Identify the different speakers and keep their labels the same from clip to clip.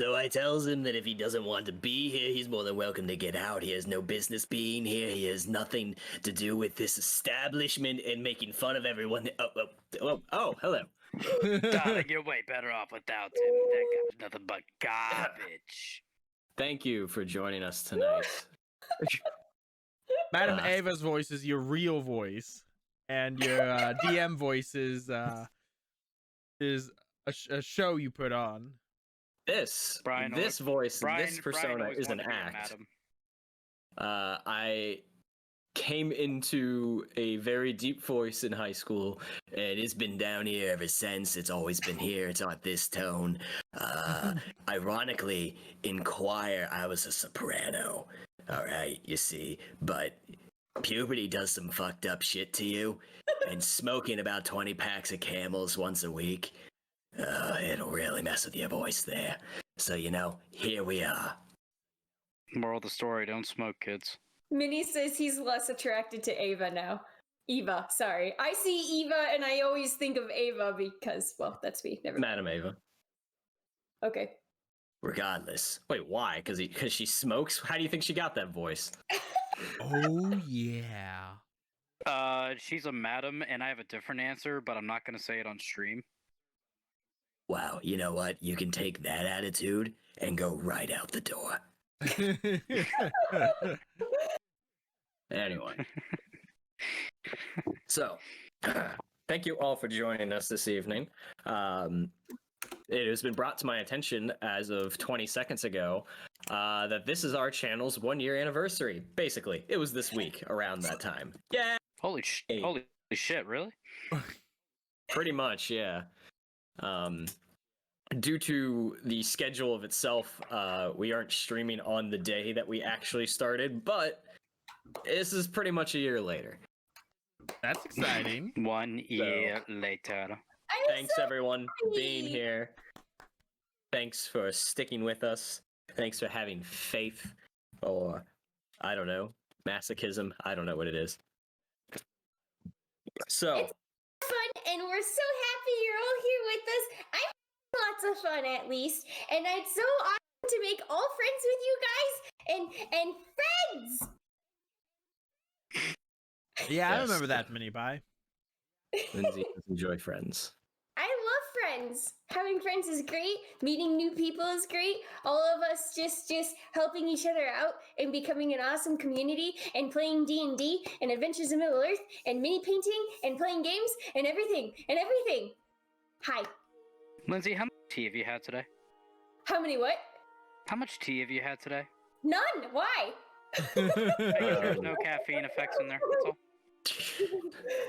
Speaker 1: Though I tells him that if he doesn't want to be here, he's more than welcome to get out. He has no business being here. He has nothing to do with this establishment and making fun of everyone. Oh, hello.
Speaker 2: Darling, you're way better off without him. That guy's nothing but garbage.
Speaker 1: Thank you for joining us tonight.
Speaker 3: Madam Ava's voice is your real voice, and your DM voice is a show you put on.
Speaker 1: This persona is an act. I came into a very deep voice in high school, and it's been down here ever since. It's always been here. It's at this tone. Ironically, in choir, I was a soprano. All right, you see, but puberty does some fucked up shit to you, and smoking about 20 packs of Camels once a week, it'll really mess with your voice there. So, here we are.
Speaker 2: Moral of the story, don't smoke, kids.
Speaker 4: Minnie says he's less attracted to Ava now. Eva, sorry. I see Eva and I always think of Ava because, well, that's me. Never mind.
Speaker 1: Madam Ava.
Speaker 4: Okay.
Speaker 1: Regardless. Wait, why? Because she smokes? How do you think she got that voice?
Speaker 3: Oh, yeah.
Speaker 2: She's a madam, and I have a different answer, but I'm not going to say it on stream.
Speaker 1: Wow, you know what? You can take that attitude and go right out the door. Anyway. So, thank you all for joining us this evening. It has been brought to my attention as of 20 seconds ago that this is our channel's 1-year anniversary. Basically, it was this week around that time. Yeah.
Speaker 2: Holy shit, really?
Speaker 1: Pretty much, yeah. Due to the schedule of itself, we aren't streaming on the day that we actually started, but this is pretty much a year later.
Speaker 3: That's exciting.
Speaker 2: 1 year later.
Speaker 1: Thanks everyone for being here. Thanks for sticking with us. Thanks for having faith, or I don't know, masochism. I don't know what it is. So
Speaker 4: it's fun, and we're so happy you're all here with us. I'm having lots of fun, at least, and it's so awesome to make all friends with you guys and friends.
Speaker 3: Yeah, I remember that, Mini Pie.
Speaker 1: Lindsay does enjoy friends.
Speaker 4: I love friends. Having friends is great. Meeting new people is great. All of us just helping each other out and becoming an awesome community and playing D&D and Adventures in Middle-earth and mini painting and playing games and everything. Hi.
Speaker 2: Lindsay, how much tea have you had today?
Speaker 4: How many what?
Speaker 2: How much tea have you had today?
Speaker 4: None. Why?
Speaker 2: There's no caffeine effects in there. That's all.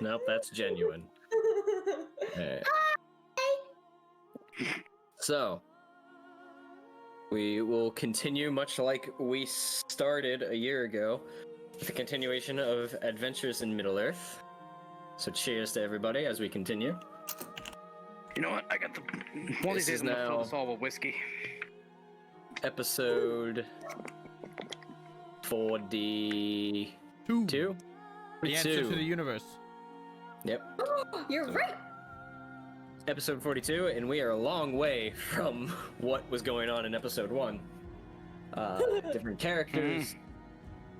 Speaker 1: Nope, that's genuine. So, we will continue much like we started a year ago with the continuation of Adventures in Middle-earth. So cheers to everybody as we continue.
Speaker 2: You know what? I got the one of these days I'm gonna fill this all with whiskey.
Speaker 1: Episode 42?
Speaker 3: The answer to the universe.
Speaker 1: Yep.
Speaker 4: You're right.
Speaker 1: Episode 42, and we are a long way from what was going on in episode 1. Different characters,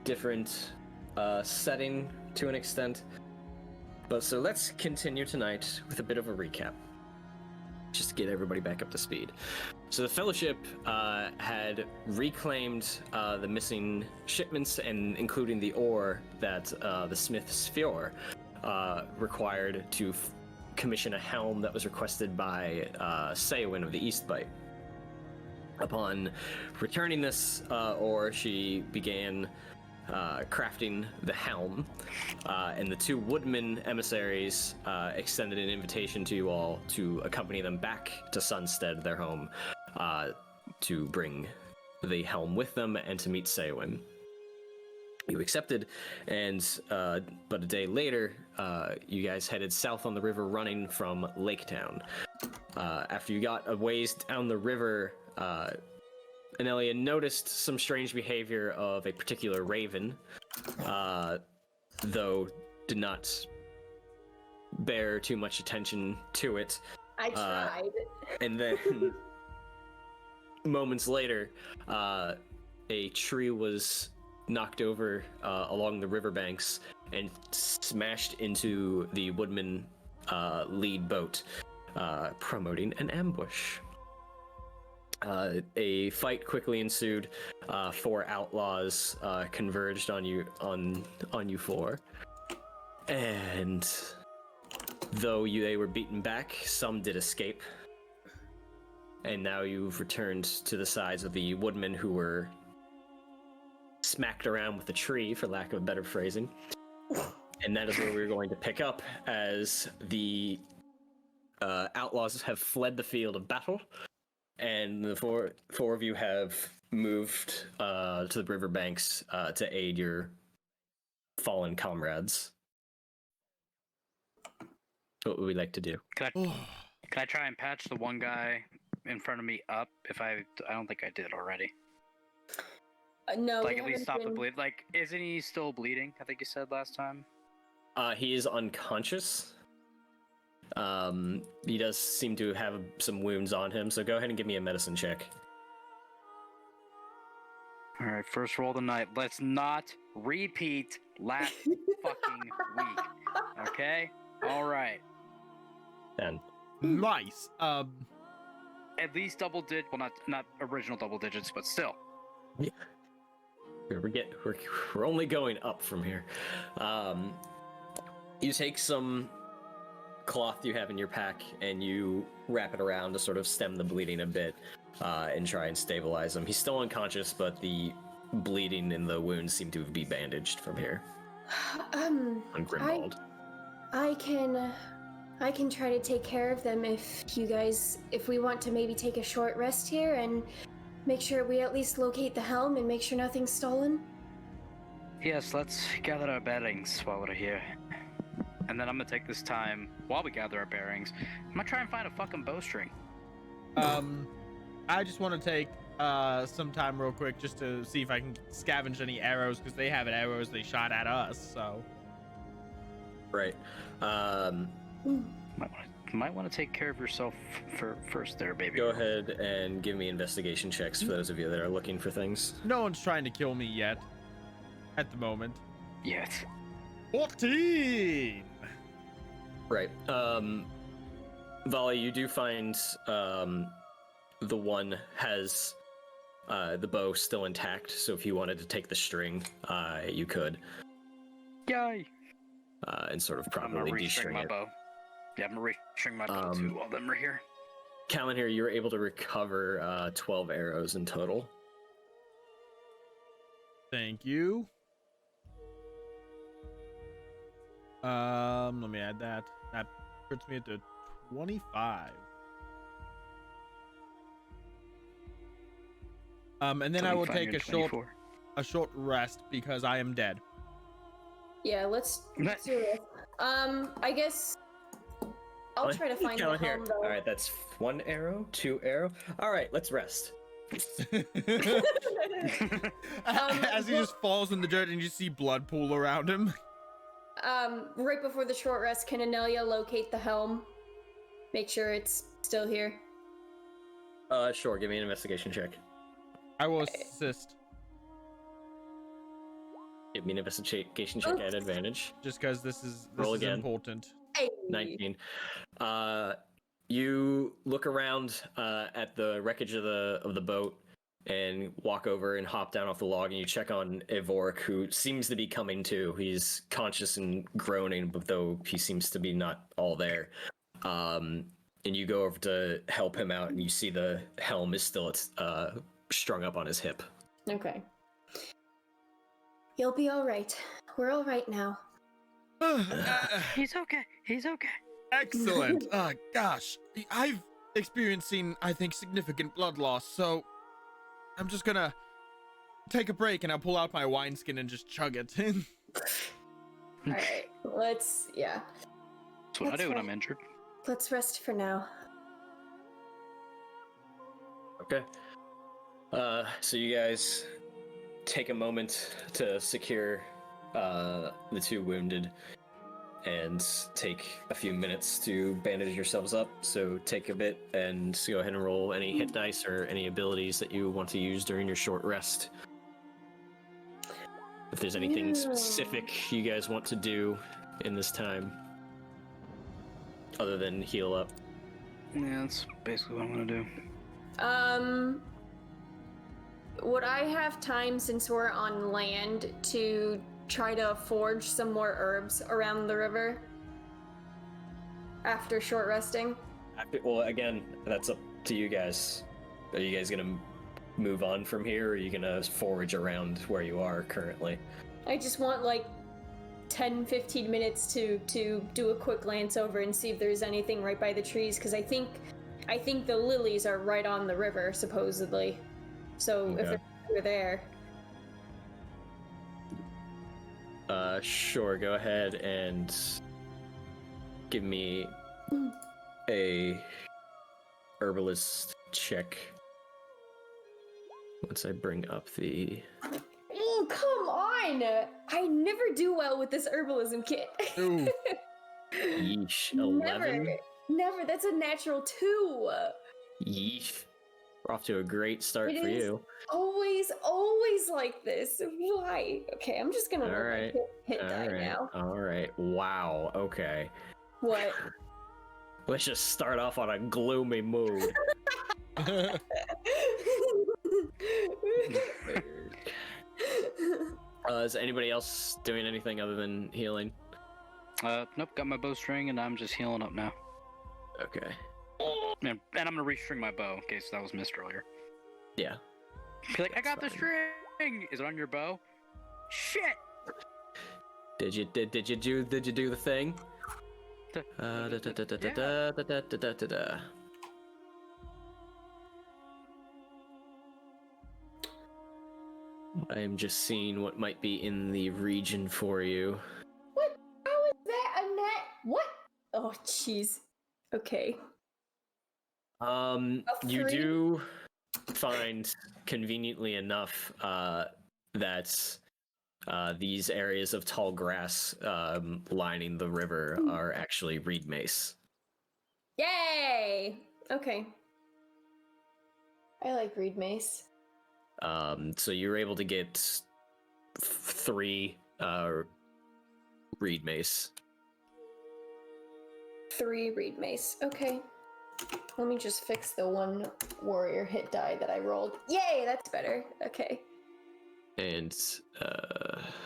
Speaker 1: different setting to an extent. But so let's continue tonight with a bit of a recap, just to get everybody back up to speed. So the Fellowship had reclaimed the missing shipments, and including the ore that the Smith's Fjord required to commission a helm that was requested by Saywin of the Eastbite. Upon returning this ore, she began crafting the helm, and the 2 Woodmen emissaries extended an invitation to you all to accompany them back to Sunstead, their home, to bring the helm with them and to meet Saywin. You accepted, and but a day later, you guys headed south on the river, running from Lake Town. After you got a ways down the river, Anelia noticed some strange behavior of a particular raven, though did not bear too much attention to it.
Speaker 4: I tried.
Speaker 1: And then moments later, a tree was knocked over along the riverbanks and smashed into the Woodmen lead boat, promoting an ambush. A fight quickly ensued. 4 outlaws converged on you 4, and though they were beaten back, some did escape. And now you've returned to the sides of the Woodmen who were smacked around with a tree, for lack of a better phrasing. And that is where we're going to pick up, as the outlaws have fled the field of battle, and the four of you have moved to the riverbanks to aid your fallen comrades. What would we like to do?
Speaker 2: Can I try and patch the one guy in front of me up? If I don't think I did already.
Speaker 4: No,
Speaker 2: Like
Speaker 4: we
Speaker 2: at least
Speaker 4: haven't
Speaker 2: stop the
Speaker 4: been-
Speaker 2: bleed. Like, isn't he still bleeding? I think you said last time.
Speaker 1: He is unconscious. He does seem to have some wounds on him, so go ahead and give me a medicine check.
Speaker 2: All right, first roll of the night. Let's not repeat last fucking week. Okay. All right.
Speaker 1: 10.
Speaker 3: Nice.
Speaker 2: At least double digit. Well, not original double digits, but still.
Speaker 1: We're only going up from here. You take some cloth you have in your pack and you wrap it around to sort of stem the bleeding a bit, and try and stabilize him. He's still unconscious, but the bleeding in the wounds seem to be bandaged from here. On Grimwald.
Speaker 4: I can try to take care of them if we want to maybe take a short rest here and make sure we at least locate the helm and make sure nothing's stolen.
Speaker 2: Yes, let's gather our bearings while we're here. And then I'm gonna take this time while we gather our bearings. I'm gonna try and find a fucking bowstring.
Speaker 3: I just want to take some time real quick just to see if I can scavenge any arrows, because they have arrows they shot at us. So
Speaker 1: Right.
Speaker 2: Might want to take care of yourself first there, baby.
Speaker 1: Go ahead and give me investigation checks for those of you that are looking for things.
Speaker 3: no one's trying to kill me yet. At the moment.
Speaker 2: Yes.
Speaker 3: 14.
Speaker 1: Right. Volley, you do find the one has the bow still intact, so if you wanted to take the string, you could.
Speaker 2: Yay!
Speaker 1: And sort of
Speaker 2: I'm gonna
Speaker 1: properly
Speaker 2: restring
Speaker 1: de-string
Speaker 2: my
Speaker 1: it.
Speaker 2: bow. Yeah, I'm gonna restring my bow too while them are here.
Speaker 1: Callan here, you were able to recover 12 arrows in total.
Speaker 3: Thank you. Let me add that. That puts me at the 25. And then I will
Speaker 2: 25
Speaker 3: take
Speaker 2: and 24.
Speaker 3: a short rest because I am dead.
Speaker 4: Yeah, let's do it. I guess I'll try to find the
Speaker 1: Callan here.
Speaker 4: helm though.
Speaker 1: All right, that's 1 arrow, 2 arrow. All right, let's rest.
Speaker 3: As he just falls in the dirt and you see blood pool around him.
Speaker 4: Right before the short rest, can Anelia locate the helm? Make sure it's still here.
Speaker 1: Sure, give me an investigation check.
Speaker 3: I will assist
Speaker 1: Give me an investigation check at advantage.
Speaker 3: just because this is
Speaker 1: Roll again.
Speaker 3: important.
Speaker 4: Hey.
Speaker 1: 19. You look around at the wreckage of the boat and walk over and hop down off the log, and you check on Evorik, who seems to be coming to. He's conscious and groaning, but though he seems to be not all there. And you go over to help him out, and you see the helm is still strung up on his hip.
Speaker 4: Okay. You'll be all right. We're all right now.
Speaker 2: He's okay. He's okay.
Speaker 3: Excellent. Gosh, I've experiencing, I think, significant blood loss, so I'm just gonna take a break and I'll pull out my wineskin and just chug it.
Speaker 4: All right. Let's
Speaker 2: That's what I
Speaker 4: That's
Speaker 2: do when
Speaker 4: right.
Speaker 2: I'm injured.
Speaker 4: let's rest for now.
Speaker 1: Okay. So you guys take a moment to secure the 2 wounded, and take a few minutes to bandage yourselves up. So take a bit and go ahead and roll any hit dice or any abilities that you want to use during your short rest. If there's anything specific you guys want to do in this time, other than heal up.
Speaker 2: Yeah, that's basically what I'm gonna do.
Speaker 4: Would I have time, since we're on land, to try to forge some more herbs around the river after short resting?
Speaker 1: Well, again, that's up to you guys. Are you guys gonna move on from here, or are you gonna forage around where you are currently?
Speaker 4: I just want like 10-15 minutes to do a quick glance over and see if there's anything right by the trees, because I think the lilies are right on the river, supposedly. So
Speaker 1: Okay.
Speaker 4: if they're there.
Speaker 1: Sure, go ahead and give me a herbalist check. Once I bring up the...
Speaker 4: Oh, come on! I never do well with this herbalism kit.
Speaker 3: Ooh.
Speaker 1: Yeesh, 11?
Speaker 4: Never. That's a natural 2.
Speaker 1: Yeesh. We're off to a great start
Speaker 4: It
Speaker 1: for
Speaker 4: is
Speaker 1: you.
Speaker 4: always like this. Why? Okay, I'm just gonna
Speaker 1: All
Speaker 4: roll my
Speaker 1: right.
Speaker 4: hit die now.
Speaker 1: Alright. Wow, okay.
Speaker 4: What?
Speaker 1: Let's just start off on a gloomy mood. Is anybody else doing anything other than healing?
Speaker 2: Nope, got my bowstring and I'm just healing up now.
Speaker 1: Okay.
Speaker 2: And I'm gonna restring my bow in case that was missed earlier.
Speaker 1: Yeah.
Speaker 2: Be like, I got the
Speaker 1: fine.
Speaker 2: string! Is it on your bow? Shit!
Speaker 1: Did you do the thing? Da-da-da-da-da-da-da-da-da-da-da. I am just seeing what might be in the region for you.
Speaker 4: What? How is that a net? What? Oh, jeez. Okay.
Speaker 1: You
Speaker 4: three?
Speaker 1: do find, conveniently enough, that these areas of tall grass lining the river are actually reed mace.
Speaker 4: Yay! Okay. I like reed mace.
Speaker 1: So you're able to get 3 reed mace.
Speaker 4: 3 reed mace. Okay. Let me just fix the 1 warrior hit die that I rolled. Yay, that's better. Okay.
Speaker 1: And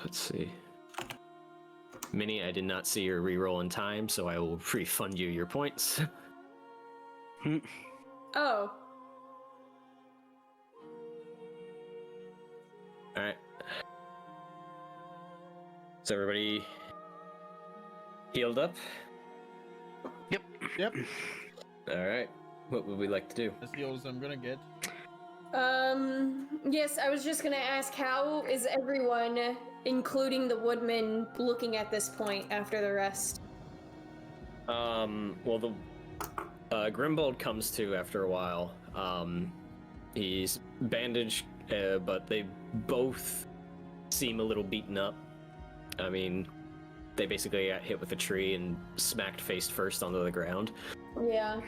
Speaker 1: let's see. Minnie, I did not see your reroll in time, so I will refund you your points.
Speaker 4: Oh.
Speaker 1: Alright. So everybody healed up?
Speaker 3: Yep.
Speaker 1: Alright. What would we like to do?
Speaker 3: That's the oldest I'm gonna get.
Speaker 4: Yes, I was just gonna ask, how is everyone, including the Woodmen, looking at this point after the rest?
Speaker 1: Well, the Grimbold comes to after a while. He's bandaged, but they both seem a little beaten up. I mean, they basically got hit with a tree and smacked face first onto the ground.
Speaker 4: Yeah.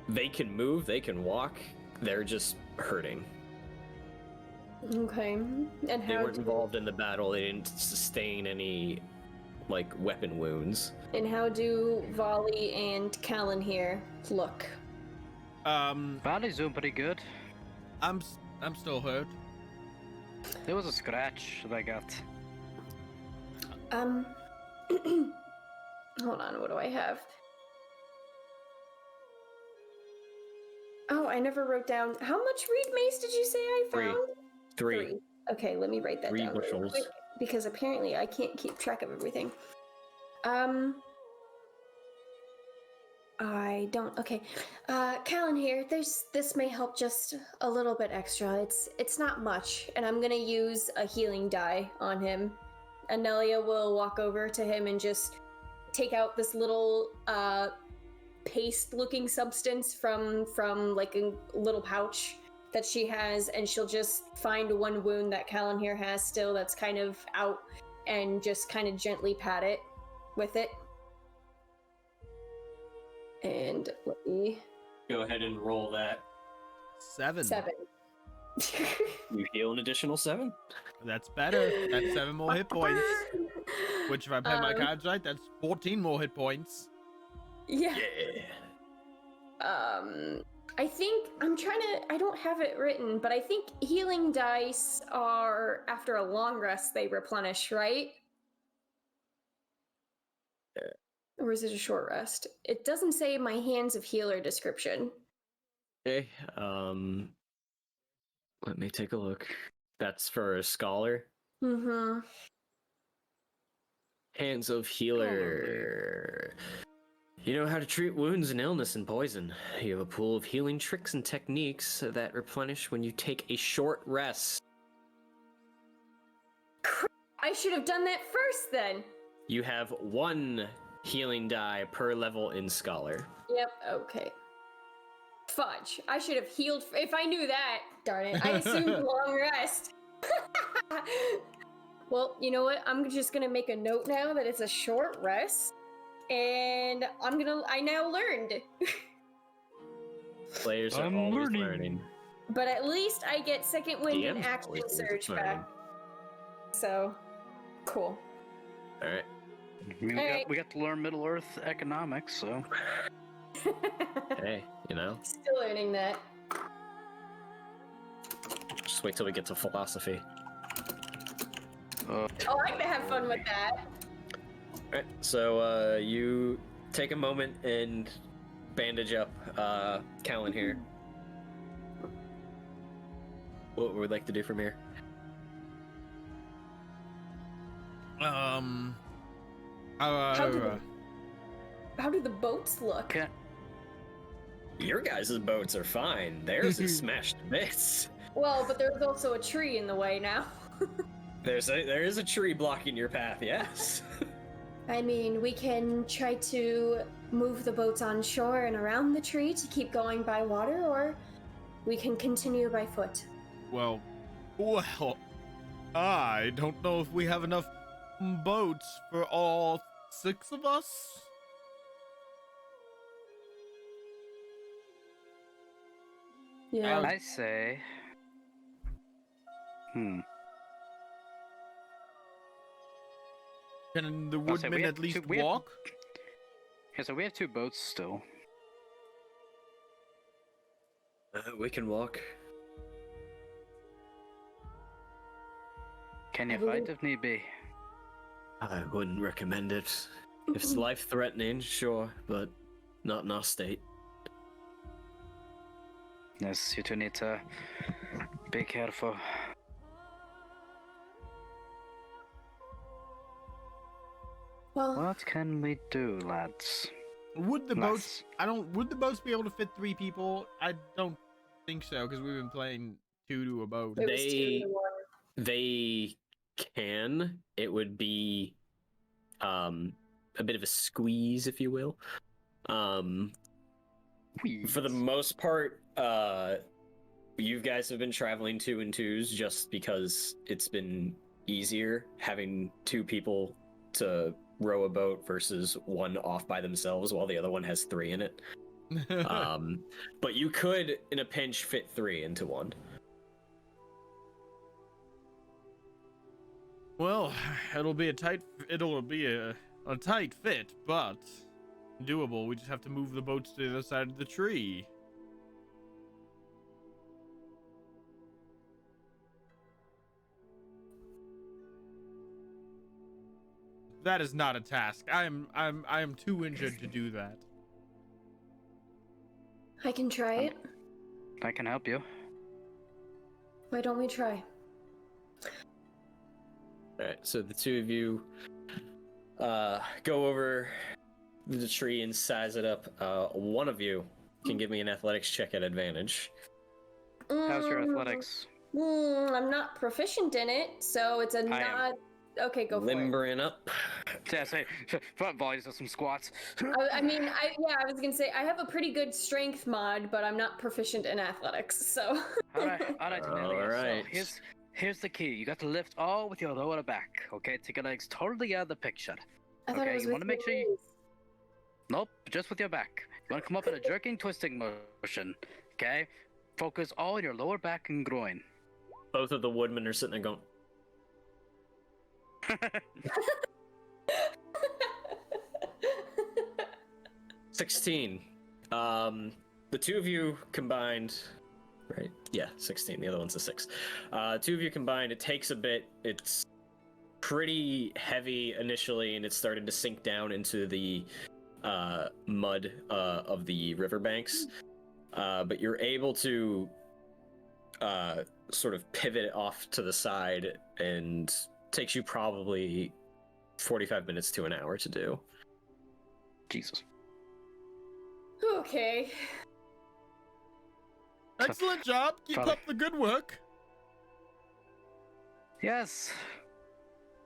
Speaker 1: They can move, they can walk, they're just hurting.
Speaker 4: Okay. And
Speaker 1: They
Speaker 4: how
Speaker 1: weren't involved in the battle, they didn't sustain any, like, weapon wounds.
Speaker 4: and how do Volley and Callan here look?
Speaker 2: Body's doing pretty good.
Speaker 3: I'm still hurt.
Speaker 2: There was a scratch that I got.
Speaker 4: Hold on, what do I have? Oh, I never wrote down. How much reed mace did you say I
Speaker 1: 3.
Speaker 4: found?
Speaker 1: 3.
Speaker 4: Okay, let me write that
Speaker 1: 3
Speaker 4: down real
Speaker 1: bushels.
Speaker 4: quick, because apparently I can't keep track of everything. I don't. Okay, Callan here. This may help just a little bit extra. It's not much, and I'm gonna use a healing die on him. Anelia will walk over to him and just take out this little paste-looking substance from like a little pouch that she has, and she'll just find 1 wound that Callan here has still that's kind of out, and just kind of gently pat it with it. And let me...
Speaker 1: Go ahead and roll that.
Speaker 3: 7.
Speaker 4: 7.
Speaker 1: You heal an additional 7.
Speaker 3: That's better. That's 7 more hit points. Which, if I play my cards right, that's 14 more hit points.
Speaker 4: Yeah. I think I don't have it written, but I think healing dice are after a long rest they replenish, right? Or is it a short rest? It doesn't say my hands of healer description.
Speaker 1: Okay. Let me take a look. That's for a scholar.
Speaker 4: Mm-hmm.
Speaker 1: Hands of healer. You know how to treat wounds and illness and poison. You have a pool of healing tricks and techniques that replenish when you take a short rest.
Speaker 4: I should have done that first then.
Speaker 1: You have 1 healing die per level in scholar.
Speaker 4: Yep, okay. Fudge. I should have healed if I knew that. Darn it. I assumed long rest. Well, you know what? I'm just gonna make a note now that it's a short rest. And I now learned.
Speaker 1: Players are
Speaker 2: I'm
Speaker 1: always
Speaker 2: learning.
Speaker 1: learning.
Speaker 4: But at least I get second wind and
Speaker 1: DM's
Speaker 4: action
Speaker 1: always
Speaker 4: surge
Speaker 1: learning.
Speaker 4: back. So, cool.
Speaker 1: Alright.
Speaker 2: We got to learn Middle Earth economics, so.
Speaker 1: Hey, you know?
Speaker 4: Still learning that.
Speaker 1: Just wait till we get to philosophy.
Speaker 4: Oh, I'm gonna have fun with that.
Speaker 1: Alright, so you take a moment and bandage up Callan here. What would we like to do from here?
Speaker 4: How do the boats look?
Speaker 2: Can,
Speaker 1: Your guys' boats are fine. Theirs is smashed to bits.
Speaker 4: Well, but there's also a tree in the way now.
Speaker 1: There is a tree blocking your path, yes.
Speaker 4: I mean, we can try to move the boats on shore and around the tree to keep going by water, or we can continue by foot.
Speaker 3: Well, I don't know if we have enough boats for all 6 of us.
Speaker 4: Yeah.
Speaker 2: I say.
Speaker 3: Can the
Speaker 2: I'll say we
Speaker 3: woodmen
Speaker 2: have
Speaker 3: at least
Speaker 2: we have-
Speaker 3: walk?
Speaker 2: Yeah, so we have 2 boats still.
Speaker 1: We can walk.
Speaker 2: Can you
Speaker 4: I
Speaker 2: fight
Speaker 4: believe-
Speaker 2: if need be?
Speaker 1: I wouldn't recommend it. If it's life-threatening, sure, but not in our state.
Speaker 2: Yes, you two need to be careful.
Speaker 4: Well,
Speaker 2: What can we do, lads?
Speaker 3: Would the
Speaker 2: Lass.
Speaker 3: boats? Would the boats be able to fit 3 people? I don't think so because we've been playing 2 to a boat.
Speaker 4: it was 2
Speaker 1: they-
Speaker 4: to 1.
Speaker 1: They can. It would be a bit of a squeeze, if you will. For the most part, you guys have been traveling 2 and 2s just because it's been easier having 2 people to row a boat versus 1 off by themselves while the other one has 3 in it. But you could, in a pinch, fit 3 into 1.
Speaker 3: Well, it'll be a tight fit, but doable. We just have to move the boats to the other side of the tree. That is not a task. I am too injured to do that.
Speaker 4: I can try it.
Speaker 2: I can help you.
Speaker 4: Why don't we try?
Speaker 1: Alright, so the 2 of you go over the tree and size it up. One of you can give me an athletics check at advantage.
Speaker 2: How's your athletics?
Speaker 4: I'm not proficient in it, so it's a
Speaker 2: I am.
Speaker 4: not. Okay, go for it.
Speaker 1: Limbering up.
Speaker 2: Yeah, say, front volleys of some squats.
Speaker 4: I mean, I was gonna say I have a pretty good strength mod, but I'm not proficient in athletics, so.
Speaker 2: Alright,
Speaker 1: Alright.
Speaker 2: So here's the key. You got to lift all with your lower back, okay? Take your legs totally out of the picture.
Speaker 4: I thought
Speaker 2: Okay,
Speaker 4: it was
Speaker 2: you
Speaker 4: with
Speaker 2: wanna make
Speaker 4: your
Speaker 2: sure you-
Speaker 4: knees.
Speaker 2: Nope, just with your back. You want to come up in a jerking, twisting motion, okay? Focus all on your lower back and groin.
Speaker 1: Both of the woodmen are sitting there going, 16. The two of you combined, right? Yeah, 16. The other one's a 6. Two of you combined, it takes a bit. It's pretty heavy initially, and it's starting to sink down into the mud of the riverbanks. But you're able to sort of pivot it off to the side, and takes you probably 45 minutes to an hour to do.
Speaker 2: Jesus.
Speaker 4: Okay.
Speaker 3: Excellent job. Keep
Speaker 2: Father.
Speaker 3: up the good work.
Speaker 2: Yes.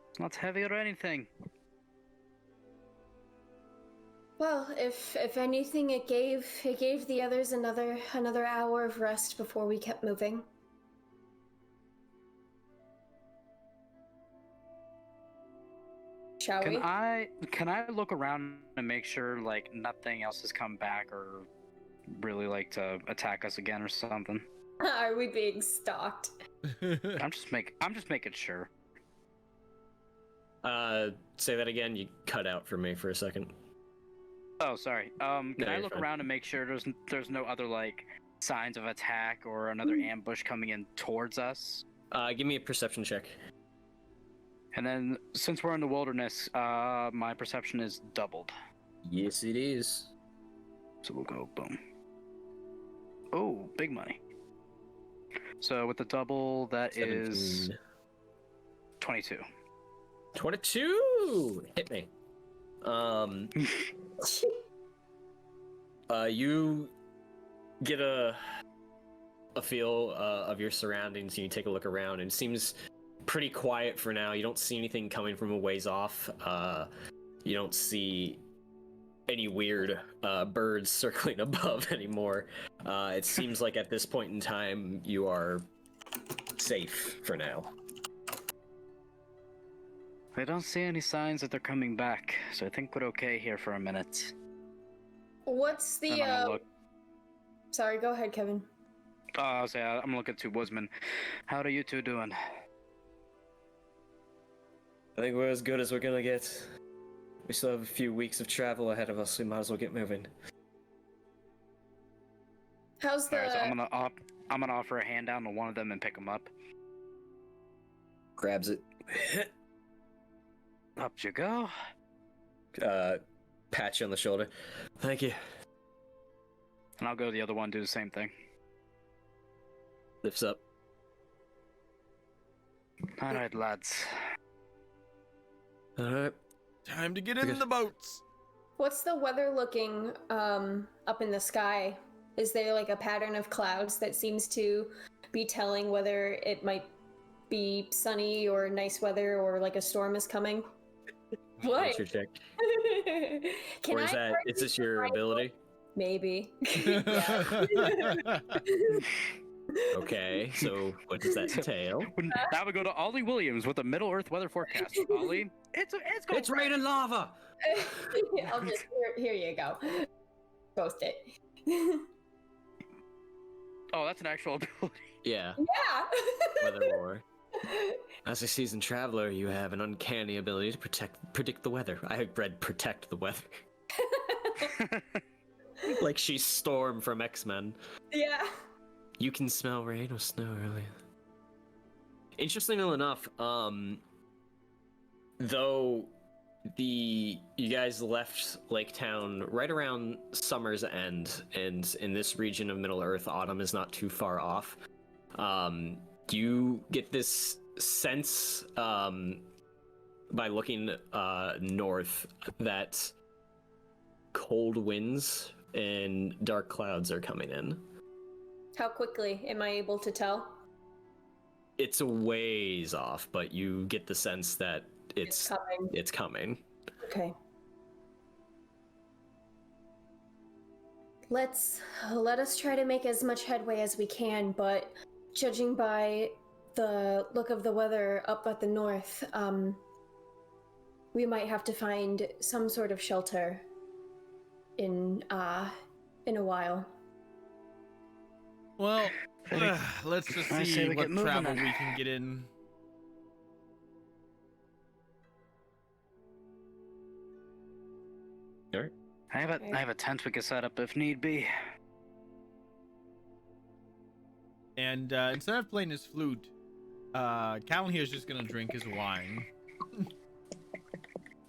Speaker 2: It's not heavy or anything.
Speaker 4: Well, if anything, it gave the others another hour of rest before we kept moving. Shall we?
Speaker 2: Can I look around and make sure like nothing else has come back or really like to attack us again or something?
Speaker 4: Are we being stalked?
Speaker 2: I'm just making sure.
Speaker 1: Say that again. You cut out for me for a second.
Speaker 2: Oh, sorry. Can
Speaker 1: No,
Speaker 2: I
Speaker 1: you're
Speaker 2: look
Speaker 1: fine.
Speaker 2: around and make sure there's no other like signs of attack or another ambush coming in towards us?
Speaker 1: Give me a perception check.
Speaker 2: And then since we're in the wilderness, my perception is doubled.
Speaker 1: Yes, it is.
Speaker 2: So we'll go boom. Oh, big money. So with the double, that is
Speaker 1: 17.
Speaker 2: 22.
Speaker 1: 22. Hit me. You get a feel of your surroundings, and you take a look around, and it seems pretty quiet for now. You don't see anything coming from a ways off. You don't see any weird birds circling above anymore. It seems like at this point in time you are safe for now.
Speaker 2: I don't see any signs that they're coming back, so I think we're okay here for a minute.
Speaker 4: What's
Speaker 2: And
Speaker 4: the
Speaker 2: I'm gonna look.
Speaker 4: Sorry, go ahead, Kevin.
Speaker 2: I'll say I'm gonna look at two Woodmen. How are you two doing?
Speaker 1: I think we're as good as we're gonna get. We still have a few weeks of travel ahead of us. We might as well get moving.
Speaker 4: How's the
Speaker 2: Alright, so I'm gonna offer a hand down to one of them and pick them up.
Speaker 1: Grabs it.
Speaker 2: Up you go.
Speaker 1: Pat you on the shoulder. Thank you.
Speaker 2: And I'll go to the other one, do the same thing.
Speaker 1: Lifts up.
Speaker 2: Alright, lads.
Speaker 1: Alright.
Speaker 3: Time to get in the boats.
Speaker 4: What's the weather looking up in the sky? Is there like a pattern of clouds that seems to be telling whether it might be sunny or nice weather or like a storm is coming? What?
Speaker 1: Adventure check.
Speaker 4: Can
Speaker 1: Or is
Speaker 4: I
Speaker 1: is this your ability?
Speaker 4: Maybe.
Speaker 1: Okay, so what does that entail?
Speaker 2: Now we go to Ollie Williams with the Middle Earth weather forecast. Ollie, it's going
Speaker 1: It's raining lava!
Speaker 4: I'll just here you go. Post it.
Speaker 2: Oh, that's an actual ability.
Speaker 1: Yeah,
Speaker 4: Yeah.
Speaker 1: weather lore. As a seasoned traveler, you have an uncanny ability to predict the weather. I read protect the weather. Like she's Storm from X-Men.
Speaker 4: Yeah.
Speaker 1: You can smell rain or snow early. Interestingly enough, though you guys left Lake Town right around summer's end, and in this region of Middle Earth, autumn is not too far off. You get this sense by looking north that cold winds and dark clouds are coming in.
Speaker 4: How quickly am I able to tell?
Speaker 1: It's a ways off, but you get the sense that it's
Speaker 4: coming.
Speaker 1: It's coming.
Speaker 4: Okay. Let us try to make as much headway as we can, but judging by the look of the weather up at the north, we might have to find some sort of shelter in a while.
Speaker 3: Well, let's just
Speaker 2: I say
Speaker 3: see
Speaker 2: we
Speaker 3: what
Speaker 2: get moving
Speaker 3: travel
Speaker 2: then.
Speaker 3: we can get in.
Speaker 1: All right.
Speaker 2: I have a tent we can set up if need be.
Speaker 3: And instead of playing his flute, Callan here is just gonna drink his wine.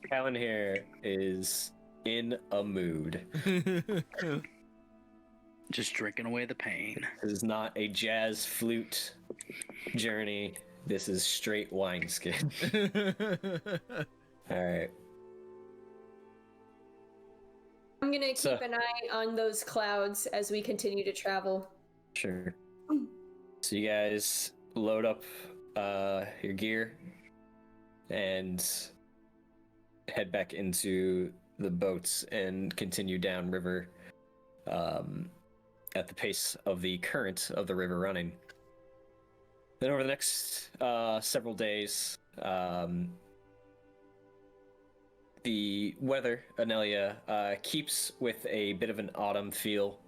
Speaker 1: Callan here is in a mood.
Speaker 2: Just drinking away the pain.
Speaker 1: This is not a jazz flute journey. This is straight wineskin. All right.
Speaker 4: I'm gonna keep
Speaker 1: So-
Speaker 4: an eye on those clouds as we continue to travel.
Speaker 1: Sure. So you guys load up your gear and head back into the boats and continue downriver at the pace of the current of the river running. Then over the next several days, the weather, Anelia, keeps with a bit of an autumn feel.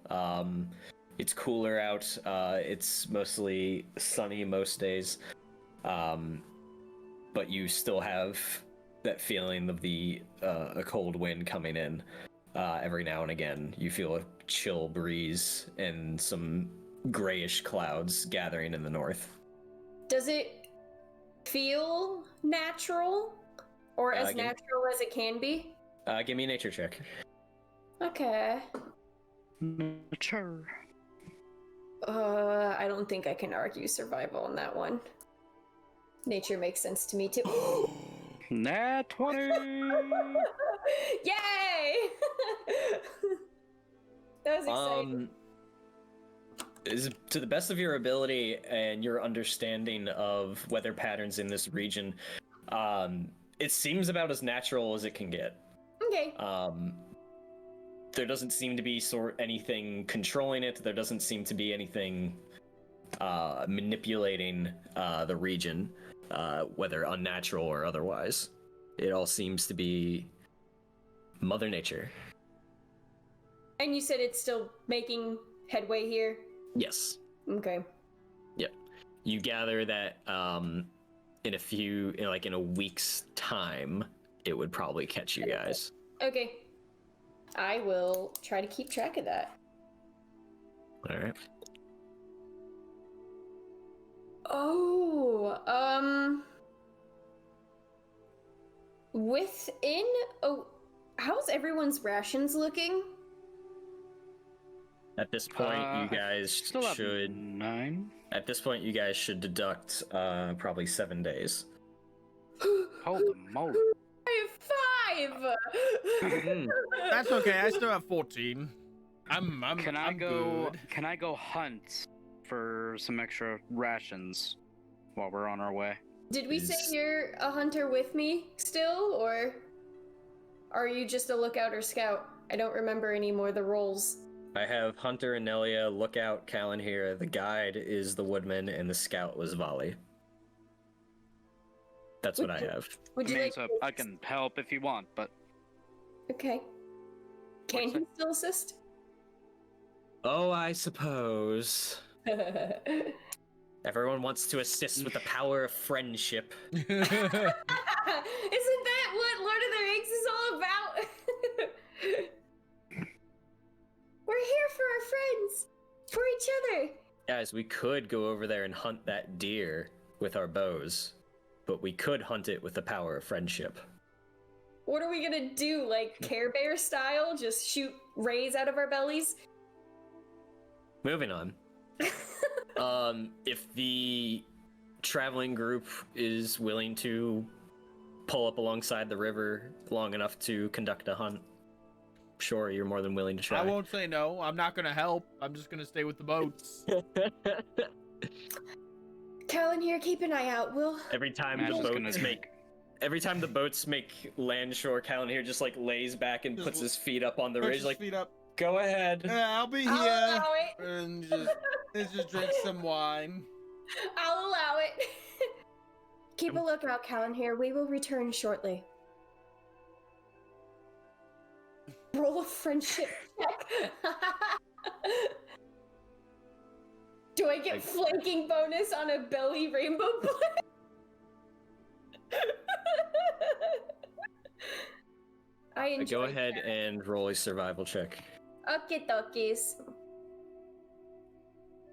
Speaker 1: It's cooler out. It's mostly sunny most days. But you still have that feeling of a cold wind coming in every now and again. You feel a chill breeze and some grayish clouds gathering in the north.
Speaker 4: Does it feel natural? Or as
Speaker 1: give me-
Speaker 4: natural as it can be?
Speaker 1: Give me a nature check.
Speaker 4: Okay.
Speaker 2: Sure.
Speaker 4: I don't think I can argue survival on that one. Nature makes sense to me too.
Speaker 2: Nat 20!
Speaker 4: Yay! That was exciting.
Speaker 1: Is to the best of your ability and your understanding of weather patterns in this region, it seems about as natural as it can get.
Speaker 4: Okay.
Speaker 1: There doesn't seem to be anything controlling it. There doesn't seem to be anything manipulating the region, whether unnatural or otherwise. It all seems to be Mother Nature.
Speaker 4: And you said it's still making headway here?
Speaker 1: Yes.
Speaker 4: Okay.
Speaker 1: Yep. You gather that in a week's time, it would probably catch you guys.
Speaker 4: Okay. I will try to keep track of that.
Speaker 1: All right.
Speaker 4: Oh, how's everyone's rations looking?
Speaker 1: At this point, you guys
Speaker 2: Still have
Speaker 1: should.
Speaker 2: 9.
Speaker 1: At this point, you guys should deduct probably 7 days.
Speaker 2: Holy moly.
Speaker 4: I have 5!
Speaker 3: That's okay. I still have 14. I'm
Speaker 2: Can I
Speaker 3: I'm
Speaker 2: go?
Speaker 3: good.
Speaker 2: Can I go hunt for some extra rations while we're on our way?
Speaker 4: Did we say
Speaker 1: Is-
Speaker 4: you're a hunter with me still, or are you just a lookout or scout? I don't remember anymore the roles.
Speaker 1: I have Hunter and Nelia, Lookout, Callan here. The guide is the Woodman, and the scout was Volley. That's what I have.
Speaker 4: Would you like?
Speaker 2: So I can help if you want, but
Speaker 4: Okay. Can
Speaker 2: What's
Speaker 4: he still assist?
Speaker 1: Oh, I suppose. Everyone wants to assist with the power of friendship.
Speaker 4: Isn't that what Lord of the Rings is all about? We're here for our friends, for each other.
Speaker 1: Guys, we could go over there and hunt that deer with our bows, but we could hunt it with the power of friendship.
Speaker 4: What are we gonna do, like Care Bear style? Just shoot rays out of our bellies?
Speaker 1: Moving on. If the traveling group is willing to pull up alongside the river long enough to conduct a hunt, sure, you're more than willing to try.
Speaker 3: I won't say no. I'm not gonna help. I'm just gonna stay with the boats.
Speaker 4: Callan here, keep an eye out. We'll.
Speaker 1: Every time
Speaker 2: I'm
Speaker 1: the
Speaker 2: just
Speaker 1: boats
Speaker 2: gonna-
Speaker 1: every time the boats make land shore, Callan here just like lays back and
Speaker 3: Just
Speaker 1: puts his feet up on the
Speaker 3: Push
Speaker 1: ridge,
Speaker 3: his
Speaker 1: like,
Speaker 3: feet up.
Speaker 1: go ahead.
Speaker 3: Yeah, I'll be
Speaker 4: I'll
Speaker 3: here.
Speaker 4: allow it.
Speaker 3: And just, let's just drink some wine.
Speaker 4: I'll allow it. Keep a lookout, Callan here. We will return shortly. Roll a friendship check. Do I get flanking bonus on a belly rainbow play? I enjoy
Speaker 1: Go ahead and roll a survival check.
Speaker 4: Okay, dokies.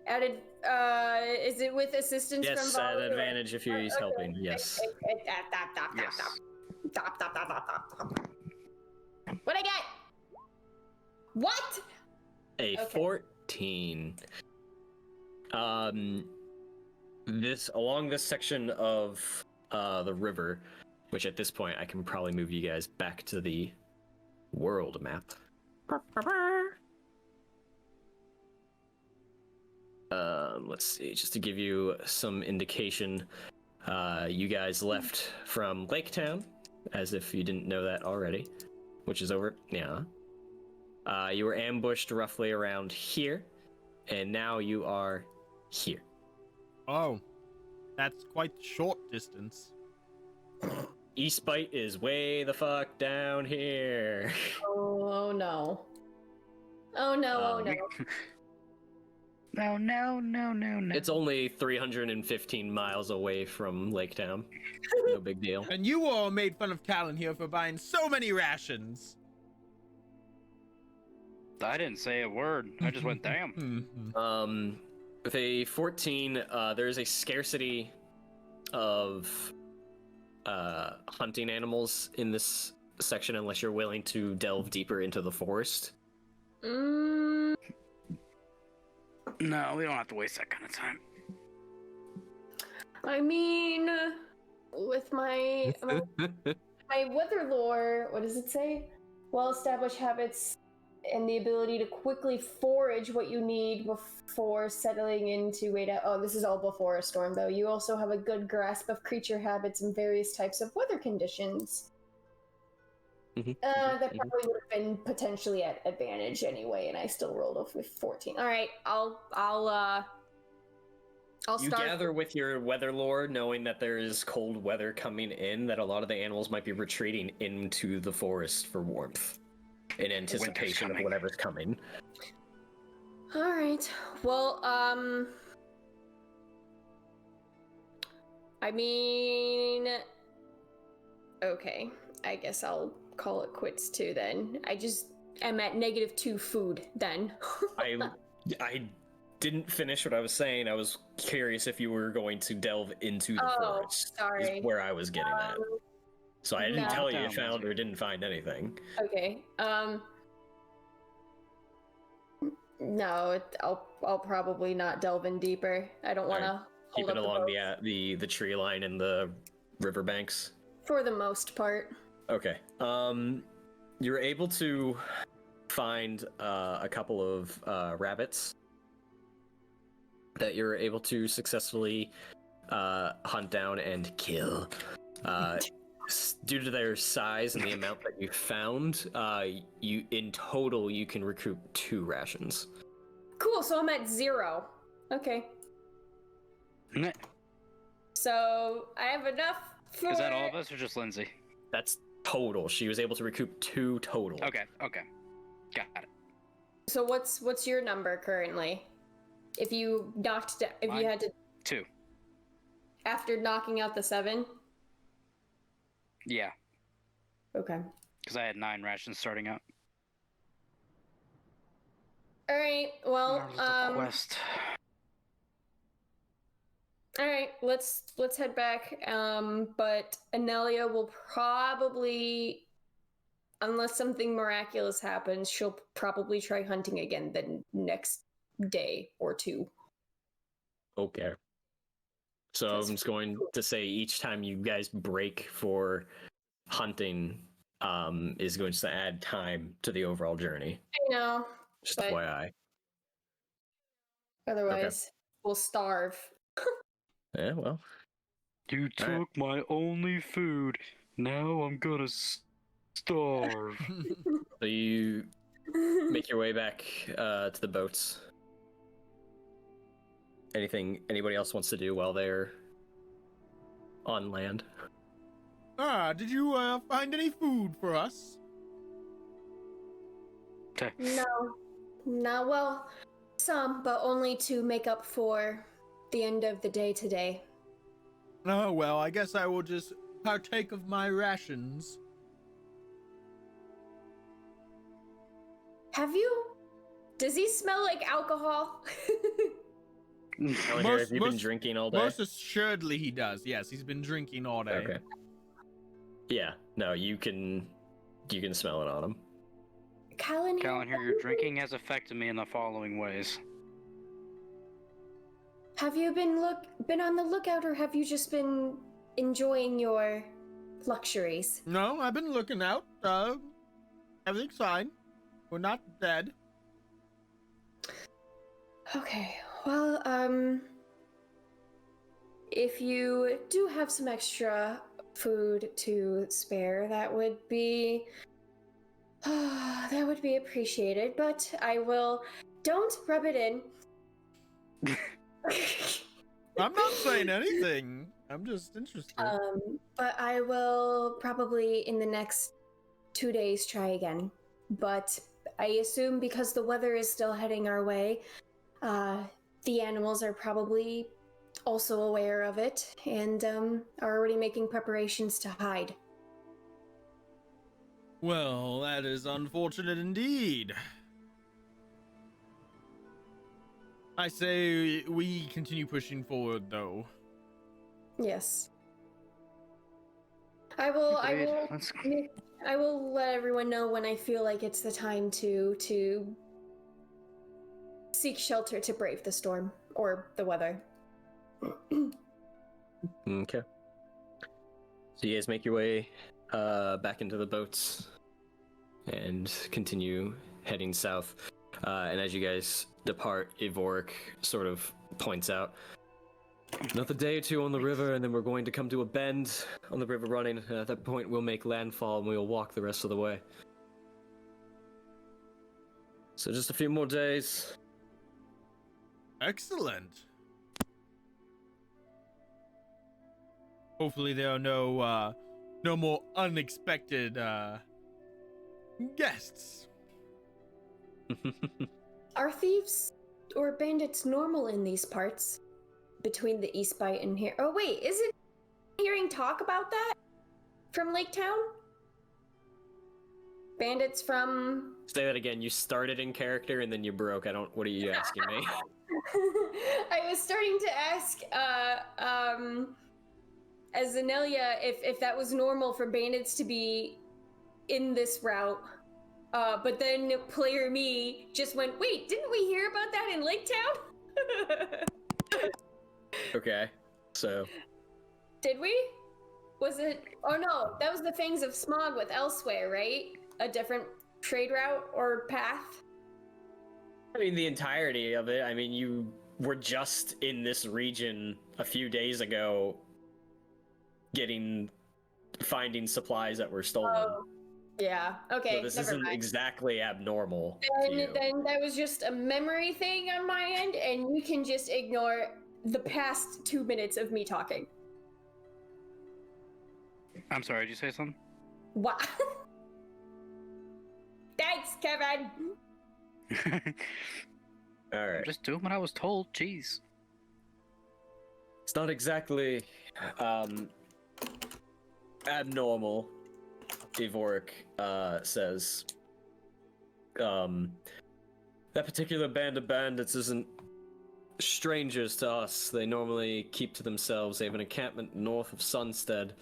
Speaker 4: Added, is it with assistance from
Speaker 1: Yes, at
Speaker 4: Volley, or-
Speaker 1: advantage if he's helping. Yes.
Speaker 4: Yes. What I get? What?
Speaker 1: A
Speaker 4: Okay.
Speaker 1: 14. Along this section of the river, which at this point I can probably move you guys back to the world map. Let's see, just to give you some indication, you guys left from Lake Town, as if you didn't know that already, which is over, yeah. You were ambushed roughly around here, and now you are here.
Speaker 3: Oh, that's quite short distance.
Speaker 1: Eastbite is way the fuck down here.
Speaker 4: Oh no. Oh no, oh no.
Speaker 2: No.
Speaker 1: It's only 315 miles away from Lake Town. No big deal.
Speaker 3: And you all made fun of Callan here for buying so many rations.
Speaker 2: I didn't say a word. I just went, damn.
Speaker 1: With a 14, there's a scarcity of hunting animals in this section unless you're willing to delve deeper into the forest.
Speaker 2: No, we don't have to waste that kind of time.
Speaker 4: I mean, with my weather lore, what does it say? Well-established habits and the ability to quickly forage what you need before settling into this is all before a storm, though. You also have a good grasp of creature habits and various types of weather conditions. That probably would have been potentially at advantage anyway, and I still rolled off with 14. All right, I'll
Speaker 1: You
Speaker 4: start.
Speaker 1: gather with your weather lore, knowing that there is cold weather coming in, that a lot of the animals might be retreating into the forest for warmth in anticipation of whatever's coming.
Speaker 4: All right. Well, I mean, okay. I guess I'll call it quits too then. I just am at -2 food then.
Speaker 1: I didn't finish what I was saying. I was curious if you were going to delve into the forest.
Speaker 4: Sorry.
Speaker 1: Is where I was getting at. So I didn't
Speaker 4: no.
Speaker 1: tell you found or didn't find anything.
Speaker 4: Okay. No, I'll probably not delve in deeper. I don't want to
Speaker 1: Keep it along the tree line and the riverbanks.
Speaker 4: For the most part.
Speaker 1: Okay. You're able to find a couple of rabbits that you're able to successfully hunt down and kill. Due to their size and the amount that you found, in total you can recoup 2 rations.
Speaker 4: Cool, so I'm at 0. Okay. So I have enough for...
Speaker 2: Is that all of us or just Lindsay?
Speaker 1: That's total. She was able to recoup 2 total.
Speaker 2: Okay. Got it.
Speaker 4: So what's your number currently? If you you had to
Speaker 2: 2.
Speaker 4: after knocking out the 7?
Speaker 2: Yeah.
Speaker 4: Okay.
Speaker 2: Because I had 9 rations starting out.
Speaker 4: All right. Well,
Speaker 2: Quest.
Speaker 4: all right. Let's head back. But Anelia will probably, unless something miraculous happens, she'll probably try hunting again the next day or 2.
Speaker 1: Okay. So I'm just going to say each time you guys break for hunting is going to add time to the overall journey.
Speaker 4: I know.
Speaker 1: Just
Speaker 4: but
Speaker 1: FYI.
Speaker 4: Otherwise, we'll starve.
Speaker 1: Yeah, well.
Speaker 2: You took my only food. Now I'm gonna starve.
Speaker 1: So you make your way back to the boats. anything anybody else wants to do while they're on land?
Speaker 3: Did you find any food for us?
Speaker 4: No. No, well, some, but only to make up for the end of the day today.
Speaker 3: Oh, well, I guess I will just partake of my rations.
Speaker 4: Does he smell like alcohol?
Speaker 1: Have you been drinking all day?
Speaker 3: Most assuredly he does. Yes, he's been drinking all day.
Speaker 1: Okay. Yeah, no, you can smell it on him.
Speaker 4: Callan
Speaker 2: here, your drinking has affected me in the following ways.
Speaker 4: Have you been on the lookout, or have you just been enjoying your luxuries?
Speaker 3: No, I've been looking out. Everything's fine. We're not dead.
Speaker 4: Okay, well, if you do have some extra food to spare, that would be appreciated, but I will. Don't rub it in.
Speaker 3: I'm not saying anything. I'm just interested.
Speaker 4: But I will probably in the next 2 days try again. But I assume because the weather is still heading our way, the animals are probably also aware of it and are already making preparations to hide.
Speaker 3: Well, that is unfortunate indeed. I say we continue pushing forward, though.
Speaker 4: Yes. I will let everyone know when I feel like it's the time to seek shelter to brave the storm or the weather.
Speaker 1: Okay. So you guys make your way back into the boats and continue heading south. And as you guys depart, Ivoric sort of points out, another day or two on the river, and then we're going to come to a bend on the river running. At that point, we'll make landfall, and we'll walk the rest of the way. So just a few more days.
Speaker 3: Excellent. Hopefully there are no more unexpected guests.
Speaker 4: Are thieves or bandits normal in these parts? Between the East Bight and here. Oh wait, is it hearing talk about that from Lake Town? Bandits from...
Speaker 1: Say that again. You started in character and then you broke. What are you asking me?
Speaker 4: I was starting to ask, as Zenelia, if that was normal for bandits to be in this route. But then player me just went, wait, didn't we hear about that in Lake Town?
Speaker 1: Okay, so...
Speaker 4: Did we? Was it... Oh no, that was the Fangs of Smog with Elsewhere, right? A different trade route or path?
Speaker 1: I mean, the entirety of it. I mean, you were just in this region a few days ago finding supplies that were stolen.
Speaker 4: Oh, yeah. Okay,
Speaker 1: So this
Speaker 4: never
Speaker 1: isn't
Speaker 4: mind.
Speaker 1: exactly abnormal to you.
Speaker 4: Then that was just a memory thing on my end, and you can just ignore the past 2 minutes of me talking.
Speaker 2: I'm sorry, did you say something?
Speaker 4: What? Thanks, Kevin!
Speaker 1: Alright.
Speaker 2: I'm just doing what I was told, jeez.
Speaker 1: It's not exactly abnormal, Ivoric says. That particular band of bandits isn't strangers to us. They normally keep to themselves. They have an encampment north of Sunstead,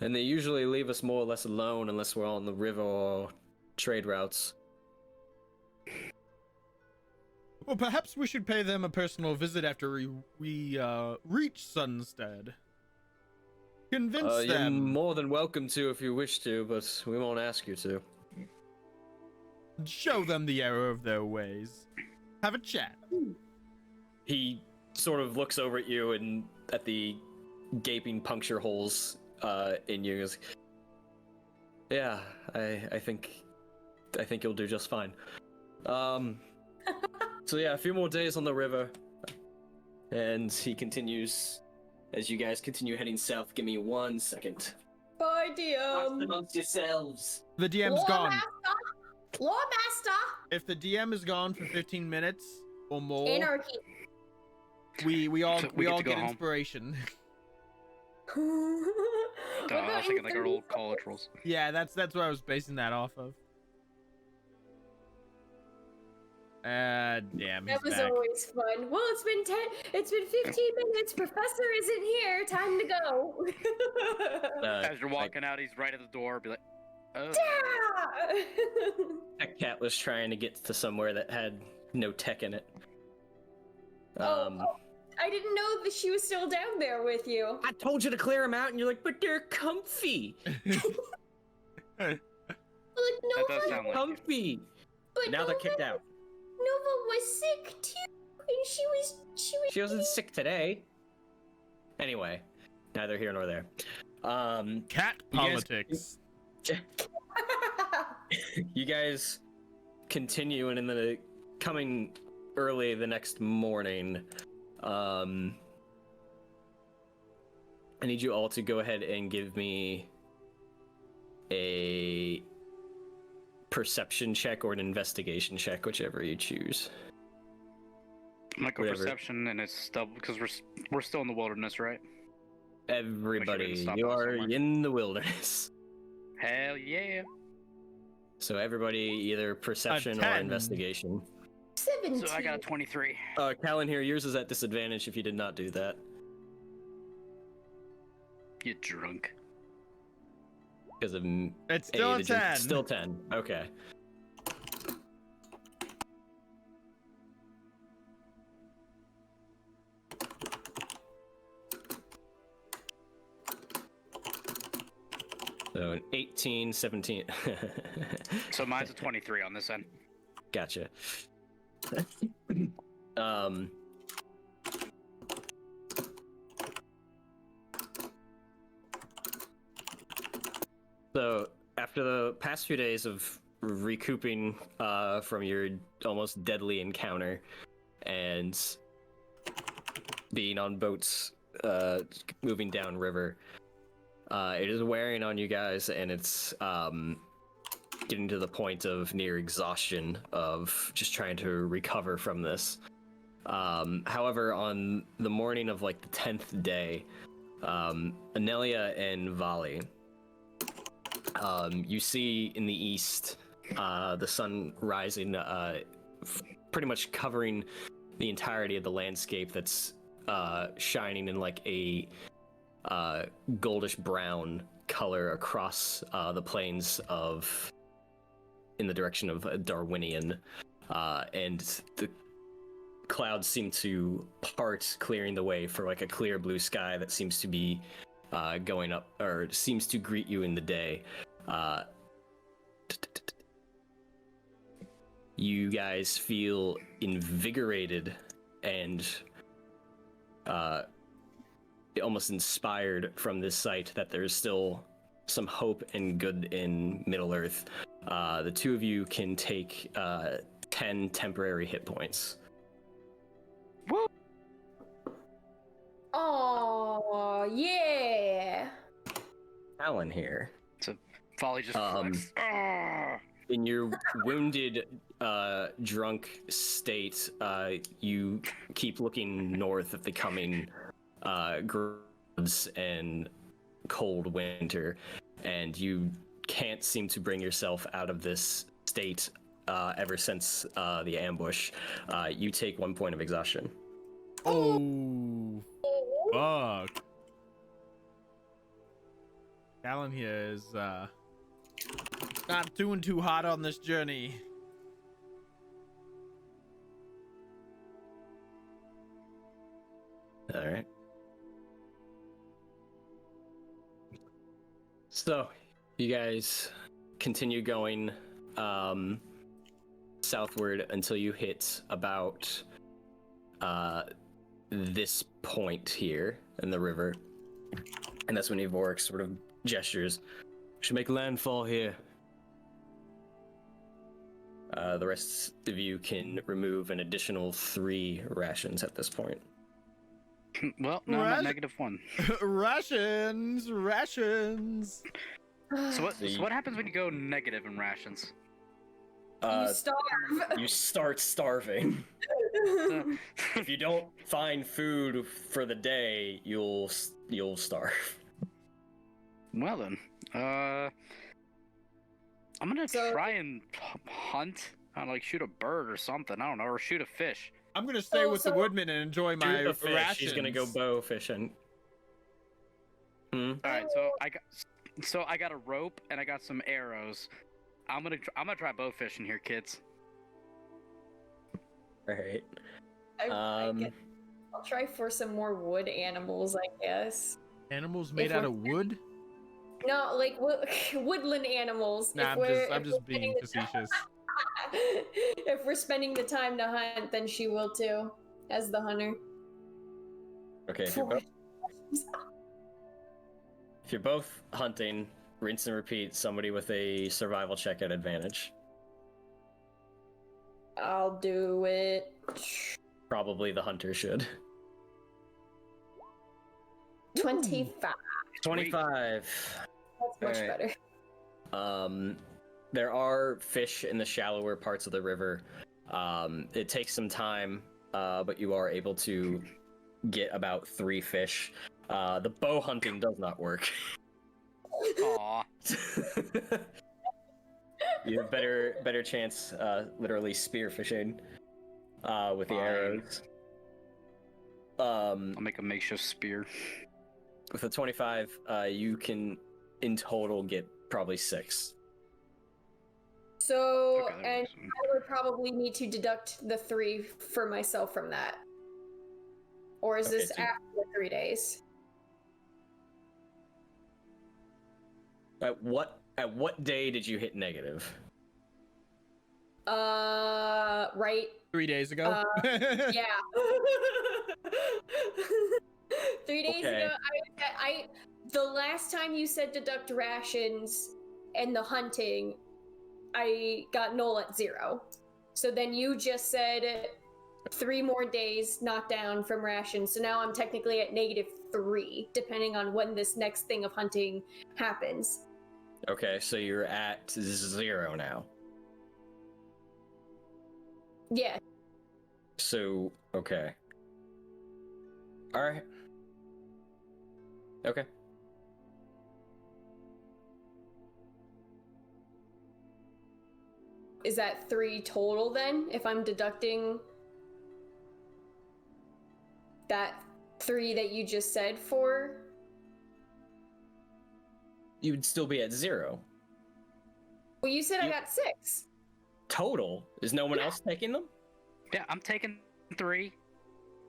Speaker 1: and they usually leave us more or less alone unless we're on the river or trade routes.
Speaker 3: Well, perhaps we should pay them a personal visit after we reach Sunstead. Convince
Speaker 1: You're
Speaker 3: them.
Speaker 1: more than welcome to if you wish to, but we won't ask you to.
Speaker 3: Show them the error of their ways. Have a chat.
Speaker 1: He sort of looks over at you and at the gaping puncture holes in you. Goes, yeah, I think you'll do just fine. So yeah, a few more days on the river. And he continues, as you guys continue heading south. Give me 1 second.
Speaker 4: Bye,
Speaker 1: Talk
Speaker 4: DM.
Speaker 1: amongst yourselves.
Speaker 3: The DM's
Speaker 4: Lore
Speaker 3: gone.
Speaker 4: Master. Lore Master.
Speaker 3: If the DM is gone for 15 minutes or more,
Speaker 4: Anarchy.
Speaker 3: we all
Speaker 2: So we get to go
Speaker 3: get
Speaker 2: home.
Speaker 3: inspiration.
Speaker 4: What
Speaker 2: I
Speaker 4: about
Speaker 2: was thinking like our
Speaker 4: Anthony?
Speaker 2: old college rules.
Speaker 3: Yeah, that's what I was basing that off of. Damn,
Speaker 4: That
Speaker 3: he's
Speaker 4: was
Speaker 3: back.
Speaker 4: always fun. Well, it's been 15 minutes. Professor isn't here. Time to go.
Speaker 2: As you're walking out, he's right at the door. Be like, oh.
Speaker 1: That cat was trying to get to somewhere that had no tech in it.
Speaker 4: Oh, I didn't know that she was still down there with you.
Speaker 1: I told you to clear them out, and you're like, but they're comfy.
Speaker 4: Like,
Speaker 2: That
Speaker 4: Nova,
Speaker 2: does sound like you.
Speaker 1: Comfy.
Speaker 4: but
Speaker 1: Now they're
Speaker 4: Nova,
Speaker 1: kicked out.
Speaker 4: Nova was sick too, and
Speaker 1: She wasn't sick today. Anyway, neither here nor there.
Speaker 3: Cat
Speaker 1: You guys-
Speaker 3: politics.
Speaker 1: You guys continue, and in the coming early the next morning, I need you all to go ahead and give me a perception check or an investigation check, whichever you choose.
Speaker 2: I'm like a
Speaker 1: Whatever.
Speaker 2: perception, and it's still because we're still in the wilderness, right?
Speaker 1: Everybody,
Speaker 2: stop
Speaker 1: you
Speaker 2: us
Speaker 1: are
Speaker 2: somewhere.
Speaker 1: in the wilderness.
Speaker 2: Hell yeah!
Speaker 1: So everybody, either perception or
Speaker 3: 10.
Speaker 1: investigation.
Speaker 4: 17.
Speaker 2: So I got a 23.
Speaker 1: Callan here, yours is at disadvantage if you did not do that.
Speaker 2: You drunk.
Speaker 1: Because of
Speaker 3: It's still a
Speaker 1: the gen-
Speaker 3: 10.
Speaker 1: Still 10. Okay. So an 18, 17.
Speaker 2: So mine's a 23 on this end.
Speaker 1: Gotcha. um. So after the past few days of recouping from your almost deadly encounter and being on boats moving downriver, it is wearing on you guys, and it's getting to the point of near exhaustion of just trying to recover from this. However, on the morning of like the 10th day, Anelia and Vali, you see in the east the sun rising, pretty much covering the entirety of the landscape that's shining in like a goldish brown color across the plains of in the direction of Darwinian, and the clouds seem to part, clearing the way for like a clear blue sky that seems to be going up, or seems to greet you in the day. You guys feel invigorated and almost inspired from this sight that there's still some hope and good in Middle Earth. The two of you can take 10 temporary hit points.
Speaker 4: Oh, yeah.
Speaker 1: Alan here.
Speaker 2: Folly just flex. Ah!
Speaker 1: In your wounded, drunk state, you keep looking north at the coming grooves and cold winter, and you can't seem to bring yourself out of this state ever since the ambush. You take 1 point of exhaustion.
Speaker 3: Oh, fuck. Alan here is not doing too hot on this journey.
Speaker 1: All right. So, you guys continue going southward until you hit about this point here in the river, and that's when Evorix sort of gestures. Should make landfall here. The rest of you can remove an additional 3 rations at this point.
Speaker 2: Well, no, I'm
Speaker 3: Ras-
Speaker 2: at -1.
Speaker 3: Rations.
Speaker 2: So what happens when you go negative in rations?
Speaker 4: You starve.
Speaker 1: You start starving. If you don't find food for the day, you'll starve.
Speaker 2: Well then, I'm gonna try and hunt. I don't know, like shoot a bird or something. I don't know, or shoot a fish.
Speaker 3: I'm gonna stay with the Woodmen and enjoy my
Speaker 1: Shoot a fish.
Speaker 3: rations.
Speaker 1: He's gonna go bow fishing.
Speaker 2: All right, so I got a rope and I got some arrows. I'm gonna try bow fishing here, kids.
Speaker 1: All right.
Speaker 5: I'll try for some more wood animals, I guess.
Speaker 3: Animals made out of wood?
Speaker 4: No, like woodland animals.
Speaker 3: Nah, I'm just being facetious.
Speaker 4: If we're spending the time to hunt, then she will too, as the hunter.
Speaker 1: Okay. If you're both hunting, rinse and repeat. Somebody with a survival check at advantage.
Speaker 4: I'll do it.
Speaker 1: Probably the hunter should.
Speaker 4: 25.
Speaker 1: 25.
Speaker 4: That's much
Speaker 1: Alright.
Speaker 4: better.
Speaker 1: There are fish in the shallower parts of the river. It takes some time, but you are able to get about 3 fish. The bow hunting does not work.
Speaker 2: Aw.
Speaker 1: You have better chance, literally spear fishing, with the
Speaker 2: Fine.
Speaker 1: arrows.
Speaker 2: I'll make a makeshift spear.
Speaker 1: With a 25, you can in total get probably 6.
Speaker 4: So,
Speaker 2: Okay, that
Speaker 4: and
Speaker 2: makes sense.
Speaker 4: I would probably need to deduct the 3 for myself from that. Or is
Speaker 1: Okay,
Speaker 4: this
Speaker 1: so-
Speaker 4: after the 3 days?
Speaker 1: At what day did you hit negative?
Speaker 4: Right.
Speaker 3: 3 days ago.
Speaker 4: Yeah. 3 days
Speaker 1: Okay.
Speaker 4: ago, the last time you said deduct rations and the hunting, I got null at 0. So then you just said 3 more days knocked down from rations. So now I'm technically at -3, depending on when this next thing of hunting happens.
Speaker 1: Okay, so you're at 0 now.
Speaker 4: Yeah.
Speaker 1: So, okay. Alright. Okay.
Speaker 4: Is that 3 total then? If I'm deducting that 3 that you just said for?
Speaker 1: You would still be at 0.
Speaker 4: Well, you said I got 6.
Speaker 1: Total? Is no one else taking them?
Speaker 2: Yeah, I'm taking 3.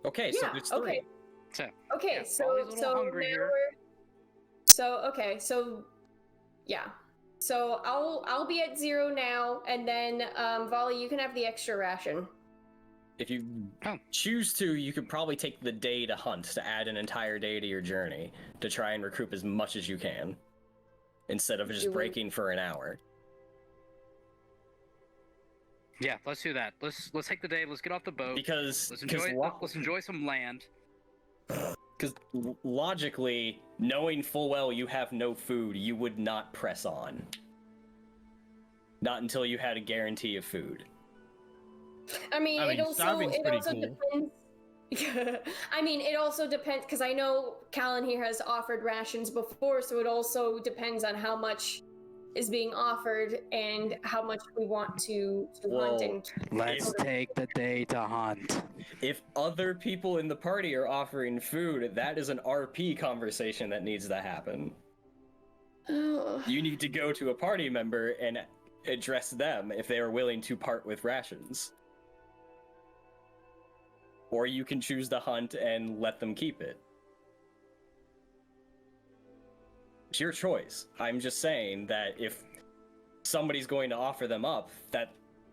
Speaker 1: Okay, so
Speaker 4: Yeah,
Speaker 1: there's 3.
Speaker 4: okay.
Speaker 2: So
Speaker 4: Okay,
Speaker 2: yeah,
Speaker 4: so
Speaker 2: Molly's a little
Speaker 4: so
Speaker 2: hungry
Speaker 4: now
Speaker 2: here.
Speaker 4: so yeah. So I'll be at 0 now, and then Volley, you can have the extra ration.
Speaker 1: If you
Speaker 2: Oh.
Speaker 1: choose to, you could probably take the day to hunt to add an entire day to your journey to try and recoup as much as you can, instead of just
Speaker 4: You would-
Speaker 1: breaking for an hour.
Speaker 2: Yeah, let's do that. Let's take the day. Let's get off the boat.
Speaker 1: Because
Speaker 2: Let's enjoy some land.
Speaker 1: logically, knowing full well you have no food, you would not press on. Not until you had a guarantee of food.
Speaker 4: I mean, it also
Speaker 3: starving's pretty cool.
Speaker 4: depends. I mean, it also depends because I know Callan here has offered rations before, so it also depends on how much is being offered and how much we want to hunt
Speaker 1: Well,
Speaker 4: and
Speaker 2: Let's take the day to hunt.
Speaker 1: If other people in the party are offering food, that is an RP conversation that needs to happen. You need to go to a party member and address them if they are willing to part with rations. Or you can choose to hunt and let them keep it. It's your choice. I'm just saying that if somebody's going to offer them up,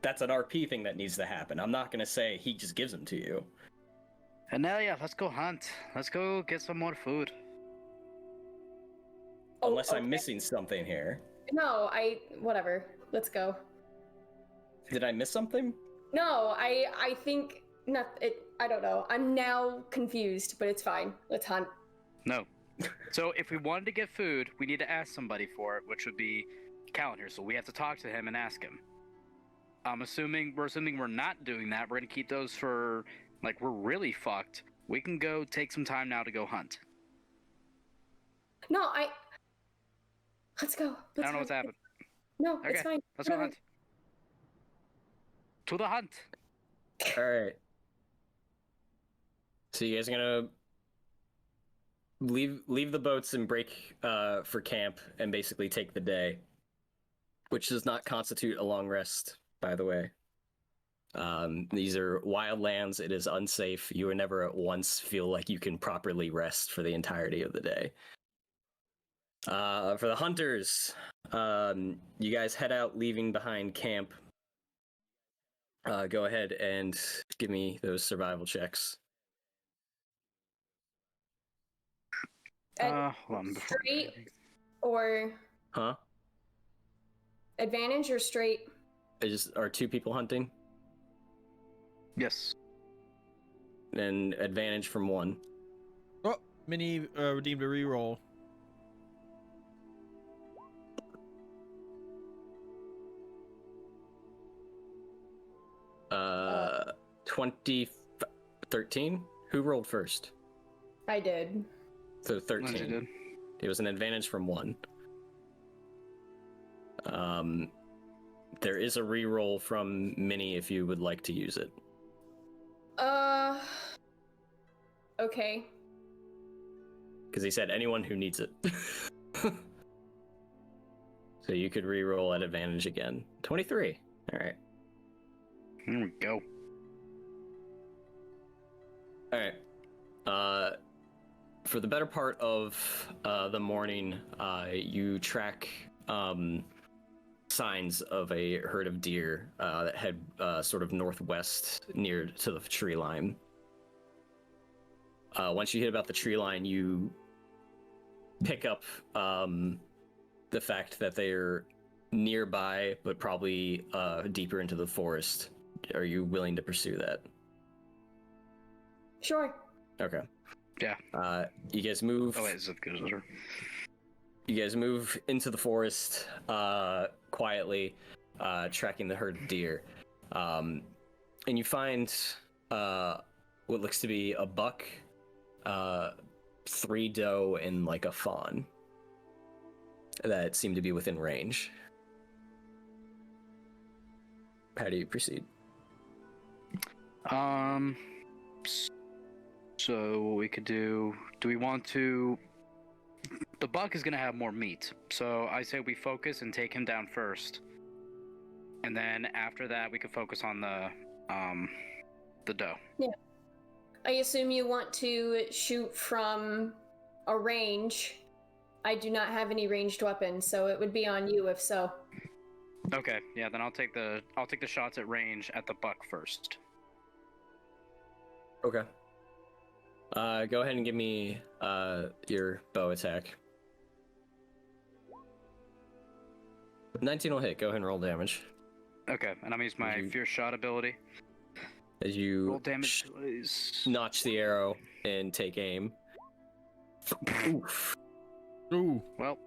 Speaker 1: that's an RP thing that needs to happen. I'm not going to say he just gives them to you.
Speaker 2: Anelia, let's go hunt. Let's go get some more food.
Speaker 4: Oh,
Speaker 1: Unless I'm
Speaker 4: okay.
Speaker 1: missing something here.
Speaker 4: No, whatever. Let's go.
Speaker 1: Did I miss something?
Speaker 4: No, I think not. I don't know. I'm now confused, but it's fine. Let's hunt.
Speaker 2: No. So if we wanted to get food, we need to ask somebody for it, which would be Callan here. So we have to talk to him and ask him. We're assuming we're not doing that. We're gonna keep those for like we're really fucked. We can go take some time now to go hunt.
Speaker 4: No, let's go.
Speaker 2: I don't know what's happened.
Speaker 4: No,
Speaker 2: Okay,
Speaker 4: it's fine.
Speaker 2: let's go hunt. To the hunt.
Speaker 1: All right. So you guys are gonna leave the boats and break for camp and basically take the day, which does not constitute a long rest, by the way. These are wild lands. It is unsafe. You will never at once feel like you can properly rest for the entirety of the day. For the hunters, you guys head out, leaving behind camp. Go ahead and give me those survival checks.
Speaker 2: Hold on.
Speaker 4: Straight or
Speaker 1: Huh?
Speaker 4: advantage or straight?
Speaker 1: Are two people hunting?
Speaker 2: Yes.
Speaker 1: And advantage from one.
Speaker 3: Oh, Minnie redeemed a reroll.
Speaker 1: Uh, 13? Who rolled first?
Speaker 4: I did.
Speaker 1: So 13.
Speaker 2: Lindsay did.
Speaker 1: It was an advantage from one. There is a reroll from Minnie if you would like to use it.
Speaker 4: Okay.
Speaker 1: Because he said anyone who needs it. So you could reroll at advantage again. 23. All right.
Speaker 2: Here we go.
Speaker 1: All right. For the better part of the morning, you track signs of a herd of deer that head sort of northwest near to the tree line. Once you hit about the tree line, you pick up the fact that they're nearby, but probably deeper into the forest. Are you willing to pursue that?
Speaker 4: Sure.
Speaker 1: Okay.
Speaker 2: Yeah.
Speaker 1: You guys move.
Speaker 2: Oh wait, is it good?
Speaker 1: You guys move into the forest quietly, tracking the herd of deer, and you find what looks to be a buck, 3 doe, and like a fawn that seem to be within range. How do you proceed?
Speaker 2: So what we could do we want to... The buck is going to have more meat, so I say we focus and take him down first. And then after that, we could focus on the doe.
Speaker 4: Yeah. I assume you want to shoot from a range. I do not have any ranged weapons, so it would be on you if so.
Speaker 2: Okay, yeah, then I'll take the shots at range at the buck first.
Speaker 1: Okay. Go ahead and give me your bow attack. 19 will hit. Go ahead and roll damage.
Speaker 2: Okay, and I'm gonna use my fierce shot ability.
Speaker 1: As you
Speaker 2: Roll damage, please.
Speaker 1: notch the arrow and take aim. Oof.
Speaker 3: Ooh.
Speaker 2: Well,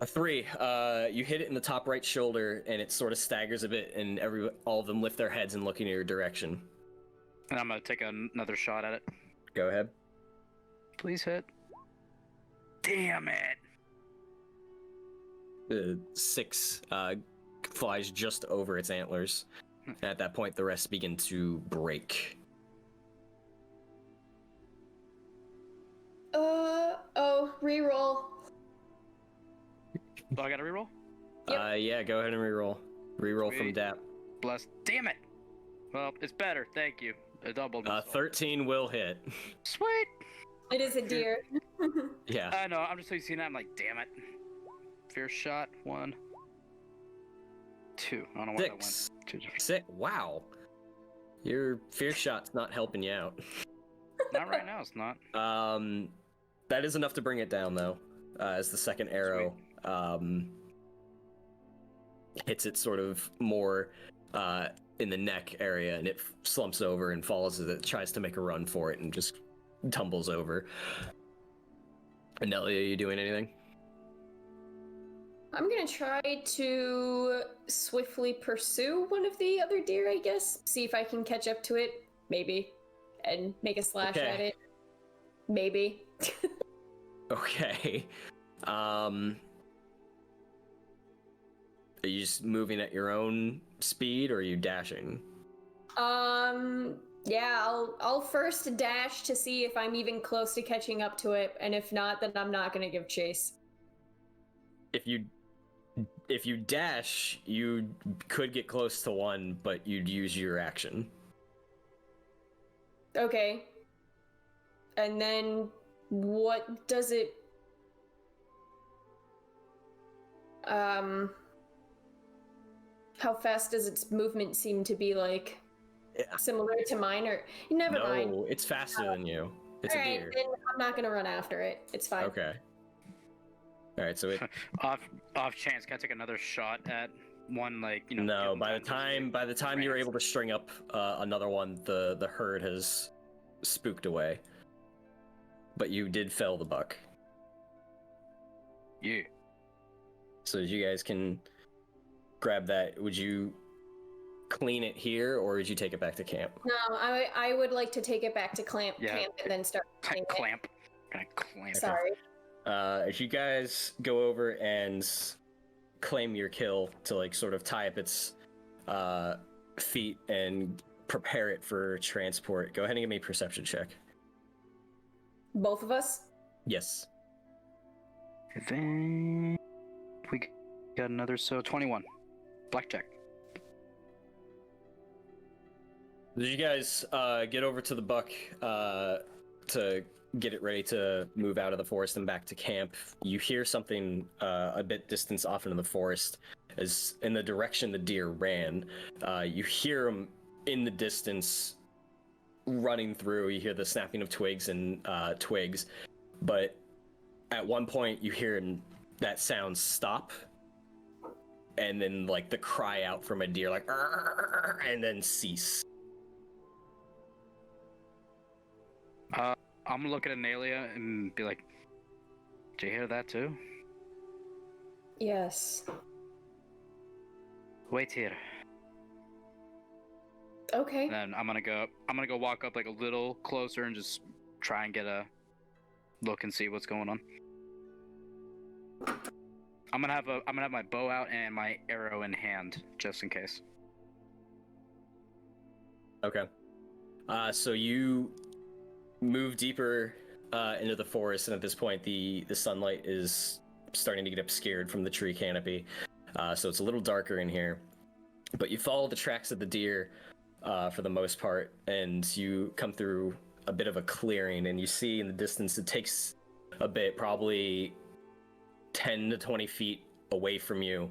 Speaker 1: A 3. You hit it in the top right shoulder, and it sort of staggers a bit, and all of them lift their heads and look in your direction.
Speaker 2: and I'm gonna take another shot at it.
Speaker 1: Go ahead.
Speaker 2: Please hit. Damn it!
Speaker 1: 6 flies just over its antlers. And at that point, the rest begin to break.
Speaker 4: Reroll.
Speaker 2: Oh, I gotta reroll?
Speaker 4: Yep.
Speaker 1: Yeah, go ahead and reroll. Reroll from
Speaker 2: Sweet.
Speaker 1: DAP.
Speaker 2: Bless. Damn it! Well, it's better. Thank you. I doubled.
Speaker 1: 13 will hit.
Speaker 2: Sweet!
Speaker 4: It is a deer.
Speaker 1: Yeah.
Speaker 2: I know, I'm just so used to seeing that. I'm like, damn it. Fierce shot, 1. 2. I don't know why that
Speaker 1: 6.
Speaker 2: went. 2 different.
Speaker 1: 6. Wow. Your fierce shot's not helping you out.
Speaker 2: Not right now, it's not.
Speaker 1: That is enough to bring it down, though, as the second arrow hits it sort of more in the neck area, and it slumps over and falls as it tries to make a run for it and just tumbles over. And Nelly, are you doing anything?
Speaker 5: I'm gonna try to swiftly pursue one of the other deer, I guess. See if I can catch up to it, maybe, and make a slash
Speaker 1: Okay.
Speaker 5: at it. Maybe.
Speaker 1: Okay. Are you just moving at your own speed, or are you dashing?
Speaker 5: Yeah, I'll first dash to see if I'm even close to catching up to it, and if not, then I'm not gonna give chase.
Speaker 1: If you dash, you could get close to one, but you'd use your action.
Speaker 5: Okay. And then what does it how fast does its movement seem to be like?
Speaker 1: Yeah.
Speaker 5: Similar to mine, or never mind.
Speaker 1: No, it's faster than you. It's a
Speaker 5: Alright,
Speaker 1: deer.
Speaker 5: then I'm not gonna run after it. It's fine.
Speaker 1: Okay. All right, so it
Speaker 2: Off chance, can I take another shot at one? Like, you know.
Speaker 1: no.
Speaker 2: give
Speaker 1: By
Speaker 2: them
Speaker 1: the time you're able to string up another one, the herd has spooked away. But you did fell the buck,
Speaker 2: Yeah.
Speaker 1: so you guys can grab that. Would you clean it here, or would you take it back to camp?
Speaker 5: No, I would like to take it back to camp
Speaker 2: Yeah.
Speaker 5: and then start cleaning it.
Speaker 2: Clamp. Gonna clamp.
Speaker 5: Sorry.
Speaker 1: If you guys go over and claim your kill to like sort of tie up its feet and prepare it for transport, go ahead and give me a perception check.
Speaker 5: Both of us?
Speaker 1: Yes.
Speaker 2: Then we got another, so 21. Blackjack.
Speaker 1: As you guys get over to the buck to get it ready to move out of the forest and back to camp, you hear something a bit distance off into the forest, as in the direction the deer ran. You hear them in the distance running through. You hear the snapping of twigs and twigs, but at one point you hear that sound stop, and then like the cry out from a deer, like "Arr!" and then cease.
Speaker 2: I'm gonna look at Analia and be like, "Did you hear that too?"
Speaker 5: Yes.
Speaker 2: Wait here.
Speaker 5: Okay.
Speaker 2: And then I'm gonna go walk up like a little closer and just try and get a look and see what's going on. I'm gonna have my bow out and my arrow in hand just in case.
Speaker 1: Okay. So you move deeper into the forest, and at this point the sunlight is starting to get obscured from the tree canopy, so it's a little darker in here, but you follow the tracks of the deer for the most part, and you come through a bit of a clearing, and you see in the distance, it takes a bit, probably 10 to 20 feet away from you,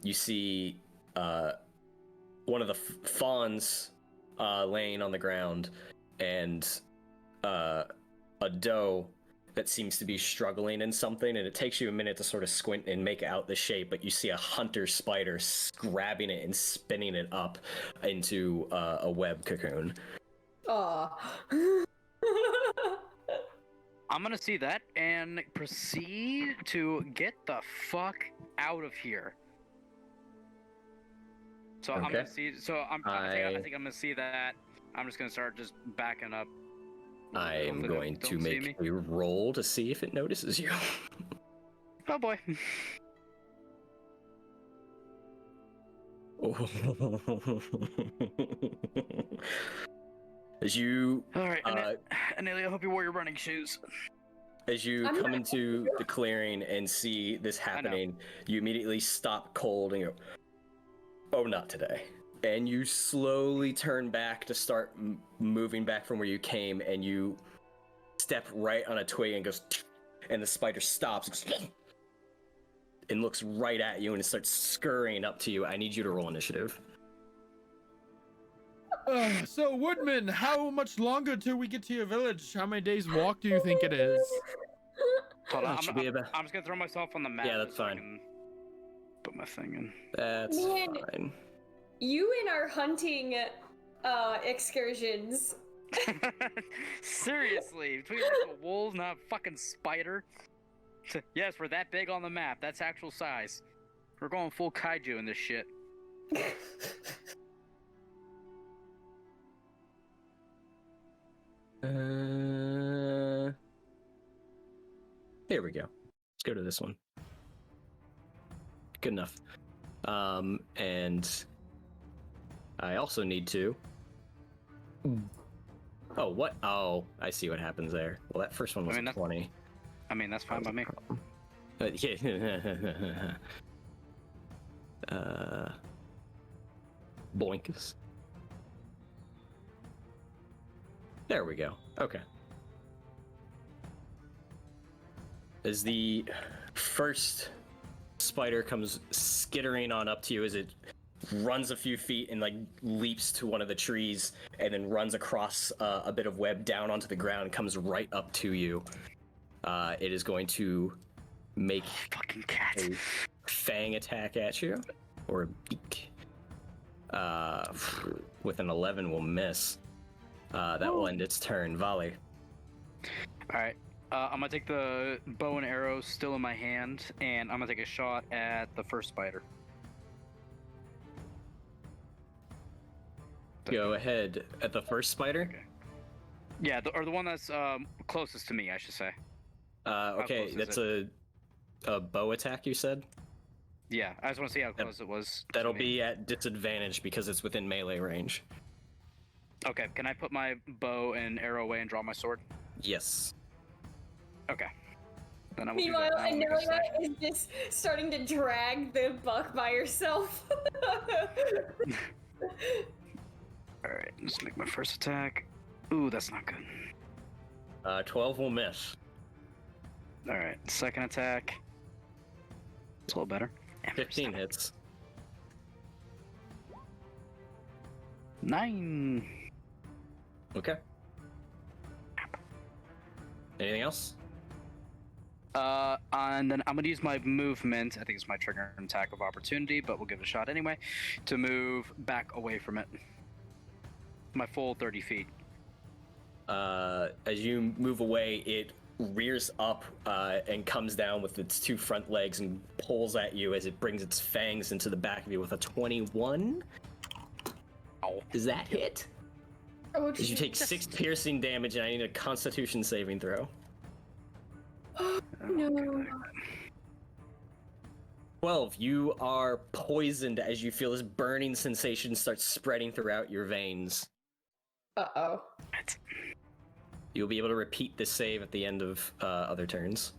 Speaker 1: you see one of the fawns laying on the ground, and a doe that seems to be struggling in something, and it takes you a minute to sort of squint and make out the shape, but you see a hunter spider grabbing it and spinning it up into a web cocoon.
Speaker 5: Aw.
Speaker 2: I'm gonna see that and proceed to get the fuck out of here. So I'm
Speaker 1: Okay.
Speaker 2: gonna see. So I think I'm gonna see that. I'm just gonna start just backing up.
Speaker 1: I am
Speaker 2: Hopefully
Speaker 1: going
Speaker 2: they
Speaker 1: to
Speaker 2: don't see
Speaker 1: make
Speaker 2: me.
Speaker 1: a roll to see if it notices you.
Speaker 2: Oh boy.
Speaker 1: As you
Speaker 2: All right, Anelia, I hope you wore your running shoes.
Speaker 1: As you
Speaker 5: I'm
Speaker 1: come
Speaker 5: not-
Speaker 1: into the clearing and see this happening, you immediately stop cold and go, "Oh, not today." And you slowly turn back to start moving back from where you came, and you step right on a twig and goes, and the spider stops and looks right at you, and it starts scurrying up to you. I need you to roll initiative.
Speaker 3: So, Woodman, how much longer till we get to your village? How many days walk do you think it is?
Speaker 2: Hold on,
Speaker 1: That should be about-
Speaker 2: I'm just gonna throw myself on the map.
Speaker 1: Yeah, that's
Speaker 2: just so I
Speaker 1: fine.
Speaker 2: can put my thing in.
Speaker 1: That's
Speaker 5: Man.
Speaker 1: fine.
Speaker 5: you and our hunting excursions.
Speaker 2: Seriously, between like a wolf, not a fucking spider. Yes, we're that big on the map. That's actual size. We're going full kaiju in this shit.
Speaker 1: Here we go. Let's go to this one. Good enough. And I also need to. Oh, what? Oh, I see what happens there. Well, that first one was a 20.
Speaker 2: I mean, that's fine by me.
Speaker 1: Yeah. Boinkus. There we go. Okay. As the first spider comes skittering on up to you, as it runs a few feet and like leaps to one of the trees and then runs across a bit of web down onto the ground and comes right up to you. It is going to make
Speaker 2: Fucking cat.
Speaker 1: a fang attack at you, or a beak. With an 11 will miss. That will end its turn. Volley.
Speaker 2: Alright, I'm gonna take the bow and arrow still in my hand, and I'm gonna take a shot at the first spider.
Speaker 1: Go ahead. At the first spider?
Speaker 2: Okay. Yeah, or the one that's closest to me, I should say.
Speaker 1: Okay,
Speaker 2: close is
Speaker 1: that's a bow attack, you said?
Speaker 2: Yeah, I just want to see how close it was. to
Speaker 1: That'll
Speaker 2: me.
Speaker 1: be at disadvantage because it's within melee range.
Speaker 2: Okay, can I put my bow and arrow away and draw my sword?
Speaker 1: Yes.
Speaker 2: Okay. Then I will do
Speaker 5: Meanwhile,
Speaker 2: that. Now, like I
Speaker 5: Anelia
Speaker 2: said.
Speaker 5: is just starting to drag the buck by herself.
Speaker 2: Alright, let's make my first attack. Ooh, that's not good.
Speaker 1: 12 will miss.
Speaker 2: Alright, second attack. It's a little better. And
Speaker 1: 15 hits.
Speaker 2: 9.
Speaker 1: Okay. Anything else?
Speaker 2: And then I'm gonna use my movement. I think it's my trigger and attack of opportunity, but we'll give it a shot anyway. To move back away from it. My full 30 feet.
Speaker 1: As you move away, it rears up and comes down with its two front legs and pulls at you as it brings its fangs into the back of you with a 21.
Speaker 2: Oh.
Speaker 1: Does that hit?
Speaker 5: Oh,
Speaker 1: As you take 6 piercing damage, and I need a Constitution saving throw.
Speaker 5: no.
Speaker 1: 12. You are poisoned as you feel this burning sensation start spreading throughout your veins.
Speaker 5: Uh-oh.
Speaker 1: You'll be able to repeat this save at the end of other turns.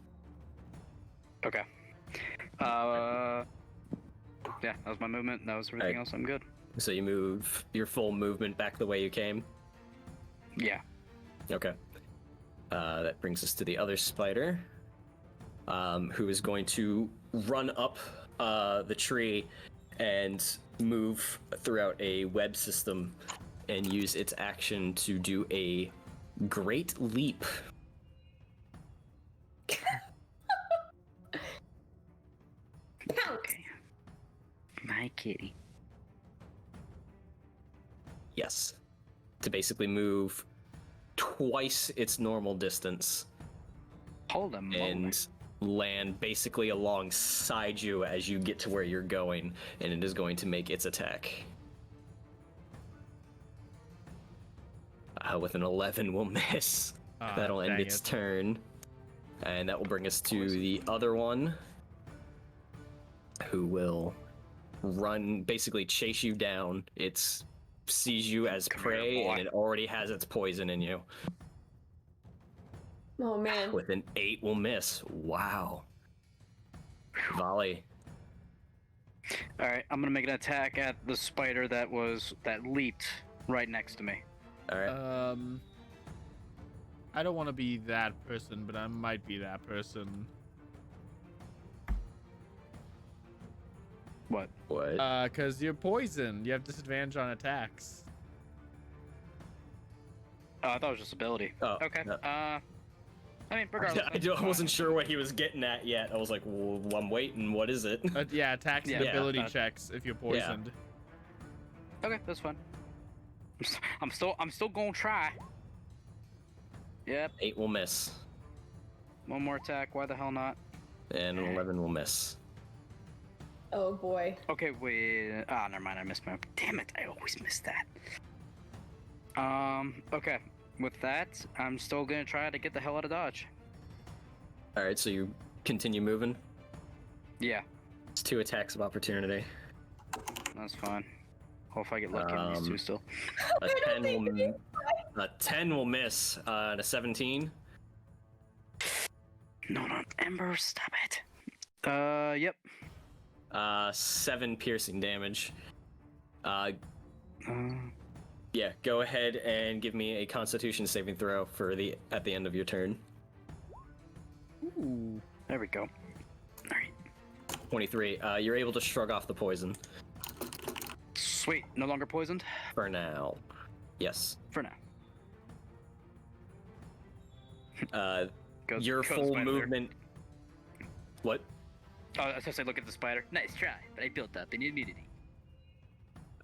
Speaker 2: Okay. Yeah, that was my movement. That was everything else. I'm good.
Speaker 1: So you move your full movement back the way you came.
Speaker 2: Yeah.
Speaker 1: Okay. That brings us to the other spider, who is going to run up the tree and move throughout a web system and use its action to do a great leap.
Speaker 5: Count.
Speaker 2: My kitty.
Speaker 1: Yes. To basically move twice its normal distance
Speaker 2: Hold him.
Speaker 1: and land basically alongside you as you get to where you're going, and it is going to make its attack. With an 11 will miss. That'll end
Speaker 3: dang
Speaker 1: its
Speaker 3: it.
Speaker 1: turn. And that will bring us to the other one, who will run, basically chase you down. It sees you as
Speaker 2: Come here,
Speaker 1: prey,
Speaker 2: boy.
Speaker 1: and it already has its poison in you.
Speaker 5: Oh, man.
Speaker 1: With an 8 will miss. Wow. Volley.
Speaker 2: All right, I'm gonna make an attack at the spider that leaped right next to me.
Speaker 1: All right.
Speaker 3: I don't want to be that person, but I might be that person.
Speaker 2: What?
Speaker 1: What?
Speaker 3: Cause you're poisoned. You have disadvantage on attacks.
Speaker 2: Oh, I thought it was just ability.
Speaker 1: Oh,
Speaker 2: Okay.
Speaker 1: no.
Speaker 2: I mean, regardless.
Speaker 1: I wasn't sure what he was getting at yet. I was like, well, I'm waiting. What is it?
Speaker 3: Yeah, attacks and
Speaker 2: Yeah,
Speaker 3: ability
Speaker 2: that-
Speaker 3: checks if you're poisoned.
Speaker 2: Okay, that's fine. I'm still gonna try. Yep.
Speaker 1: 8 will miss,
Speaker 2: One more attack. Why the hell not?
Speaker 1: and an 11 will miss.
Speaker 5: Oh boy.
Speaker 2: Okay, wait. Ah, never mind. I missed my. Damn it! I always miss that. Okay. With that, I'm still gonna try to get the hell out of Dodge.
Speaker 1: All right, so you continue moving.
Speaker 2: Yeah,
Speaker 1: It's 2 attacks of opportunity.
Speaker 2: that's fine. Hope I get lucky on these two still.
Speaker 1: A 10 will miss, and a 17.
Speaker 2: No, Ember, stop it. Yep.
Speaker 1: 7 piercing damage.
Speaker 2: Uh,
Speaker 1: Yeah, go ahead and give me a Constitution saving throw for at the end of your turn.
Speaker 3: Ooh.
Speaker 2: there we go. All right.
Speaker 1: 23. You're able to shrug off the poison
Speaker 2: Sweet. No longer poisoned.
Speaker 1: for now. Yes.
Speaker 2: For now. Goes,
Speaker 1: Your
Speaker 2: goes
Speaker 1: full
Speaker 2: spider there.
Speaker 1: movement. What?
Speaker 2: Oh, I was gonna say, look at the spider. Nice try, but I built up an immunity.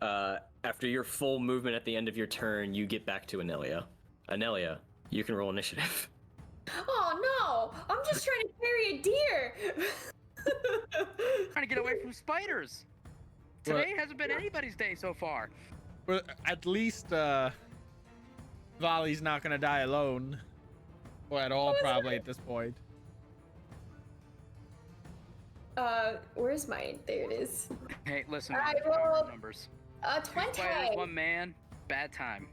Speaker 1: After your full movement at the end of your turn, you get back to Anelia. Anelia, you can roll initiative.
Speaker 5: Oh no! I'm just trying to carry a deer.
Speaker 2: Trying to get away from spiders. Today hasn't been anybody's day so far.
Speaker 3: Well, at least Volley's not gonna die alone, or at all probably at this point.
Speaker 5: Where's mine? There it is.
Speaker 2: Hey, listen,
Speaker 5: I
Speaker 2: man, power
Speaker 5: rolled-
Speaker 2: numbers.
Speaker 5: 20.
Speaker 2: Spiders, one man, bad time.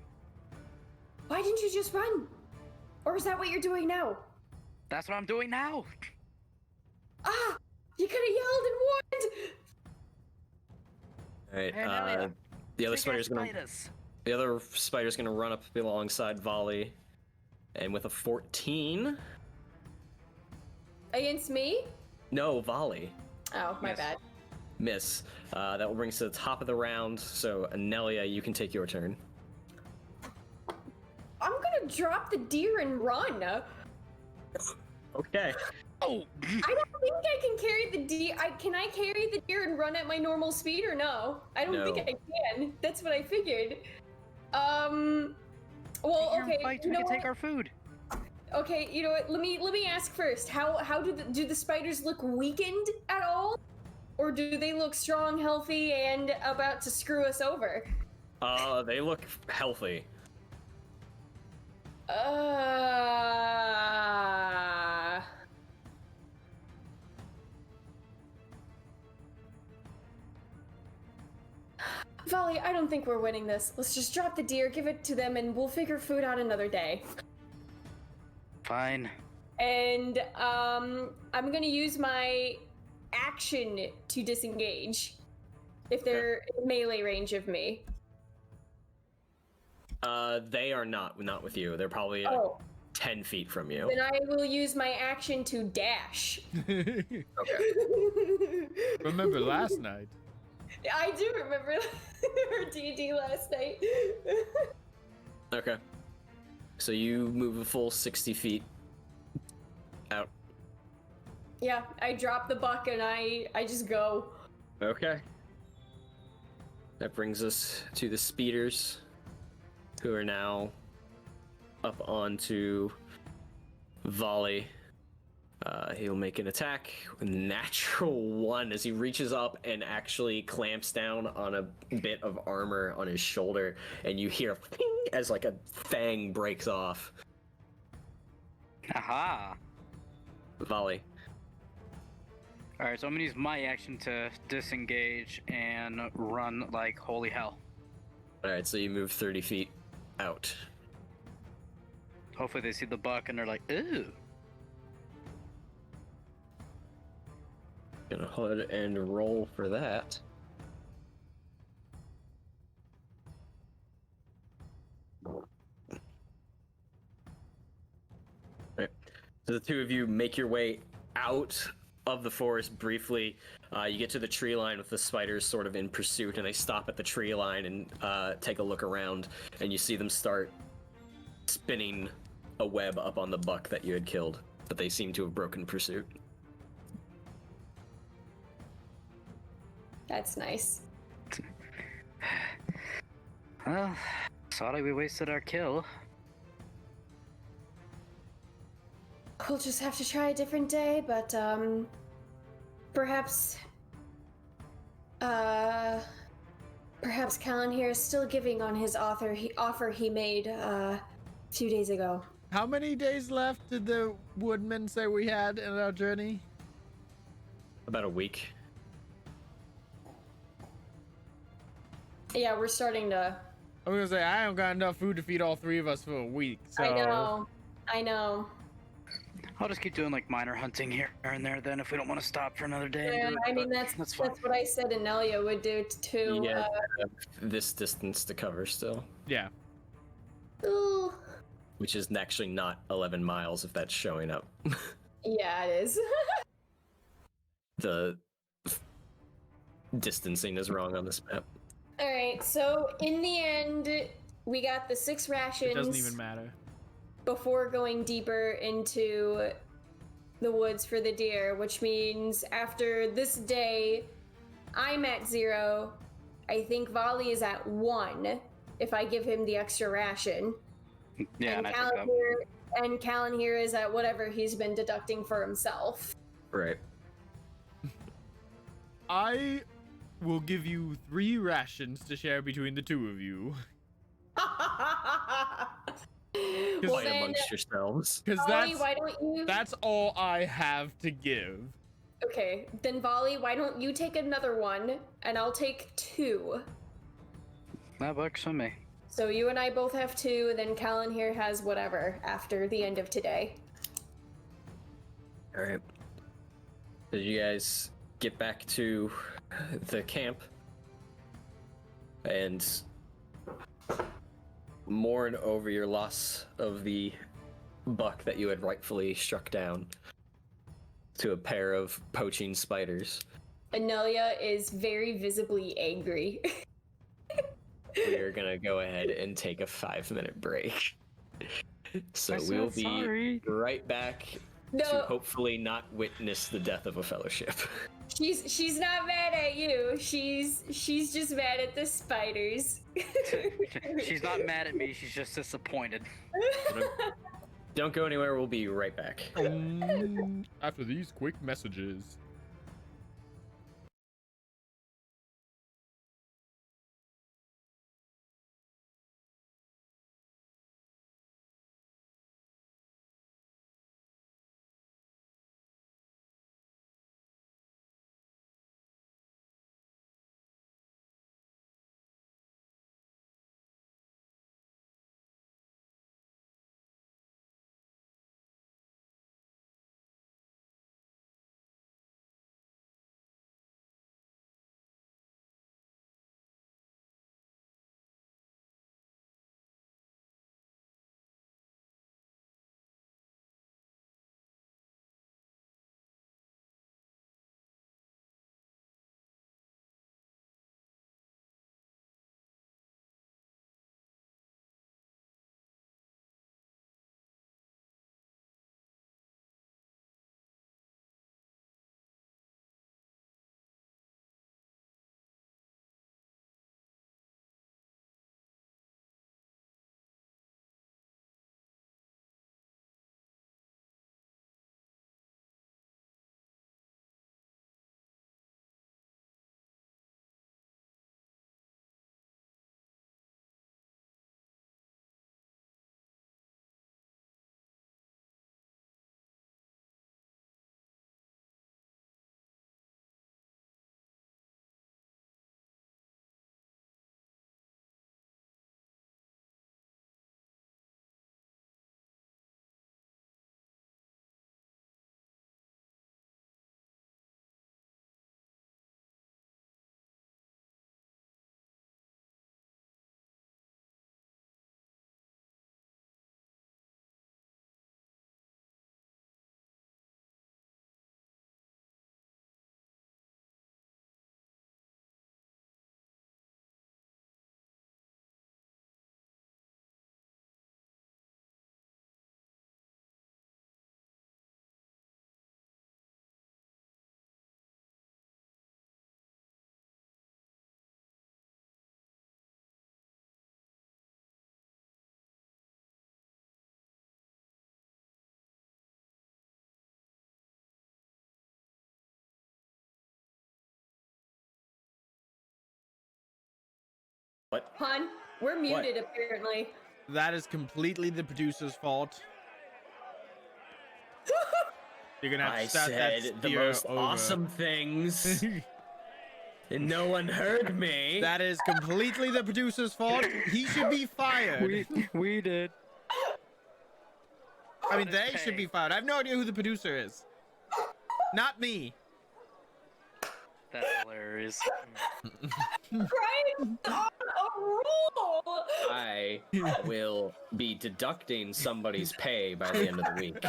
Speaker 5: Why didn't you just run? Or is that what you're doing now?
Speaker 2: That's what I'm doing now.
Speaker 5: Ah! You could have yelled and warned.
Speaker 1: All right.
Speaker 2: Hey, Anelia,
Speaker 1: The other
Speaker 2: Big-ass
Speaker 1: spider's gonna.
Speaker 2: spiders.
Speaker 1: The other spider's gonna run up alongside Volley, and with a 14.
Speaker 5: Against me?
Speaker 1: No, Volley.
Speaker 5: Oh, my
Speaker 2: Miss.
Speaker 5: bad.
Speaker 1: Miss. That will bring us to the top of the round. So Anelia, you can take your turn.
Speaker 5: I'm gonna drop the deer and run.
Speaker 1: Okay.
Speaker 2: Oh,
Speaker 5: I don't think I can carry the deer. Can I carry the deer and run at my normal speed or no? I don't think
Speaker 1: No.
Speaker 5: I can. That's what I figured. Well, okay.
Speaker 2: Fights,
Speaker 5: You
Speaker 2: we
Speaker 5: know
Speaker 2: can take
Speaker 5: what?
Speaker 2: our food.
Speaker 5: Okay, you know what? Let me ask first. How do the spiders look weakened at all, or do they look strong, healthy, and about to screw us over?
Speaker 1: They look healthy.
Speaker 5: Volley, I don't think we're winning this. Let's just drop the deer, give it to them, and we'll figure food out another day.
Speaker 2: Fine.
Speaker 5: And I'm gonna use my action to disengage if they're in melee range of me.
Speaker 1: They are not with you. They're probably like
Speaker 5: Oh,
Speaker 1: 10 feet from you.
Speaker 5: then I will use my action to dash.
Speaker 1: Okay.
Speaker 3: Remember last night?
Speaker 5: I do remember our D&D last night.
Speaker 1: Okay. So you move a full 60 feet out.
Speaker 5: Yeah, I drop the buck and I just go.
Speaker 1: Okay. That brings us to the speeders, who are now up onto Volley. He'll make an attack. Natural 1 as he reaches up and actually clamps down on a bit of armor on his shoulder, and you hear ping as like a fang breaks off.
Speaker 2: Aha.
Speaker 1: Volley.
Speaker 2: Alright, so I'm gonna use my action to disengage and run like holy hell.
Speaker 1: Alright, so you move 30 feet out.
Speaker 2: Hopefully they see the buck and they're like, ooh.
Speaker 1: Gonna ahead and roll for that. Right. So the two of you make your way out of the forest briefly. You get to the tree line with the spiders sort of in pursuit, and they stop at the tree line and take a look around, and you see them start spinning a web up on the buck that you had killed, but they seem to have broken pursuit.
Speaker 5: That's nice.
Speaker 2: Well, sorry we wasted our kill.
Speaker 5: We'll just have to try a different day, but perhaps perhaps Callan here is still giving on his offer he made a few days ago.
Speaker 3: How many days left did the Woodmen say we had in our journey?
Speaker 1: About a week.
Speaker 5: Yeah, we're starting to.
Speaker 3: I was gonna say I don't got enough food to feed all three of us for a week. So
Speaker 5: I know.
Speaker 2: I'll just keep doing like minor hunting here and there then if we don't want to stop for another day.
Speaker 5: Yeah,
Speaker 2: and do it,
Speaker 5: I mean
Speaker 2: but
Speaker 5: that's
Speaker 2: fine.
Speaker 5: what I said Anelia would do too.
Speaker 1: Yeah, this distance to cover still,
Speaker 3: yeah.
Speaker 5: Ooh.
Speaker 1: which is actually not 11 miles if that's showing up.
Speaker 5: Yeah, it is.
Speaker 1: The distancing is wrong on this map.
Speaker 5: All right, so in the end, we got the 6 rations.
Speaker 3: It doesn't even matter.
Speaker 5: Before going deeper into the woods for the deer, which means after this day, I'm at 0. I think Volley is at 1 if I give him the extra ration.
Speaker 2: Yeah, and I
Speaker 5: Callan
Speaker 2: took that.
Speaker 5: and Callan here is at whatever he's been deducting for himself.
Speaker 1: Right.
Speaker 3: I will give you 3 rations to share between the 2 of you.
Speaker 5: Well,
Speaker 1: Fight
Speaker 5: then,
Speaker 1: amongst yourselves.
Speaker 3: Because
Speaker 5: Volley, why don't you?
Speaker 3: that's all I have to give.
Speaker 5: Okay, then Volley, why don't you take another 1 and I'll take 2.
Speaker 2: That works for me.
Speaker 5: So you and I both have 2, then Callan here has whatever after the end of today.
Speaker 1: All right. So you guys get back to the camp and mourn over your loss of the buck that you had rightfully struck down to a pair of poaching spiders.
Speaker 5: Anelia is very visibly angry.
Speaker 1: We are gonna go ahead and take a 5-minute break. So
Speaker 2: I
Speaker 1: we'll
Speaker 2: said
Speaker 1: be
Speaker 2: sorry.
Speaker 1: right back to
Speaker 5: No,
Speaker 1: hopefully not witness the death of a fellowship.
Speaker 5: she's not mad at you. She's just mad at the spiders.
Speaker 2: She's not mad at me, she's just disappointed.
Speaker 1: Don't go anywhere, we'll be right back.
Speaker 3: After these quick messages.
Speaker 1: What?
Speaker 5: Han, we're muted apparently.
Speaker 3: That is completely the producer's fault. You're gonna have to
Speaker 1: I
Speaker 3: start that
Speaker 1: said the
Speaker 3: steer
Speaker 1: most
Speaker 3: over.
Speaker 1: awesome things, and no one heard me.
Speaker 3: That is completely the producer's fault. He should be fired.
Speaker 2: We did.
Speaker 3: I mean, they should be fired. I have no idea who the producer is. Not me.
Speaker 2: That's hilarious.
Speaker 5: Brian's on a roll.
Speaker 1: I will be deducting somebody's pay by the end of the week.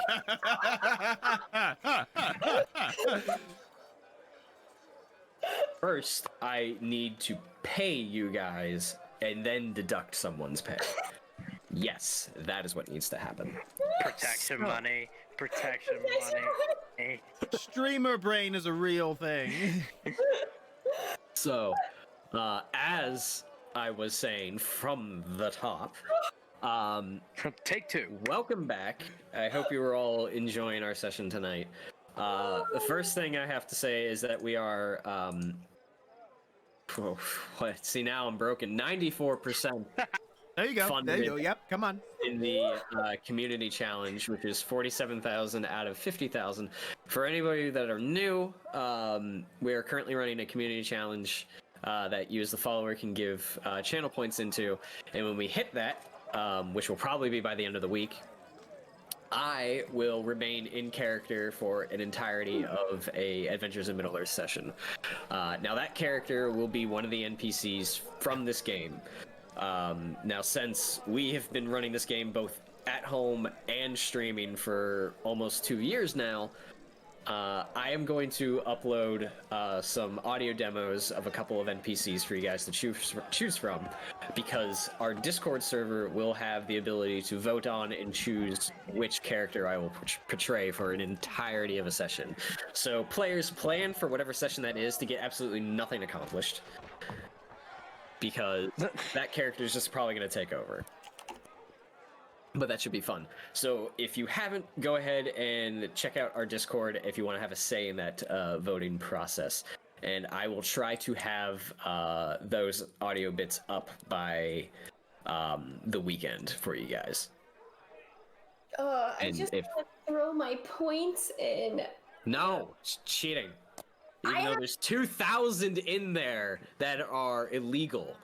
Speaker 1: First, I need to pay you guys and then deduct someone's pay. Yes, that is what needs to happen.
Speaker 2: Protection money. Protection money.
Speaker 3: Streamer brain is a real thing.
Speaker 1: So, as I was saying from the top,
Speaker 2: Take two.
Speaker 1: welcome back. I hope you were all enjoying our session tonight. The first thing I have to say is that we are, what? See, now I'm broken. 94%
Speaker 3: There you go.
Speaker 1: Funded.
Speaker 3: There you go. Yep. Come on.
Speaker 1: in the community challenge, which is 47,000 out of 50,000. For anybody that are new, we are currently running a community challenge that you as the follower can give channel points into, and when we hit that, which will probably be by the end of the week, I will remain in character for an entirety of a Adventures in Middle-earth session. Now that character will be one of the NPCs from this game. Now, since we have been running this game both at home and streaming for almost 2 years now, I am going to upload some audio demos of a couple of NPCs for you guys to choose from, because our Discord server will have the ability to vote on and choose which character I will portray for an entirety of a session. So players plan for whatever session that is to get absolutely nothing accomplished, because that character is just probably going to take over. But that should be fun. So if you haven't, go ahead and check out our Discord if you want to have a say in that voting process. And I will try to have those audio bits up by the weekend for you guys.
Speaker 5: I
Speaker 1: And
Speaker 5: just
Speaker 1: if-
Speaker 5: want to throw my points in.
Speaker 1: No, it's cheating. Even though there's 2,000 in there that are illegal.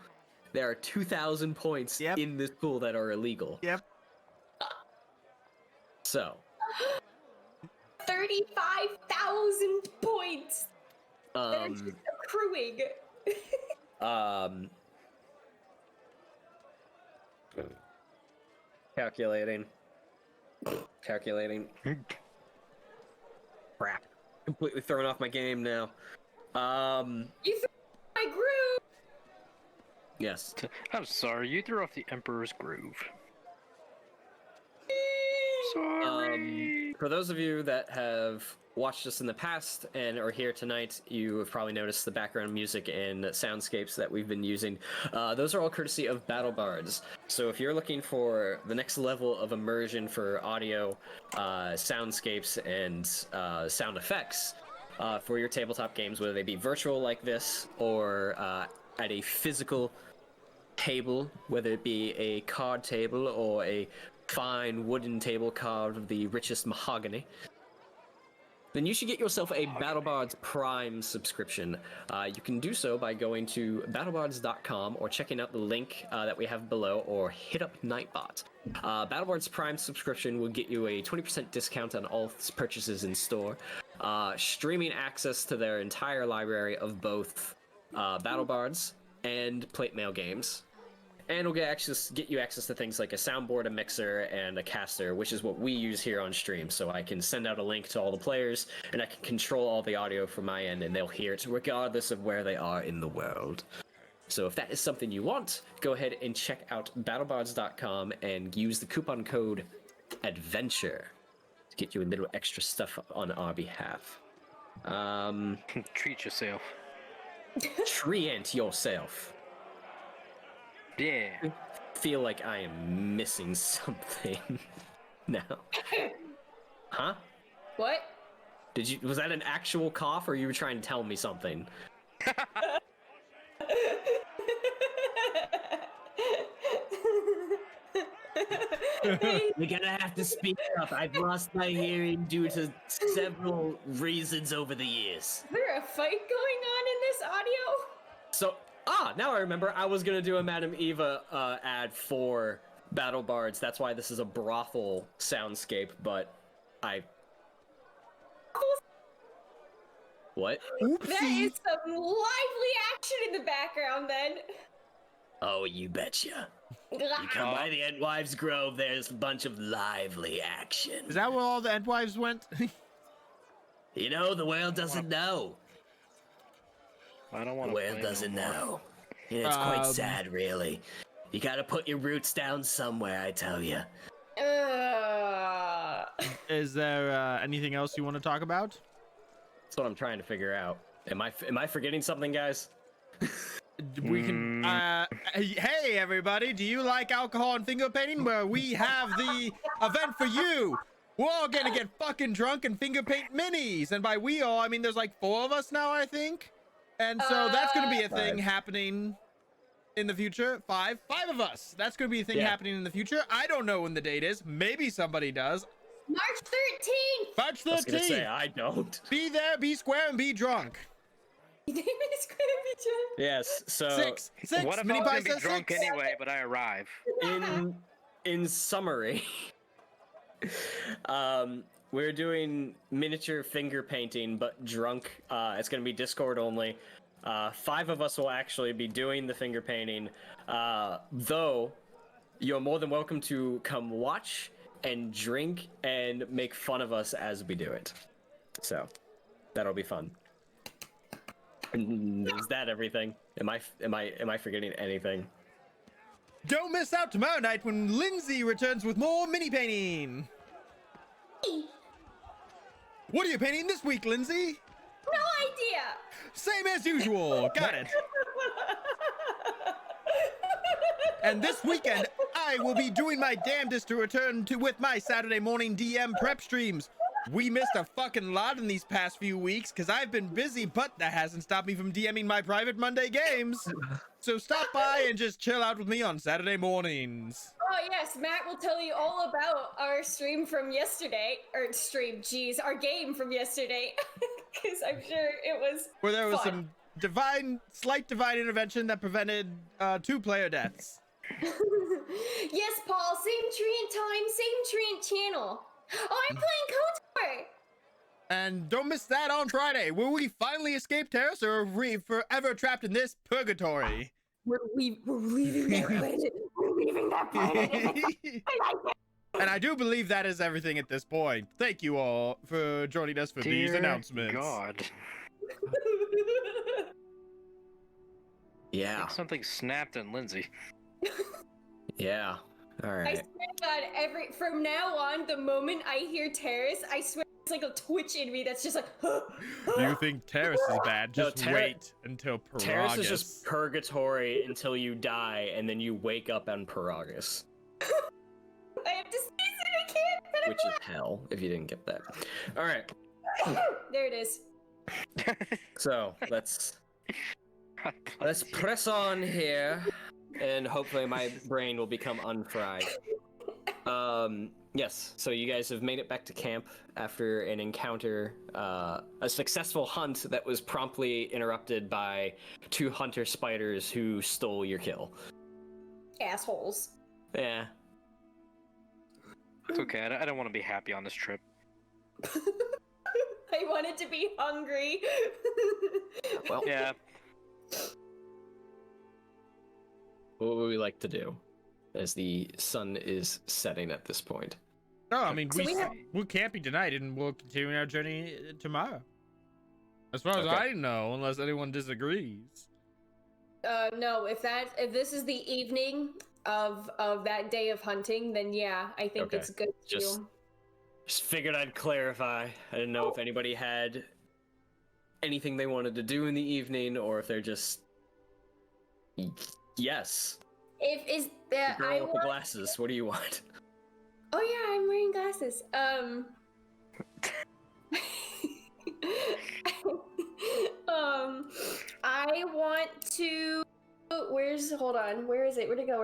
Speaker 1: There are 2,000 points
Speaker 3: Yep.
Speaker 1: in this pool that are illegal.
Speaker 3: Yep.
Speaker 1: So,
Speaker 5: 35,000 points that are just accruing.
Speaker 1: Calculating. Crap. Completely thrown off my game now.
Speaker 5: You threw my groove.
Speaker 1: Yes.
Speaker 2: I'm sorry, you threw off the Emperor's Groove. Sorry.
Speaker 1: For those of you that have watched us in the past and are here tonight, you have probably noticed the background music and soundscapes that we've been using. Those are all courtesy of Battle Bards. So if you're looking for the next level of immersion for audio, soundscapes, and sound effects for your tabletop games, whether they be virtual like this or at a physical table, whether it be a card table or a fine wooden table carved of the richest mahogany, then you should get yourself a BattleBards Prime subscription. You can do so by going to battlebards.com or checking out the link that we have below, or hit up Nightbot. BattleBards Prime subscription will get you a 20% discount on all purchases in store, streaming access to their entire library of both BattleBards and Plate Mail games. And we'll get you access to things like a soundboard, a mixer, and a caster, which is what we use here on stream. So I can send out a link to all the players, and I can control all the audio from my end, and they'll hear it regardless of where they are in the world. So if that is something you want, go ahead and check out battlebards.com and use the coupon code ADVENTURE to get you a little extra stuff on our behalf.
Speaker 2: Treat yourself.
Speaker 1: Treat yourself.
Speaker 2: Yeah.
Speaker 1: Feel like I am missing something now. Huh?
Speaker 5: What?
Speaker 1: Was that an actual cough, or you were trying to tell me something? You're gonna have to speak up. I've lost my hearing due to several reasons over the years.
Speaker 5: Is there a fight going on in this audio?
Speaker 1: So, now I remember. I was gonna do a Madame Eva ad for Battle Bards. That's why this is a brothel soundscape, but What?
Speaker 3: Oopsie.
Speaker 5: That is some lively action in the background, then.
Speaker 1: Oh, you betcha. You come by the Endwives Grove, there's a bunch of lively action.
Speaker 3: Is that where all the Endwives went?
Speaker 1: You know, the world doesn't know.
Speaker 2: I don't
Speaker 1: The
Speaker 2: want to.
Speaker 1: world doesn't know. Yeah, it's quite sad, really. You gotta put your roots down somewhere, I tell you.
Speaker 3: Is there anything else you want to talk about?
Speaker 1: That's what I'm trying to figure out. Am I forgetting something, guys?
Speaker 3: We can. Hey, everybody! Do you like alcohol and finger painting? Well, we have the event for you. We're all gonna get fucking drunk and finger paint minis, and by we all, I mean there's like 4 of us now, I think. And so that's gonna be a thing
Speaker 1: 5.
Speaker 3: happening in the future. 5 of us. That's gonna be a thing happening in the future. I don't know when the date is. Maybe somebody does.
Speaker 5: March 13th!
Speaker 3: March
Speaker 1: I was gonna say
Speaker 3: 13th.
Speaker 1: I don't.
Speaker 3: Be there, be square, and be drunk.
Speaker 1: Yes. So
Speaker 3: 6.
Speaker 2: What if
Speaker 3: Mini
Speaker 2: I was
Speaker 3: Pie
Speaker 2: gonna be
Speaker 3: says
Speaker 2: drunk
Speaker 3: 6.
Speaker 2: anyway, but I arrive?
Speaker 1: in summary, we're doing miniature finger painting, but drunk. It's gonna be Discord only. 5 of us will actually be doing the finger painting. Though you're more than welcome to come watch and drink and make fun of us as we do it. So that'll be fun. Is that everything? Am I forgetting anything?
Speaker 3: Don't miss out tomorrow night when Lindsay returns with more mini painting. What are you painting this week, Lindsay?
Speaker 5: No idea!
Speaker 3: Same as usual. Got it. And this weekend, I will be doing my damnedest to return to with my Saturday morning DM prep streams. We missed a fucking lot in these past few weeks because I've been busy, but that hasn't stopped me from DMing my private Monday games. So stop by and just chill out with me on Saturday mornings.
Speaker 5: Oh yes, Matt will tell you all about our stream from yesterday. Our game from yesterday. Because I'm sure it was
Speaker 3: Where there was
Speaker 5: fun.
Speaker 3: some slight divine intervention that prevented 2 player deaths.
Speaker 5: Yes, Paul, same treant time, same treant channel. Oh, I'm playing KOTOR!
Speaker 3: And don't miss that on Friday. Will we finally escape Terrace, or are we forever trapped in this purgatory?
Speaker 5: We're leaving that planet. We're leaving that planet.
Speaker 3: And I do believe that is everything at this point. Thank you all for joining us for these
Speaker 2: Dear
Speaker 3: announcements.
Speaker 2: God.
Speaker 1: Yeah.
Speaker 2: Like something snapped in Lindsay.
Speaker 1: Yeah. All
Speaker 5: I
Speaker 1: right.
Speaker 5: swear to God, from now on, the moment I hear Terrace, I swear it's like a twitch in me that's just like,
Speaker 3: You think Terrace is bad?
Speaker 1: No,
Speaker 3: Just wait until Paragus.
Speaker 1: Terrace is just purgatory until you die, and then you wake up on Paragus,
Speaker 5: I have to sneeze and I can't, but
Speaker 1: which is hell if you didn't get that. All right.
Speaker 5: there it is.
Speaker 1: So let's press on here, and hopefully my brain will become unfried. Yes, so you guys have made it back to camp after an encounter, a successful hunt that was promptly interrupted by 2 hunter spiders who stole your kill.
Speaker 5: Assholes.
Speaker 1: Yeah.
Speaker 2: It's okay. I don't want to be happy on this trip.
Speaker 5: I wanted to be hungry.
Speaker 1: Well,
Speaker 2: Yeah.
Speaker 1: what would we like to do as the sun is setting at this point?
Speaker 3: No, I mean,
Speaker 5: So
Speaker 3: we're camping tonight and we'll continue our journey tomorrow. As far as
Speaker 1: Okay.
Speaker 3: I know, unless anyone disagrees.
Speaker 5: No, if this is the evening of that day of hunting, then yeah, I think
Speaker 1: Okay.
Speaker 5: it's good to
Speaker 1: Just figured I'd clarify. I didn't know if anybody had anything they wanted to do in the evening, or if they're just yes.
Speaker 5: If is
Speaker 1: The
Speaker 5: that
Speaker 1: girl
Speaker 5: I
Speaker 1: with the
Speaker 5: want.
Speaker 1: glasses. What do you want?
Speaker 5: Oh yeah, I'm wearing glasses. I want to. Hold on. Where is it? Where'd it go?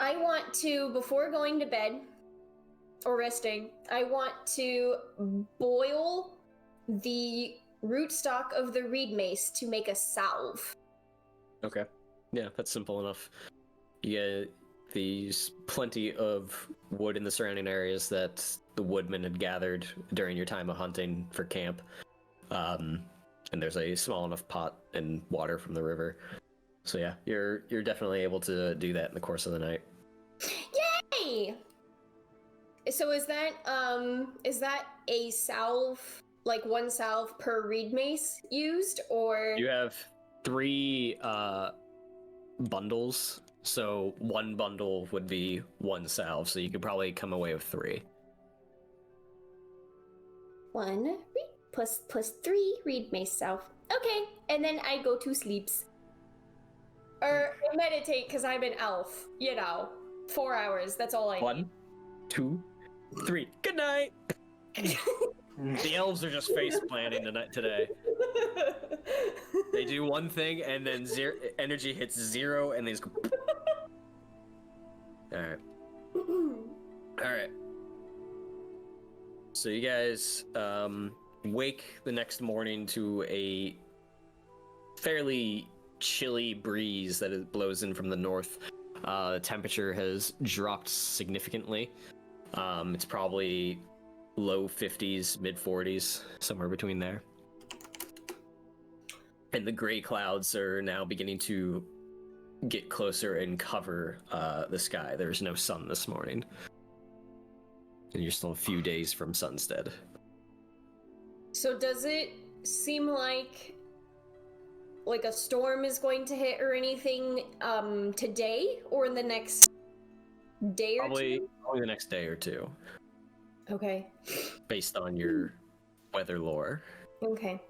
Speaker 5: I want to, before going to bed or resting, I want to boil the rootstock of the reed mace to make a salve.
Speaker 1: Okay. Yeah, that's simple enough. You get these plenty of wood in the surrounding areas that the woodmen had gathered during your time of hunting for camp. And there's a small enough pot and water from the river. So yeah, you're definitely able to do that in the course of the night.
Speaker 5: Yay! So is that a salve, like one salve per reed mace used, or
Speaker 1: You have 3 bundles, so one bundle would be 1 salve, so you could probably come away with 3.
Speaker 5: 1 reed plus 3 reed mace salve? Okay, and then I go to sleeps. Or I meditate because I'm an elf, 4 hours, that's all I need.
Speaker 1: 1, 2, 3. Good night. The elves are just face planting today. They do one thing and then energy hits 0 and they just go. Alright. So you guys wake the next morning to a fairly chilly breeze that blows in from the north. The temperature has dropped significantly. It's probably low 50s, mid 40s, somewhere between there. And the gray clouds are now beginning to get closer and cover the sky. There's no sun this morning. And you're still a few days from Sunstead.
Speaker 5: So does it seem like a storm is going to hit or anything today or in the next day or two?
Speaker 1: Probably the next day or two.
Speaker 5: Okay.
Speaker 1: Based on your weather lore.
Speaker 5: Okay.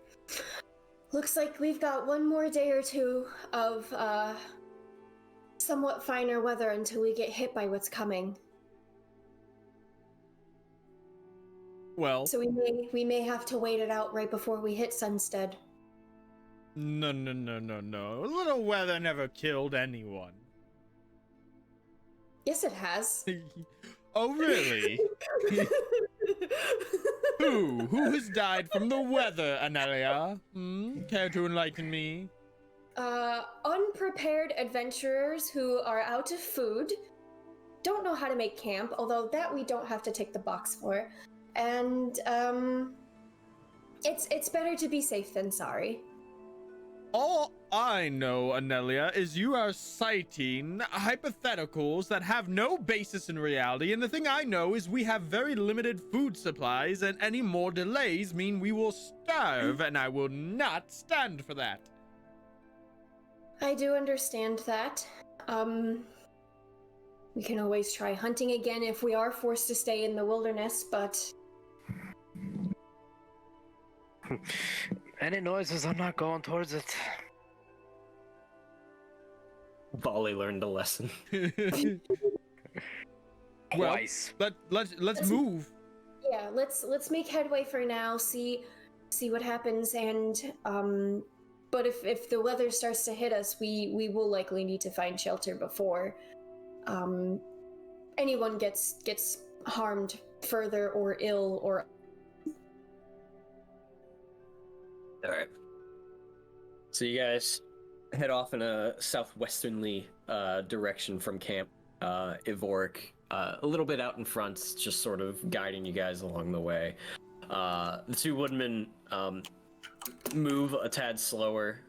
Speaker 5: Looks like we've got one more day or two of somewhat finer weather until we get hit by what's coming.
Speaker 3: Well,
Speaker 5: So we may have to wait it out right before we hit Sunstead.
Speaker 3: no. A little weather never killed anyone.
Speaker 5: Yes, it has.
Speaker 3: Oh, really? Who has died from the weather, Anelia? Care to enlighten me?
Speaker 5: Unprepared adventurers who are out of food, don't know how to make camp, although that we don't have to tick the box for. And, it's better to be safe than sorry.
Speaker 3: All I know, Anelia, is you are citing hypotheticals that have no basis in reality, and the thing I know is we have very limited food supplies, and any more delays mean we will starve, and I will not stand for that.
Speaker 5: I do understand that. We can always try hunting again if we are forced to stay in the wilderness, but...
Speaker 2: Any noises, I'm not going towards it.
Speaker 1: Volley learned a lesson.
Speaker 3: Well,
Speaker 2: Twice.
Speaker 3: let's move.
Speaker 5: Yeah, let's make headway for now, see what happens, and, but if the weather starts to hit us, we will likely need to find shelter before, anyone gets harmed further or ill or...
Speaker 1: Alright. So you guys head off in a southwesternly direction from camp. Ivoric, a little bit out in front, just sort of guiding you guys along the way. The 2 woodmen move a tad slower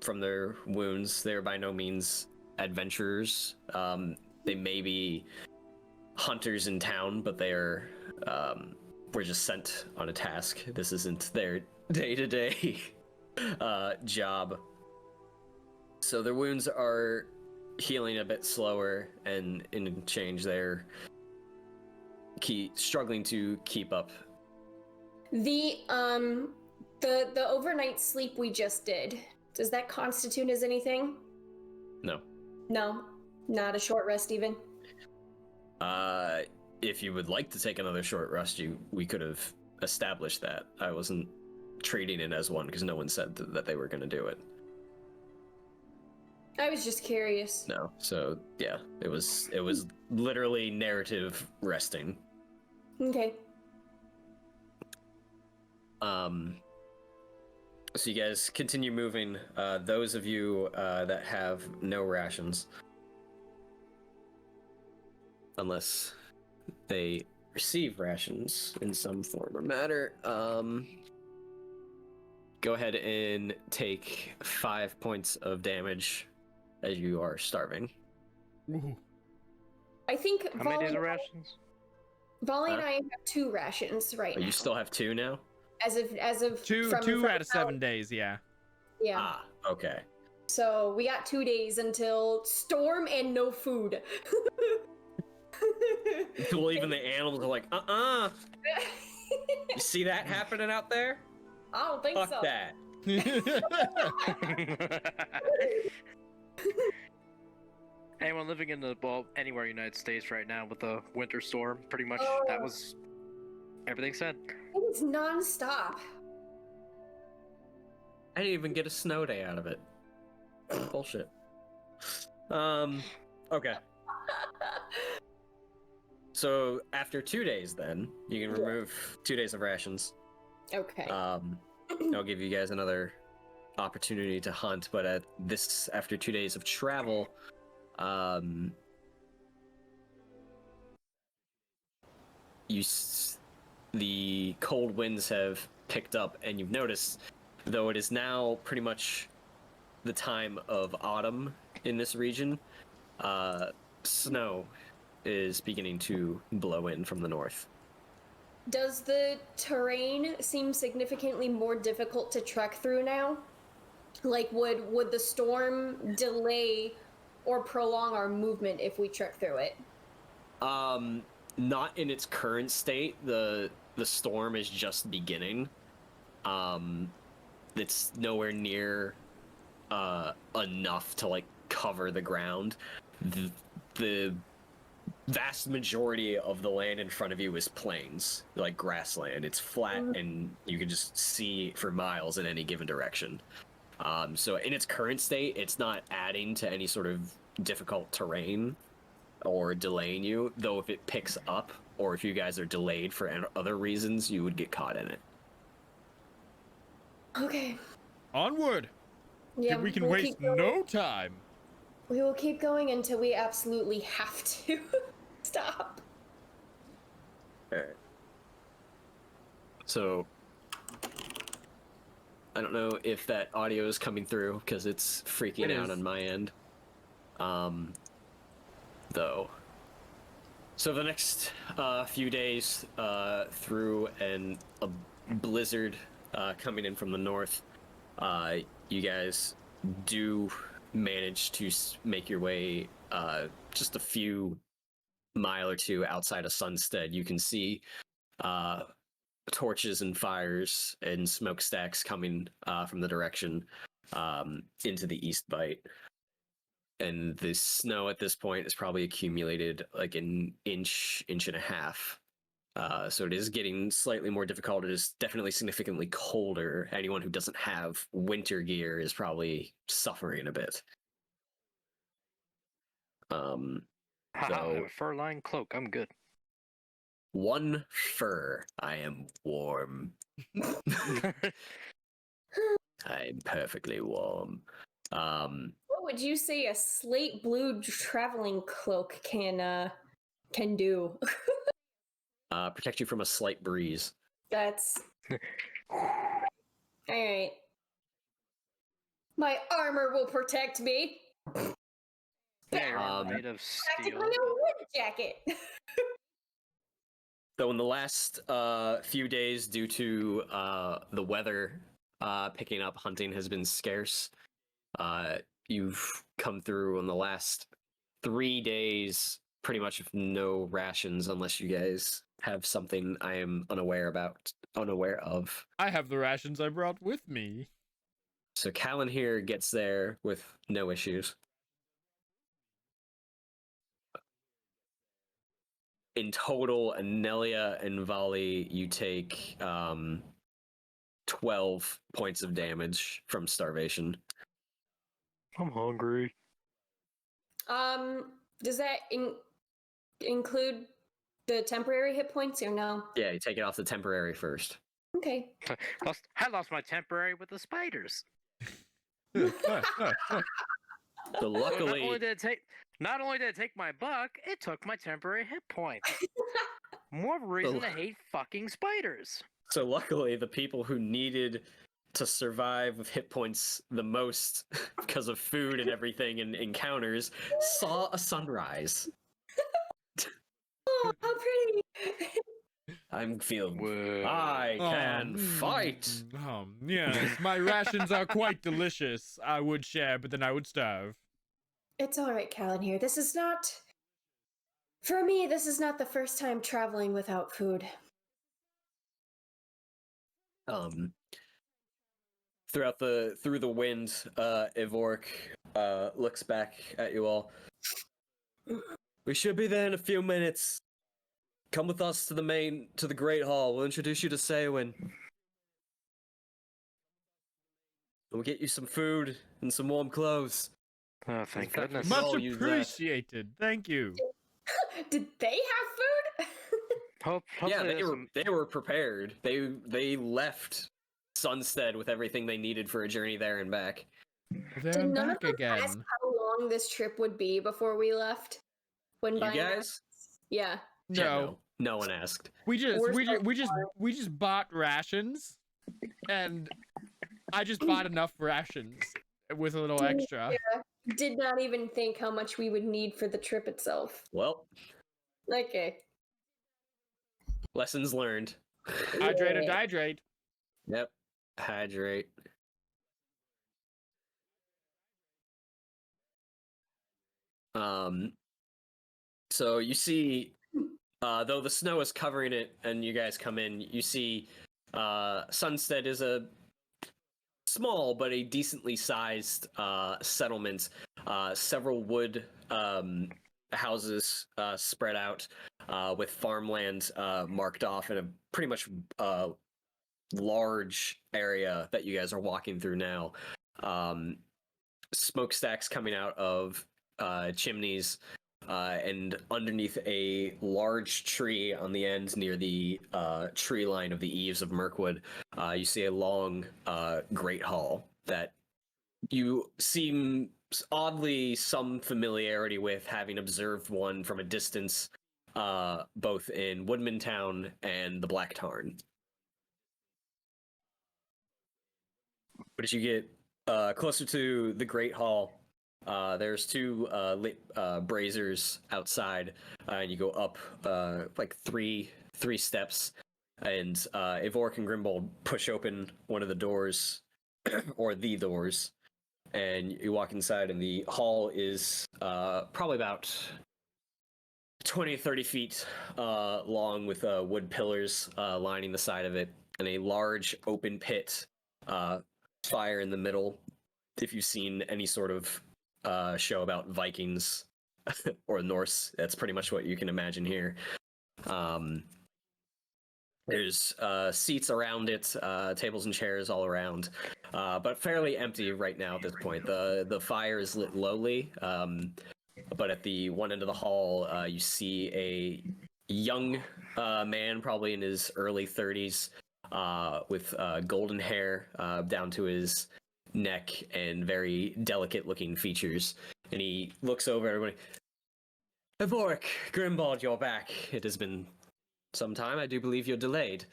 Speaker 1: from their wounds. They're by no means adventurers. They may be hunters in town, but they're were just sent on a task. This isn't their day-to-day job. So their wounds are healing a bit slower, and in change they're struggling to keep up.
Speaker 5: The overnight sleep we just did, does that constitute as anything?
Speaker 1: No.
Speaker 5: No? Not a short rest even?
Speaker 1: If you would like to take another short rest, we could have established that. I wasn't treating it as one because no one said that they were going to do it.
Speaker 5: I was just curious.
Speaker 1: No. So yeah, it was literally narrative resting.
Speaker 5: Okay.
Speaker 1: So you guys continue moving. Those of you that have no rations, unless they receive rations in some form or matter, go ahead and take 5 points of damage as you are starving.
Speaker 3: Ooh.
Speaker 5: I think
Speaker 2: How many days of rations?
Speaker 5: Volley and
Speaker 1: Huh?
Speaker 5: I have 2 rations right
Speaker 1: Oh,
Speaker 5: now.
Speaker 1: you still have 2 now?
Speaker 5: As of
Speaker 3: Two out of 7 days, yeah.
Speaker 5: Yeah.
Speaker 1: Ah, okay.
Speaker 5: So we got 2 days until storm and no food.
Speaker 1: Well, even the animals are like, You see that happening out there?
Speaker 5: I don't think
Speaker 1: Fuck
Speaker 5: so.
Speaker 1: that.
Speaker 2: Anyone living in anywhere in the United States right now with the winter storm, pretty much that was everything said.
Speaker 5: It's non-stop.
Speaker 1: I didn't even get a snow day out of it. Bullshit. Okay. So after 2 days, then you can remove 2 days of rations.
Speaker 5: Okay.
Speaker 1: I'll give you guys another opportunity to hunt, but after 2 days of travel, the cold winds have picked up, and you've noticed, though it is now pretty much the time of autumn in this region, snow is beginning to blow in from the north.
Speaker 5: Does the terrain seem significantly more difficult to trek through now? Like, would the storm delay or prolong our movement if we trek through it?
Speaker 1: Not in its current state. The storm is just beginning. It's nowhere near enough to like cover the ground. The vast majority of the land in front of you is plains, like grassland. It's flat, and you can just see for miles in any given direction. So in its current state, it's not adding to any sort of difficult terrain or delaying you, though if it picks up, or if you guys are delayed for other reasons, you would get caught in it.
Speaker 5: Okay.
Speaker 3: Onward!
Speaker 5: Yeah,
Speaker 3: We can
Speaker 5: we'll
Speaker 3: waste
Speaker 5: keep going.
Speaker 3: no time.
Speaker 5: We will keep going until we absolutely have to stop.
Speaker 1: Alright. So, I don't know if that audio is coming through, because it's freaking
Speaker 3: It
Speaker 1: out
Speaker 3: is.
Speaker 1: on my end. Though. So the next few days through a blizzard coming in from the north, you guys do manage to make your way just a few mile or two outside of Sunstead. You can see torches and fires and smokestacks coming from the direction into the East Bight. And the snow at this point is probably accumulated like an inch and a half. So it is getting slightly more difficult. It is definitely significantly colder. Anyone who doesn't have winter gear is probably suffering a bit.
Speaker 2: Haha, I
Speaker 1: So-
Speaker 2: have a fur-lined cloak. I'm good.
Speaker 1: 1 fur. I am warm. I'm perfectly warm.
Speaker 5: What would you say a slate blue traveling cloak can do?
Speaker 1: Protect you from a slight breeze.
Speaker 5: That's alright. My armor will protect me.
Speaker 2: Yeah, you're
Speaker 1: Um,
Speaker 2: made of
Speaker 5: Practically
Speaker 2: steel.
Speaker 5: a wood jacket.
Speaker 1: So in the last few days, due to the weather picking up, hunting has been scarce. You've come through in the last 3 days pretty much with no rations, unless you guys have something I am unaware of.
Speaker 3: I have the rations I brought with me.
Speaker 1: So Callan here gets there with no issues. In total, Anelia and Volley, you take 12 points of damage from starvation.
Speaker 2: I'm hungry.
Speaker 5: Does that include the temporary hit points or no?
Speaker 1: Yeah, you take it off the temporary first.
Speaker 5: Okay.
Speaker 2: I lost my temporary with the spiders.
Speaker 1: So
Speaker 2: So
Speaker 1: luckily,
Speaker 2: not only did it take my buck, it took my temporary hit points. More reason to hate fucking spiders.
Speaker 1: So luckily, the people who needed to survive with hit points the most because of food and everything and encounters saw a sunrise.
Speaker 5: Oh, how pretty!
Speaker 1: I'm feeling.
Speaker 2: Whoa.
Speaker 1: I can fight.
Speaker 3: Yes, my rations are quite delicious. I would share, but then I would starve.
Speaker 5: It's all right, Callan. Here, this is not. For me, this is not the first time traveling without food.
Speaker 1: Through the wind, Ivork looks back at you all. We should be there in a few minutes. Come with us to the Great Hall. We'll introduce you to Saywin. We'll get you some food and some warm clothes.
Speaker 2: Oh, thank
Speaker 1: In fact,
Speaker 2: goodness.
Speaker 1: Much
Speaker 3: Much
Speaker 1: all use that.
Speaker 3: appreciated. Thank you.
Speaker 5: Did they have food?
Speaker 1: Yeah,
Speaker 2: Hopefully
Speaker 1: they were prepared. They left Sunstead with everything they needed for a journey there and back.
Speaker 3: They're
Speaker 5: Did none of
Speaker 3: back
Speaker 5: them ask
Speaker 3: again.
Speaker 5: how long this trip would be before we left? When
Speaker 1: You
Speaker 5: buying
Speaker 1: guys?
Speaker 5: Yeah.
Speaker 3: No,
Speaker 1: No one asked.
Speaker 3: we just
Speaker 5: We're
Speaker 3: we
Speaker 5: so
Speaker 3: just we just
Speaker 5: far.
Speaker 3: we just bought rations, and I just bought enough rations with a little extra.
Speaker 5: Did not even think how much we would need for the trip itself.
Speaker 1: Well,
Speaker 5: Okay.
Speaker 1: lessons learned.
Speaker 3: Hydrate or dihydrate.
Speaker 1: Yep. Hydrate. So you see, though the snow is covering it and you guys come in, you see Sunstead is a small but a decently sized settlement. Several wood houses spread out with farmland marked off in a pretty much large area that you guys are walking through now. Smokestacks coming out of chimneys, and underneath a large tree on the end near the tree line of the eaves of Mirkwood, you see a long great hall that you seem oddly some familiarity with, having observed one from a distance, both in Woodmen Town and the Black Tarn. But as you get closer to the Great Hall, there's two lit braziers outside, and you go up like three steps, and Ivork and Grimbold push open one of the doors, or the doors, and you walk inside, and the hall is probably about 20 to 30 feet long, with wood pillars lining the side of it, and a large open pit, fire in the middle. If you've seen any sort of show about Vikings or Norse, that's pretty much what you can imagine here. There's seats around it, tables and chairs all around, but fairly empty right now at this point. The fire is lit lowly, but at the one end of the hall, you see a young man, probably in his early 30s, with golden hair down to his neck and very delicate looking features. And he looks over everybody. Ivork, Grimbold, you're back. It has been some time. I do believe you're delayed.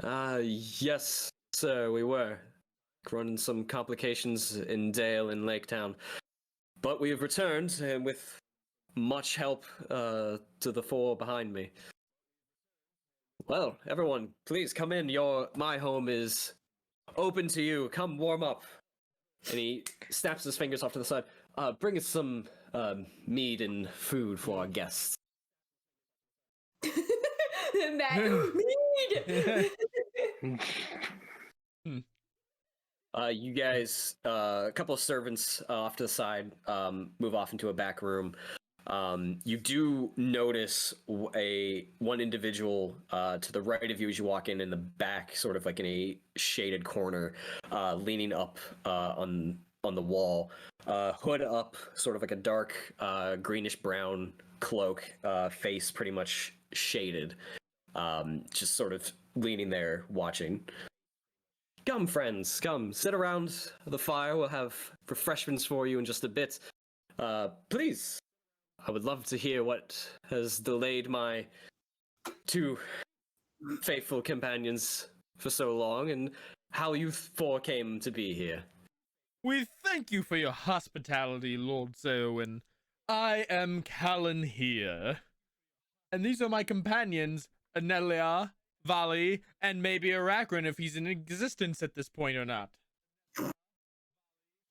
Speaker 1: Yes, sir, we were. Running some complications in Dale and Lake Town. But we have returned, and with much help to the four behind me. Well, everyone, please come in. My home is open to you. Come warm up. And he snaps his fingers off to the side. Bring us some mead and food for our guests.
Speaker 5: That mead.
Speaker 1: You guys, a couple of servants off to the side, move off into a back room. You do notice one individual to the right of you as you walk in the back, sort of like in a shaded corner, leaning up on on the wall, hood up, sort of like a dark greenish brown cloak, face pretty much shaded, just sort of leaning there watching. Come, friends, come, sit around the fire. We'll have refreshments for you in just a bit. Please, I would love to hear what has delayed my two faithful companions for so long, and how you four came to be here.
Speaker 3: We thank you for your hospitality, Lord Selwyn. I am Callan here. And these are my companions, Anelia, Vali, and maybe Arachrin if he's in existence at this point or not.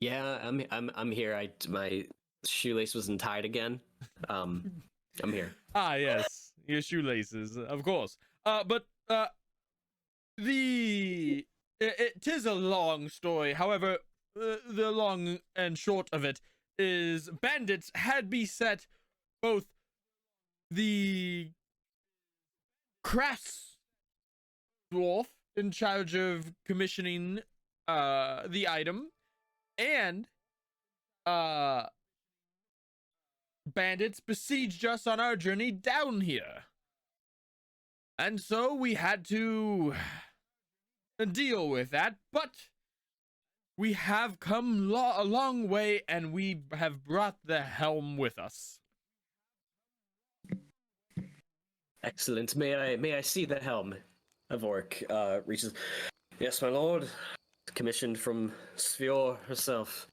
Speaker 1: Yeah, I'm here. My shoelace wasn't tied again. I'm here.
Speaker 3: Ah, yes, your shoelaces, of course. But it 'tis a long story. However, the long and short of it is bandits had beset both the crafts dwarf in charge of commissioning the item, and bandits besieged us on our journey down here. And so we had to deal with that, but we have come a long way, and we have brought the helm with us.
Speaker 1: Excellent. May I see the helm? Avork reaches. Yes, my lord. Commissioned from Sphere herself.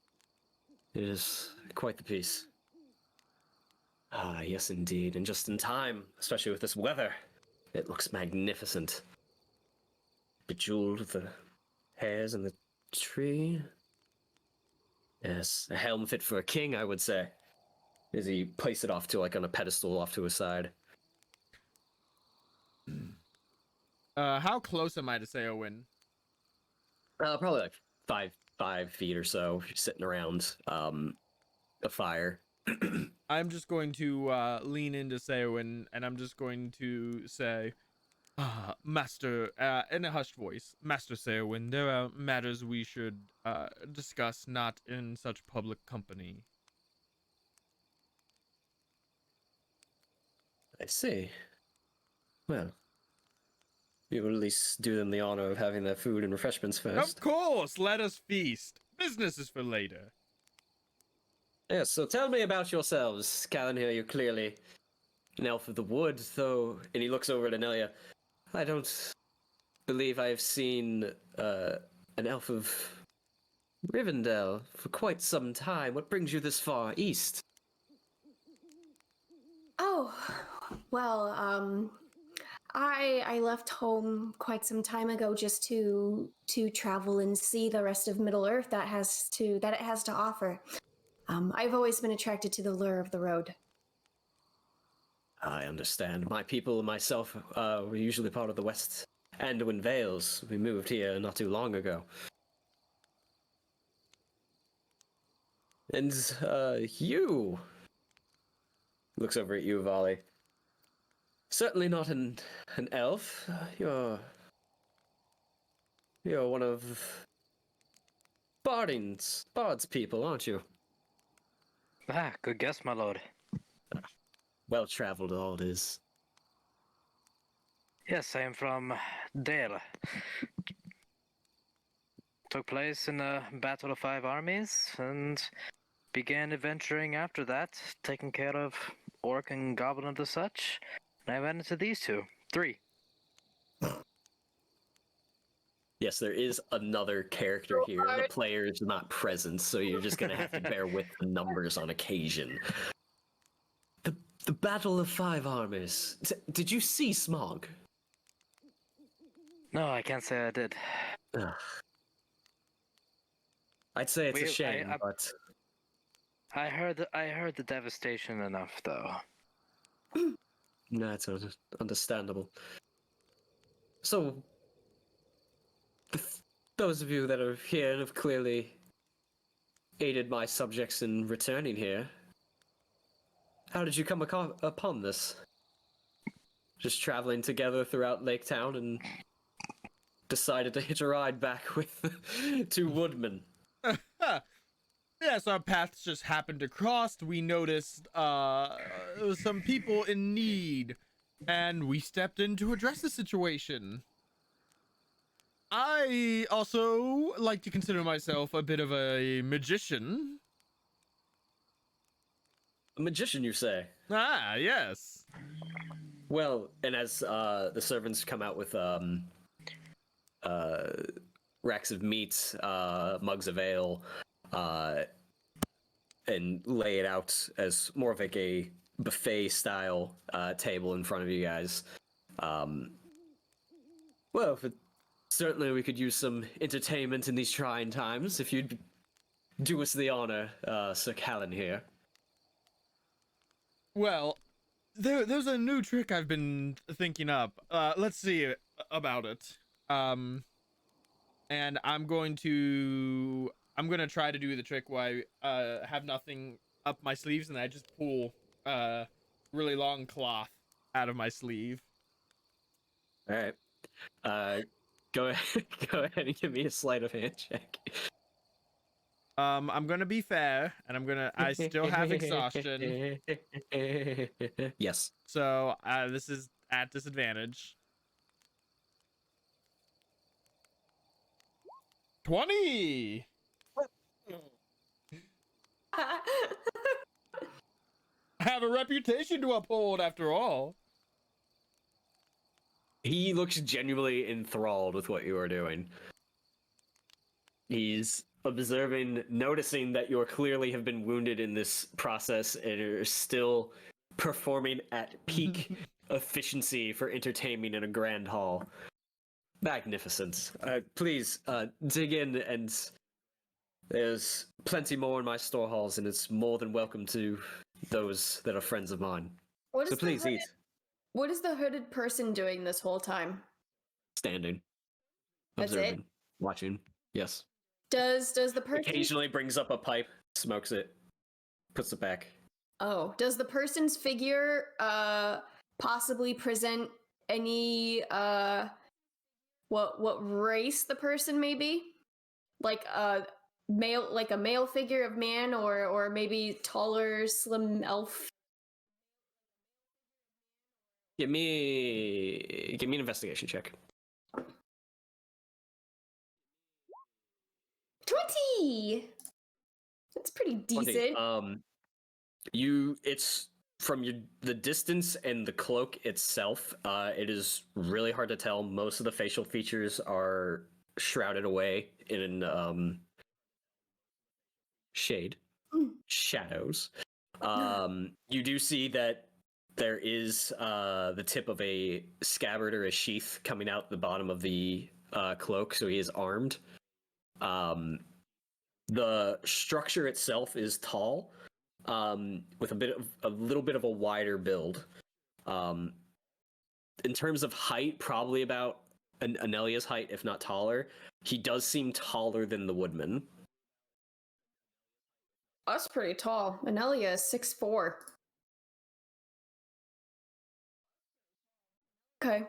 Speaker 1: It is quite the piece. Ah, yes, indeed, and just in time, especially with this weather. It looks magnificent. Bejeweled with the hairs and the tree. Yes, a helm fit for a king, I would say. As he placed it off to, like, on a pedestal off to his side.
Speaker 3: How close am I to Seowin?
Speaker 1: Probably like 5 feet or so, sitting around a fire.
Speaker 3: I'm just going to lean into Seowin, and I'm just going to say, Master, in a hushed voice, Master Seowin, there are matters we should discuss not in such public company.
Speaker 1: I see. Well, you will at least do them the honor of having their food and refreshments first.
Speaker 3: Of course, let us feast. Business is for later.
Speaker 1: Yes, so tell me about yourselves. Callan here, you're clearly an elf of the wood, though, and he looks over at Anelia. I don't believe I have seen an elf of Rivendell for quite some time. What brings you this far east?
Speaker 5: Oh, well, I left home quite some time ago just to travel and see the rest of Middle Earth that it has to offer. I've always been attracted to the lure of the road.
Speaker 1: I understand. My people and myself were usually part of the West Anduin Vales. We moved here not too long ago. And you looks over at you, Volley. Certainly not an elf. You're one of Bard's people, aren't you?
Speaker 2: Ah, good guess, my lord.
Speaker 1: Well-traveled, all it is.
Speaker 2: Yes, I am from Dale. Took place in the Battle of Five Armies, and began adventuring after that, taking care of orc and goblin and the such. And I ran into these three.
Speaker 1: Yes, there is another character here. The player is not present, so you're just gonna have to bear with the numbers on occasion. The Battle of Five Armies. Did you see Smog?
Speaker 2: No, I can't say I did.
Speaker 1: Ugh. I'd say it's a shame, but
Speaker 2: I heard the devastation enough, though.
Speaker 1: no, it's understandable. So, those of you that are here have clearly aided my subjects in returning here. How did you come upon this? Just traveling together throughout Lake Town and decided to hitch a ride back with two Woodmen.
Speaker 3: Yes, our paths just happened to cross. We noticed some people in need, and we stepped in to address the situation. I also like to consider myself a bit of a magician.
Speaker 1: A magician, you say?
Speaker 3: Ah, yes.
Speaker 1: Well, and as the servants come out with racks of meat, mugs of ale, and lay it out as more of like a buffet style table in front of you guys. Well, certainly we could use some entertainment in these trying times. If you'd do us the honor, Sir Callan here.
Speaker 3: Well, there's a new trick I've been thinking up. Let's see about it. And I'm going to try to do the trick where I have nothing up my sleeves and I just pull really long cloth out of my sleeve.
Speaker 1: All right. Go ahead, go ahead and give me a sleight of hand check.
Speaker 3: I'm gonna be fair, and I still have exhaustion,
Speaker 1: Yes.
Speaker 3: so this is at disadvantage. 20. I have a reputation to uphold, after all.
Speaker 1: He looks genuinely enthralled with what you are doing. He's observing, noticing that you clearly have been wounded in this process and are still performing at peak efficiency for entertaining in a grand hall. Magnificent. Please, dig in, and there's plenty more in my store halls, and it's more than welcome to those that are friends of mine.
Speaker 5: What
Speaker 1: So
Speaker 5: is
Speaker 1: please eat.
Speaker 5: What is the hooded person doing this whole time?
Speaker 1: Standing.
Speaker 5: That's
Speaker 1: Observing.
Speaker 5: it?
Speaker 1: Watching. Yes.
Speaker 5: Does the person
Speaker 1: Occasionally brings up a pipe, smokes it, puts it back.
Speaker 5: Oh, does the person's figure possibly present any what race the person may be? Like a male figure of man, or maybe taller, slim elf?
Speaker 1: Give me an investigation check.
Speaker 5: 20. That's pretty decent.
Speaker 1: It's from the distance and the cloak itself. It is really hard to tell. Most of the facial features are shrouded away in shade, shadows. You do see that there is the tip of a scabbard or a sheath coming out the bottom of the cloak, so he is armed. The structure itself is tall, with a little bit of a wider build. In terms of height, probably about Anelia's height, if not taller. He does seem taller than the Woodmen.
Speaker 5: That's pretty tall. Anelia is 6'4". Okay.
Speaker 1: Yeah,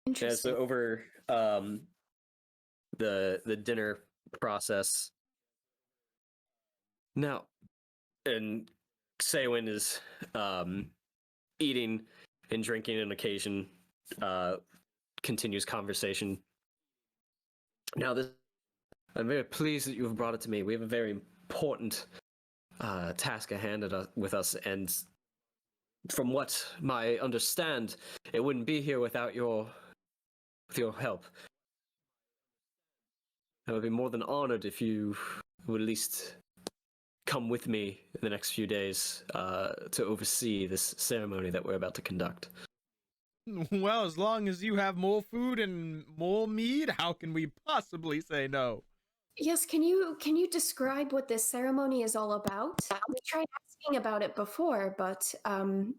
Speaker 5: Interesting.
Speaker 1: so over the dinner process. Now, and Saywin is eating and drinking on occasion, continues conversation. Now, I'm very pleased that you have brought it to me. We have a very important task at hand with us, and from what I understand, it wouldn't be here without your help. I would be more than honored if you would at least come with me in the next few days to oversee this ceremony that we're about to conduct.
Speaker 3: Well, as long as you have more food and more mead, how can we possibly say no?
Speaker 5: Yes, can you describe what this ceremony is all about? We tried asking about it before, but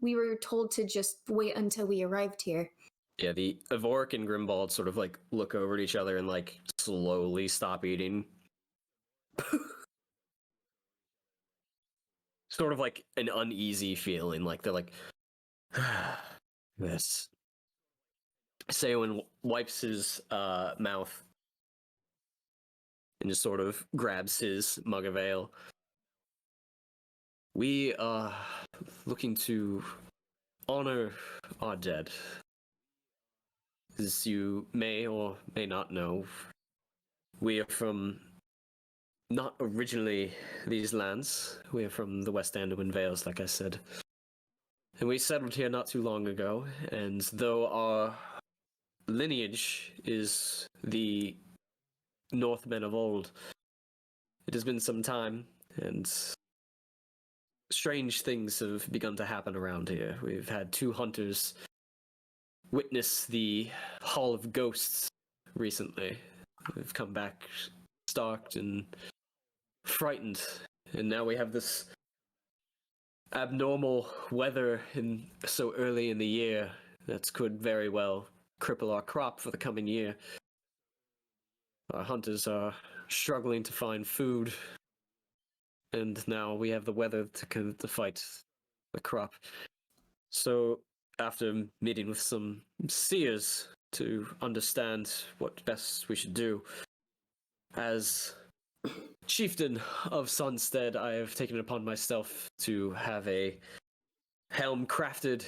Speaker 5: we were told to just wait until we arrived here.
Speaker 1: Yeah, the Evorik and Grimbald sort of like look over at each other and like slowly stop eating. Sort of like an uneasy feeling, like they're like, this. Saywin wipes his mouth and just sort of grabs his mug of ale. We are looking to honor our dead. As you may or may not know, we are from not originally these lands. We are from the West Anduin Vales, like I said. And we settled here not too long ago, and though our lineage is the Northmen of old, it has been some time, and strange things have begun to happen around here. We've had 2 hunters witness the Hall of Ghosts recently. We've come back stalked and frightened, and now we have this abnormal weather so early in the year that could very well cripple our crop for the coming year. Our hunters are struggling to find food, and now we have the weather to fight the crop. So, after meeting with some seers to understand what best we should do, as chieftain of Sunstead, I have taken it upon myself to have a helm crafted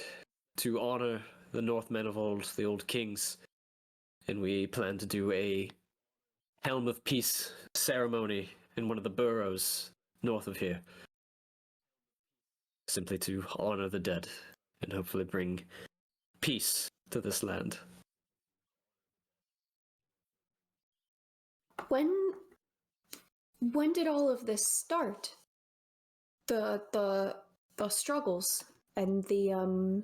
Speaker 1: to honor the Northmen of old, the old kings, and we plan to do a Helm of Peace ceremony in one of the burrows north of here, simply to honor the dead and hopefully bring peace to this land.
Speaker 5: When did all of this start? The struggles and the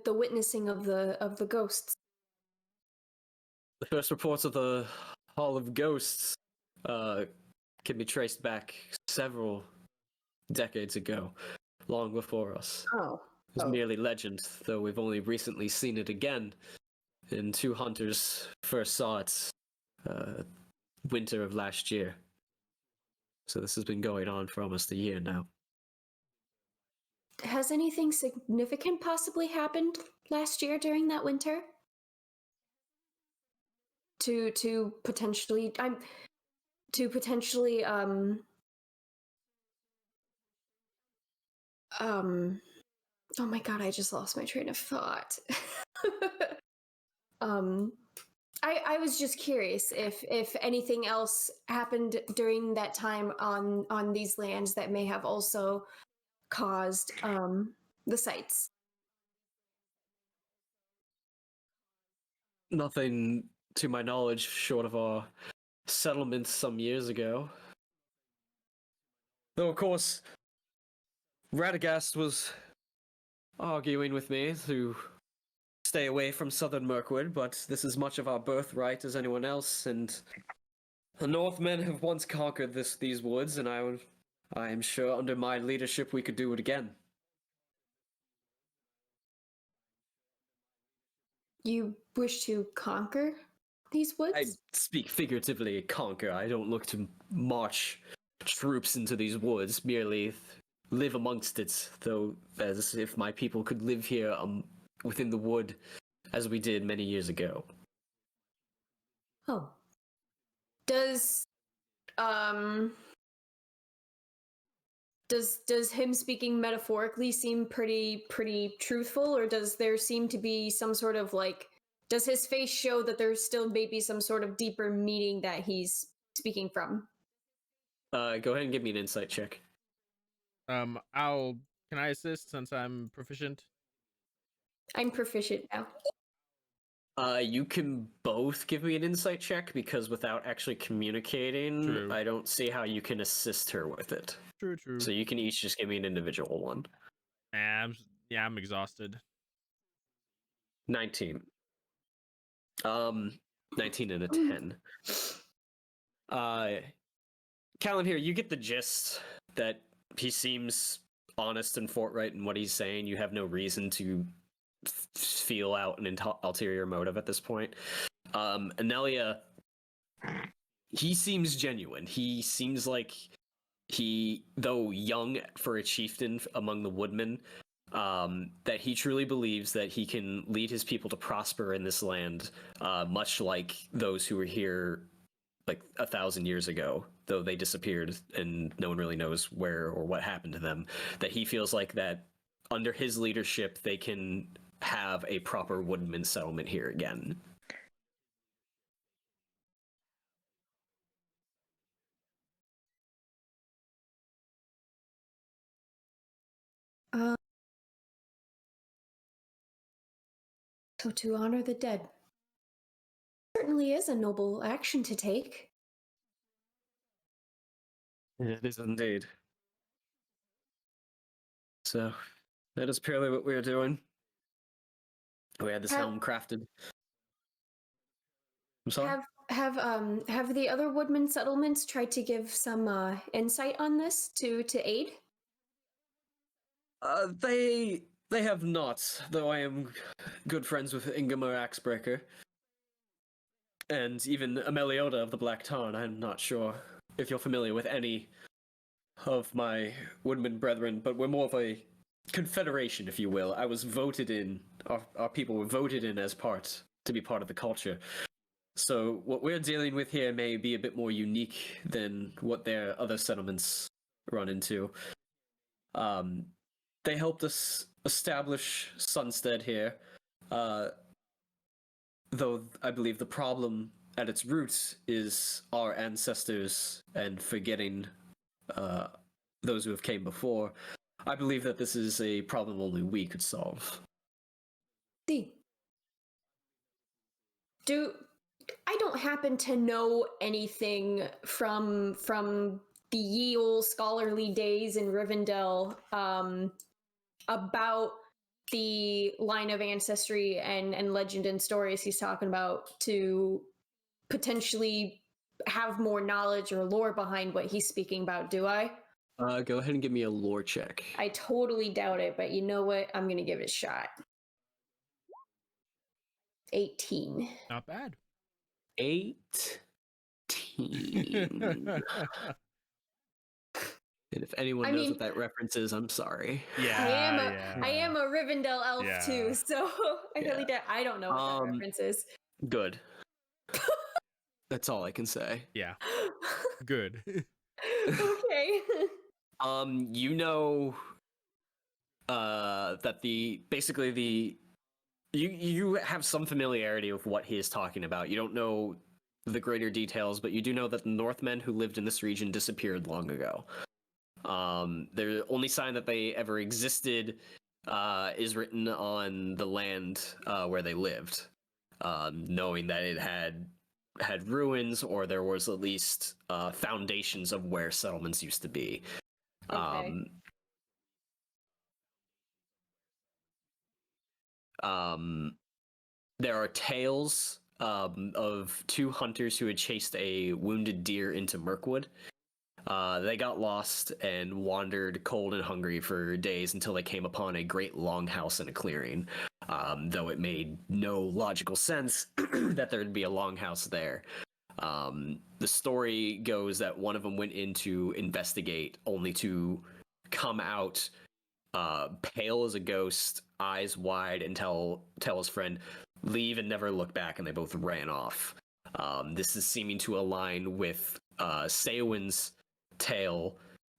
Speaker 5: witnessing of the ghosts.
Speaker 1: The first reports of the Hall of Ghosts can be traced back several decades ago, long before us.
Speaker 5: Oh.
Speaker 1: It was merely legend, though we've only recently seen it again, and 2 hunters first saw it winter of last year. So this has been going on for almost a year now.
Speaker 5: Has anything significant possibly happened last year during that winter? To potentially oh my god, I just lost my train of thought. I was just curious if anything else happened during that time on these lands that may have also caused the sights.
Speaker 1: Nothing to my knowledge short of our settlement some years ago. Though, of course, Radagast was arguing with me to stay away from southern Mirkwood, but this is much of our birthright as anyone else, and the Northmen have once conquered these woods, and I am sure under my leadership we could do it again.
Speaker 5: You wish to conquer these woods?
Speaker 1: I speak figuratively, conquer. I don't look to march troops into these woods, merely live amongst it, though as if my people could live here within the wood as we did many years ago.
Speaker 5: Oh. Does him speaking metaphorically seem pretty truthful, or does there seem to be some sort of does his face show that there's still maybe some sort of deeper meaning that he's speaking from?
Speaker 1: Go ahead and give me an insight check.
Speaker 3: Can I assist since I'm proficient?
Speaker 5: I'm proficient now.
Speaker 1: You can both give me an insight check, because without actually communicating,
Speaker 3: True.
Speaker 1: I don't see how you can assist her with it.
Speaker 3: True.
Speaker 1: So you can each just give me an individual one.
Speaker 3: I'm exhausted.
Speaker 1: 19. 19 and a 10. Callan here, you get the gist that he seems honest and forthright in what he's saying. You have no reason to feel out an ulterior motive at this point. Anelia, he seems genuine. He seems like though young for a chieftain among the Woodmen, that he truly believes that he can lead his people to prosper in this land, much like those who were here like 1,000 years ago, though they disappeared and no one really knows where or what happened to them, that he feels like that under his leadership they can have a proper woodman settlement here again.
Speaker 5: So to honor the dead certainly is a noble action to take.
Speaker 1: It is indeed. So that is purely what we're doing. We had this helm crafted. I'm sorry?
Speaker 5: Have the other woodman settlements tried to give some insight on this to aid?
Speaker 1: They have not, though I am good friends with Ingemar Axebreaker. And even Ameliota of the Black Tarn. I'm not sure if you're familiar with any of my woodman brethren, but we're more of a confederation, if you will. I was voted in, our people were voted in as to be part of the culture. So what we're dealing with here may be a bit more unique than what their other settlements run into. They helped us establish Sunstead here, though I believe the problem at its roots is our ancestors and forgetting those who have came before. I believe that this is a problem only we could solve.
Speaker 5: See. I don't happen to know anything from the ye olde scholarly days in Rivendell about the line of ancestry and legend and stories he's talking about to potentially have more knowledge or lore behind what he's speaking about, do I?
Speaker 1: Go ahead and give me a lore check.
Speaker 5: I totally doubt it, but you know what? I'm going to give it a shot. 18.
Speaker 3: Not bad.
Speaker 1: 18. And if anyone knows what that reference is, I'm sorry.
Speaker 3: Yeah,
Speaker 5: I am a Rivendell elf too, so I don't know what that reference is.
Speaker 1: Good. That's all I can say.
Speaker 3: Yeah. Good.
Speaker 5: Okay.
Speaker 1: You know that you have some familiarity with what he is talking about. You don't know the greater details, but you do know that the Northmen who lived in this region disappeared long ago. The only sign that they ever existed is written on the land where they lived, knowing that it had ruins, or there was at least foundations of where settlements used to be.
Speaker 5: Okay.
Speaker 1: There are tales of two hunters who had chased a wounded deer into Mirkwood. They got lost and wandered cold and hungry for days until they came upon a great longhouse in a clearing, though it made no logical sense that there'd be a longhouse there. The story goes that one of them went in to investigate, only to come out pale as a ghost, eyes wide, and tell his friend, leave and never look back, and they both ran off. This is seeming to align with Seowin's tale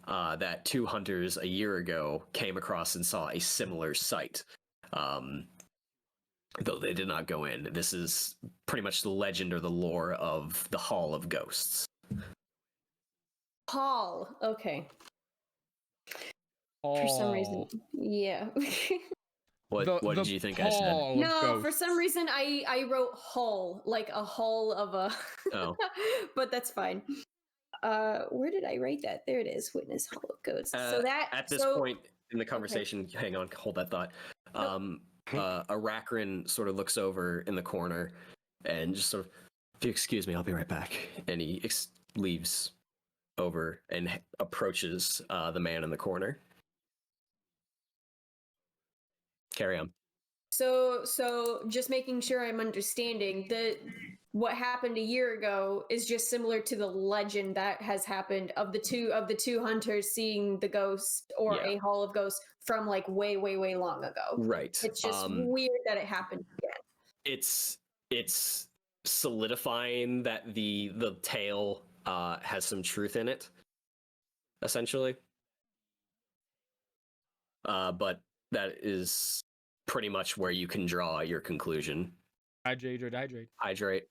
Speaker 1: that two hunters a year ago came across and saw a similar sight, though they did not go in. This is pretty much the legend or the lore of the Hall of Ghosts.
Speaker 5: Hall. Okay.
Speaker 3: Oh.
Speaker 5: For some reason. Yeah.
Speaker 1: What did you think I said?
Speaker 5: No, for some reason I wrote hull, like a hull of a...
Speaker 1: Oh.
Speaker 5: But that's fine. Where did I write that? There it is. Witness Hall of Ghosts. So that...
Speaker 1: At this point in the conversation, hang on, hold that thought. Arachrin sort of looks over in the corner and just sort of, if you excuse me, I'll be right back. And he leaves over and approaches the man in the corner. Carry on.
Speaker 5: So just making sure I'm understanding, what happened a year ago is just similar to the legend that has happened of the two hunters seeing the ghost or a Hall of Ghosts from like way long ago.
Speaker 1: Right.
Speaker 5: It's just weird that it happened again.
Speaker 1: It's solidifying that the tale has some truth in it, essentially. But that is pretty much where you can draw your conclusion.
Speaker 3: Hydrate.
Speaker 1: Hydrate.
Speaker 5: Hydrate.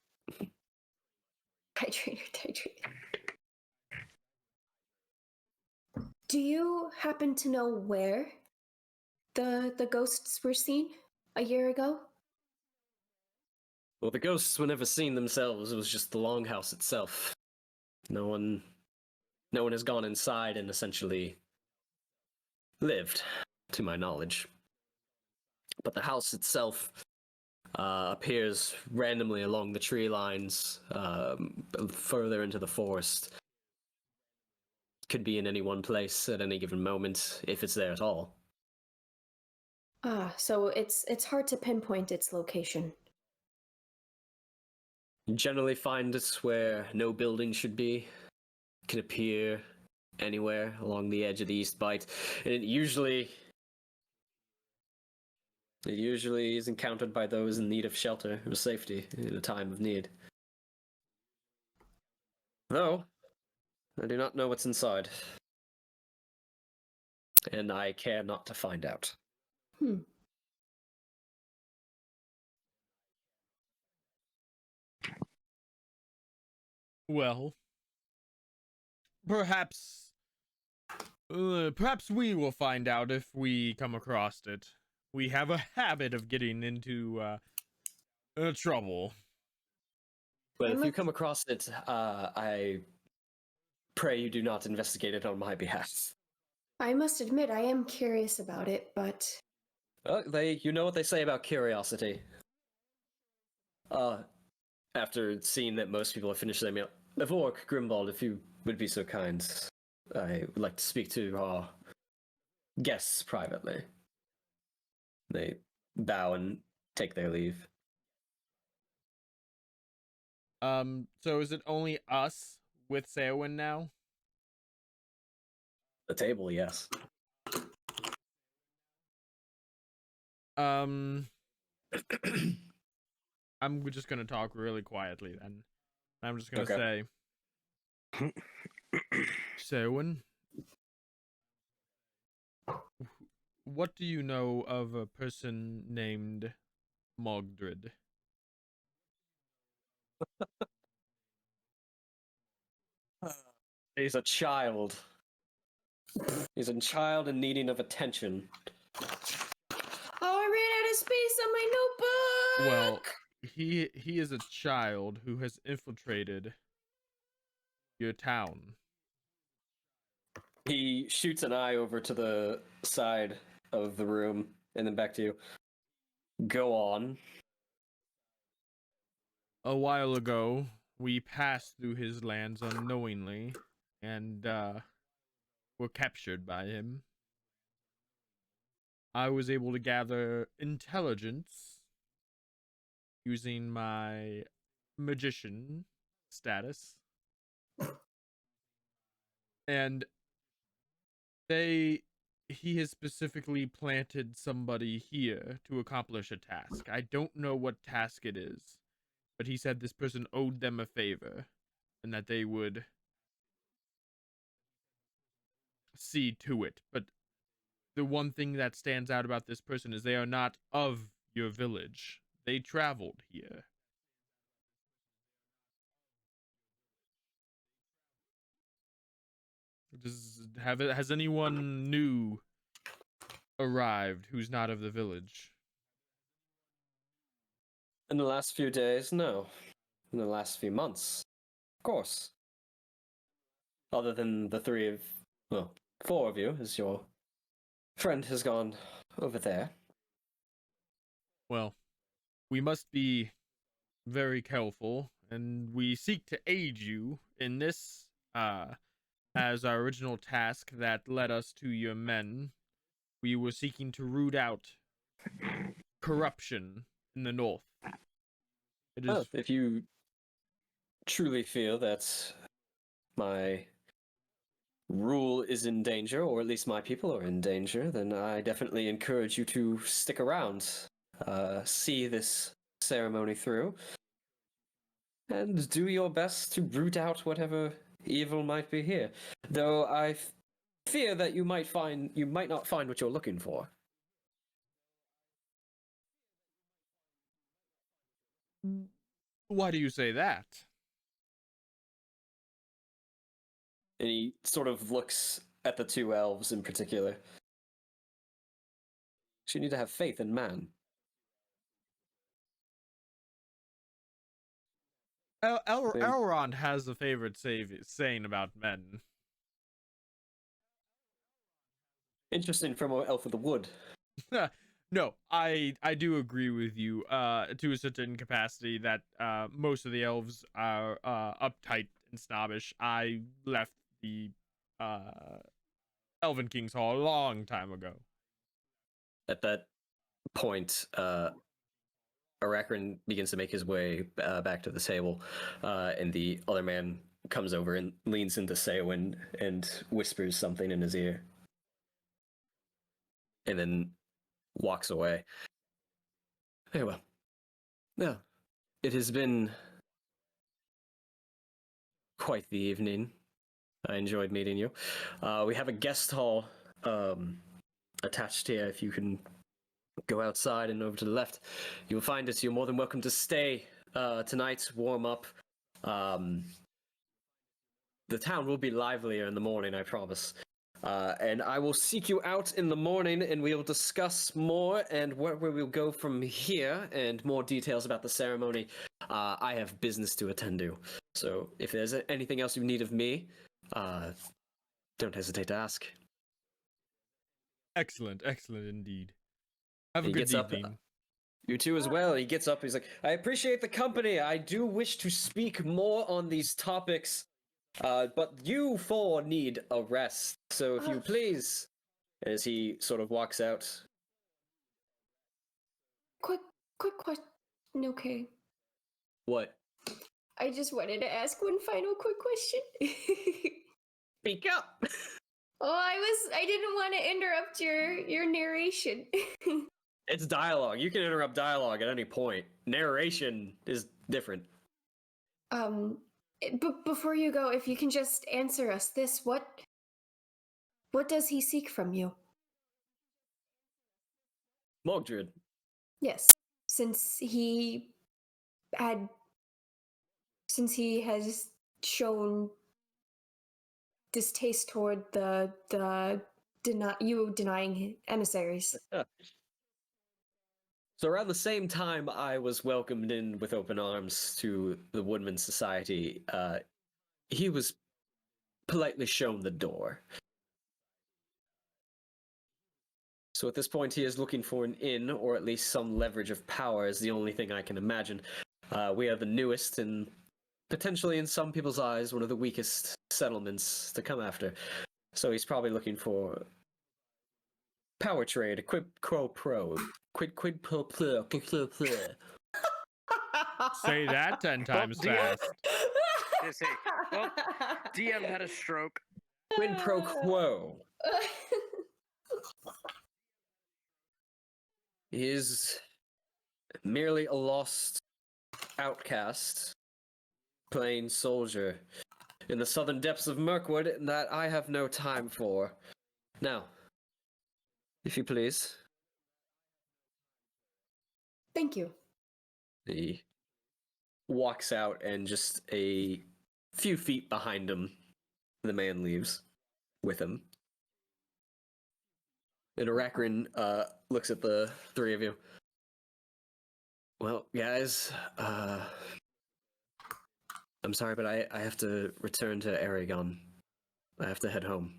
Speaker 5: Do you happen to know where the ghosts were seen a year ago?
Speaker 1: Well, the ghosts were never seen themselves. It was just the longhouse itself. No one has gone inside and essentially lived, to my knowledge. But the house itself appears randomly along the tree lines, further into the forest. Could be in any one place at any given moment, if it's there at all.
Speaker 5: Ah, so it's hard to pinpoint its location.
Speaker 1: You generally find it where no building should be. It can appear anywhere along the edge of the East Bight, and it usually is encountered by those in need of shelter or safety in a time of need. Though, I do not know what's inside, and I care not to find out.
Speaker 3: Well, perhaps we will find out if we come across it. We have a habit of getting into trouble.
Speaker 1: Well, if you come across it, I pray you do not investigate it on my behalf.
Speaker 5: I must admit, I am curious about it, but...
Speaker 1: You know what they say about curiosity. After seeing that most people have finished their meal, Evork, Grimwald, if you would be so kind, I would like to speak to our guests privately. They bow and take their leave.
Speaker 3: So is it only us with Seowyn now?
Speaker 1: The table, yes.
Speaker 3: I'm just gonna talk really quietly then. I'm just gonna say, Seowyn, what do you know of a person named Mogdred?
Speaker 1: He's a child. He's a child in needing of attention.
Speaker 5: Oh, I ran out of space on my notebook!
Speaker 3: Well, he is a child who has infiltrated your town.
Speaker 1: He shoots an eye over to the side of the room and then back to you. Go on.
Speaker 3: A while ago, we passed through his lands unknowingly and were captured by him. I was able to gather intelligence using my magician status. And he has specifically planted somebody here to accomplish a task. I don't know what task it is, but he said this person owed them a favor and that they would see to it. But the one thing that stands out about this person is they are not of your village. They traveled here. Has anyone new arrived who's not of the village?
Speaker 1: In the last few days, no. In the last few months, of course. Other than the four of you, as your friend has gone over there.
Speaker 3: Well, we must be very careful, and we seek to aid you in this, as our original task that led us to your men. We were seeking to root out corruption in the north.
Speaker 1: If you truly feel that my rule is in danger, or at least my people are in danger, then I definitely encourage you to stick around, see this ceremony through. and do your best to root out whatever evil might be here. Though I fear that you might not find what you're looking for.
Speaker 3: Why do you say that?
Speaker 1: And he sort of looks at the two elves in particular. You need to have faith in man.
Speaker 3: Elrond has a favorite saying about men.
Speaker 1: Interesting from an elf of the wood.
Speaker 3: No, I do agree with you to a certain capacity that most of the elves are uptight and snobbish. I left the Elven King's Hall a long time ago.
Speaker 1: At that point, Arachrin begins to make his way back to the table, and the other man comes over and leans into Seowyn and whispers something in his ear. And then walks away. Very well. Well, it has been quite the evening. I enjoyed meeting you. We have a guest hall attached here. If you can go outside and over to the left, you'll find it. You're more than welcome to stay tonight, warm up. The town will be livelier in the morning, I promise. And I will seek you out in the morning, and we will discuss more and where we will go from here, and more details about the ceremony. I have business to attend to, so if there's anything else you need of me, don't hesitate to ask.
Speaker 3: Excellent indeed. Have a
Speaker 1: He
Speaker 3: good
Speaker 1: gets up,
Speaker 3: evening.
Speaker 1: You too as well. He gets up, he's like, I appreciate the company. I do wish to speak more on these topics, but you four need a rest. So if you please, as he sort of walks out.
Speaker 5: Quick question. Okay.
Speaker 1: What?
Speaker 5: I just wanted to ask one final quick question.
Speaker 1: Speak up!
Speaker 5: Oh, I didn't want to interrupt your narration.
Speaker 1: It's dialogue. You can interrupt dialogue at any point. Narration is different.
Speaker 5: But before you go, if you can just answer us this, what does he seek from you?
Speaker 1: Mogdred.
Speaker 5: Yes, since he has shown distaste toward you denying emissaries.
Speaker 1: So around the same time I was welcomed in with open arms to the Woodmen Society, he was politely shown the door. So at this point he is looking for an inn, or at least some leverage of power is the only thing I can imagine. We are the newest and potentially in some people's eyes one of the weakest settlements to come after. So he's probably looking for power trade, a quid pro quo. Quid pro quo.
Speaker 3: Say that 10 times fast.
Speaker 2: Just say, well, DM had a stroke.
Speaker 1: Quid pro quo. He is merely a lost outcast, plain soldier in the southern depths of Mirkwood that I have no time for. Now, if you please.
Speaker 5: Thank you.
Speaker 1: He walks out, and just a few feet behind him, the man leaves with him. And Arachrin looks at the three of you. Well, guys, I'm sorry, but I have to return to Aragon. I have to head home.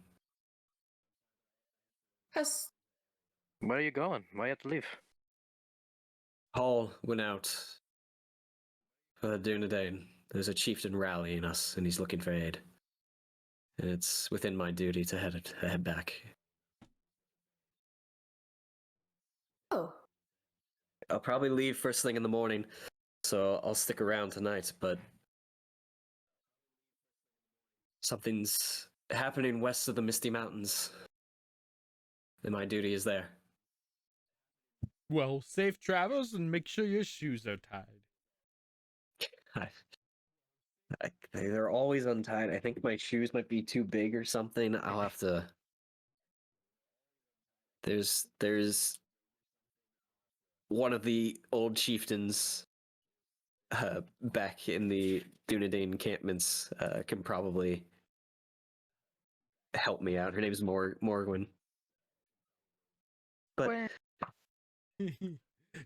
Speaker 2: Where are you going? Why do you have to leave?
Speaker 1: Hall went out for Dunedain. There's a chieftain rallying us, and he's looking for aid. And it's within my duty to head back.
Speaker 5: Oh.
Speaker 1: I'll probably leave first thing in the morning, so I'll stick around tonight, but something's happening west of the Misty Mountains, and my duty is there.
Speaker 3: Well, safe travels and make sure your shoes are tied.
Speaker 1: They're always untied. I think my shoes might be too big or something. I'll have to. There's one of the old chieftains back in the Dunedain encampments can probably help me out. Her name's Morgwin. But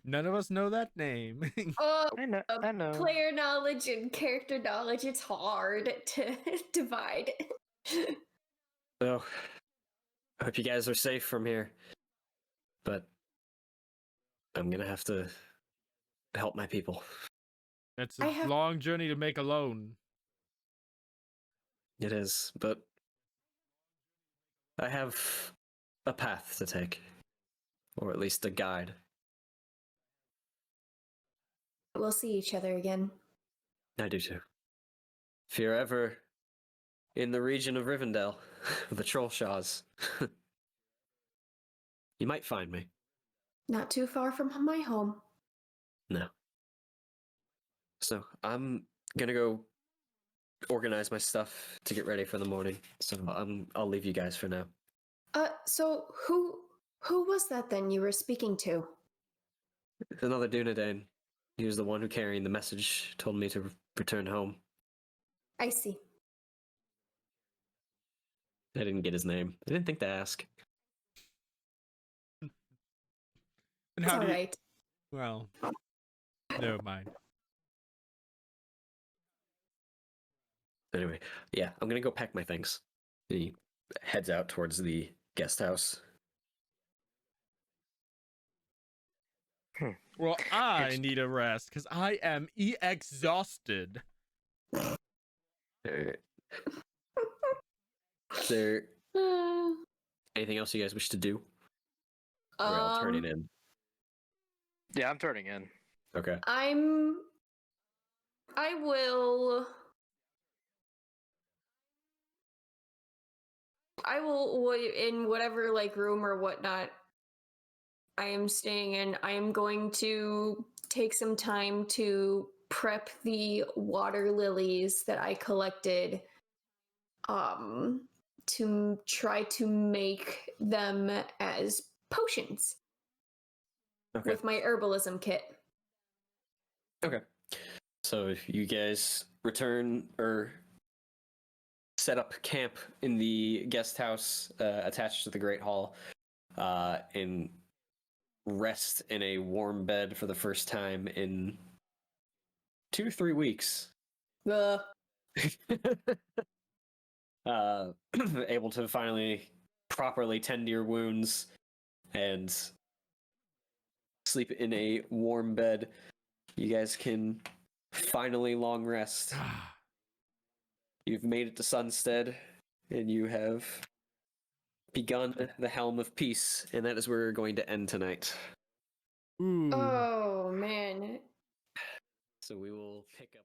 Speaker 3: None of us know that name.
Speaker 5: Oh,
Speaker 6: I know.
Speaker 5: player knowledge and character knowledge, it's hard to divide.
Speaker 1: oh, I hope you guys are safe from here. But I'm gonna have to help my people.
Speaker 3: It's
Speaker 5: I
Speaker 3: a
Speaker 5: have-
Speaker 3: long journey to make alone.
Speaker 1: It is, but I have a path to take, or at least a guide.
Speaker 5: We'll see each other again.
Speaker 1: I do too. If you're ever in the region of Rivendell, the Trollshaws, you might find me.
Speaker 5: Not too far from my home.
Speaker 1: No. So I'm gonna go organize my stuff to get ready for the morning. So I'll leave you guys for now.
Speaker 5: So who was that then you were speaking to?
Speaker 1: Another Dunedain. He was the one who carrying the message told me to return home.
Speaker 5: I see.
Speaker 1: I didn't get his name. I didn't think to ask.
Speaker 3: And
Speaker 5: It's
Speaker 3: how
Speaker 5: all
Speaker 3: do you...
Speaker 5: right.
Speaker 3: Well, never mind.
Speaker 1: Anyway, yeah, I'm gonna go pack my things. He heads out towards the guest house.
Speaker 3: Well, I need a rest because I am exhausted.
Speaker 1: Alright. Is there anything else you guys wish to do? Or I'll turn it in.
Speaker 6: Yeah, I'm turning in.
Speaker 1: Okay.
Speaker 5: I will in whatever like room or whatnot I am staying in, I am going to take some time to prep the water lilies that I collected to try to make them as potions
Speaker 1: Okay.
Speaker 5: with my herbalism kit.
Speaker 1: Okay. So if you guys return or set up camp in the guest house attached to the Great Hall and rest in a warm bed for the first time in 2-3 weeks. Able to finally properly tend to your wounds and sleep in a warm bed. You guys can finally long rest. You've made it to Sunstead, and you have begun the Helm of Peace, and that is where we're going to end tonight.
Speaker 3: Ooh.
Speaker 5: Oh man.
Speaker 1: So we will pick up.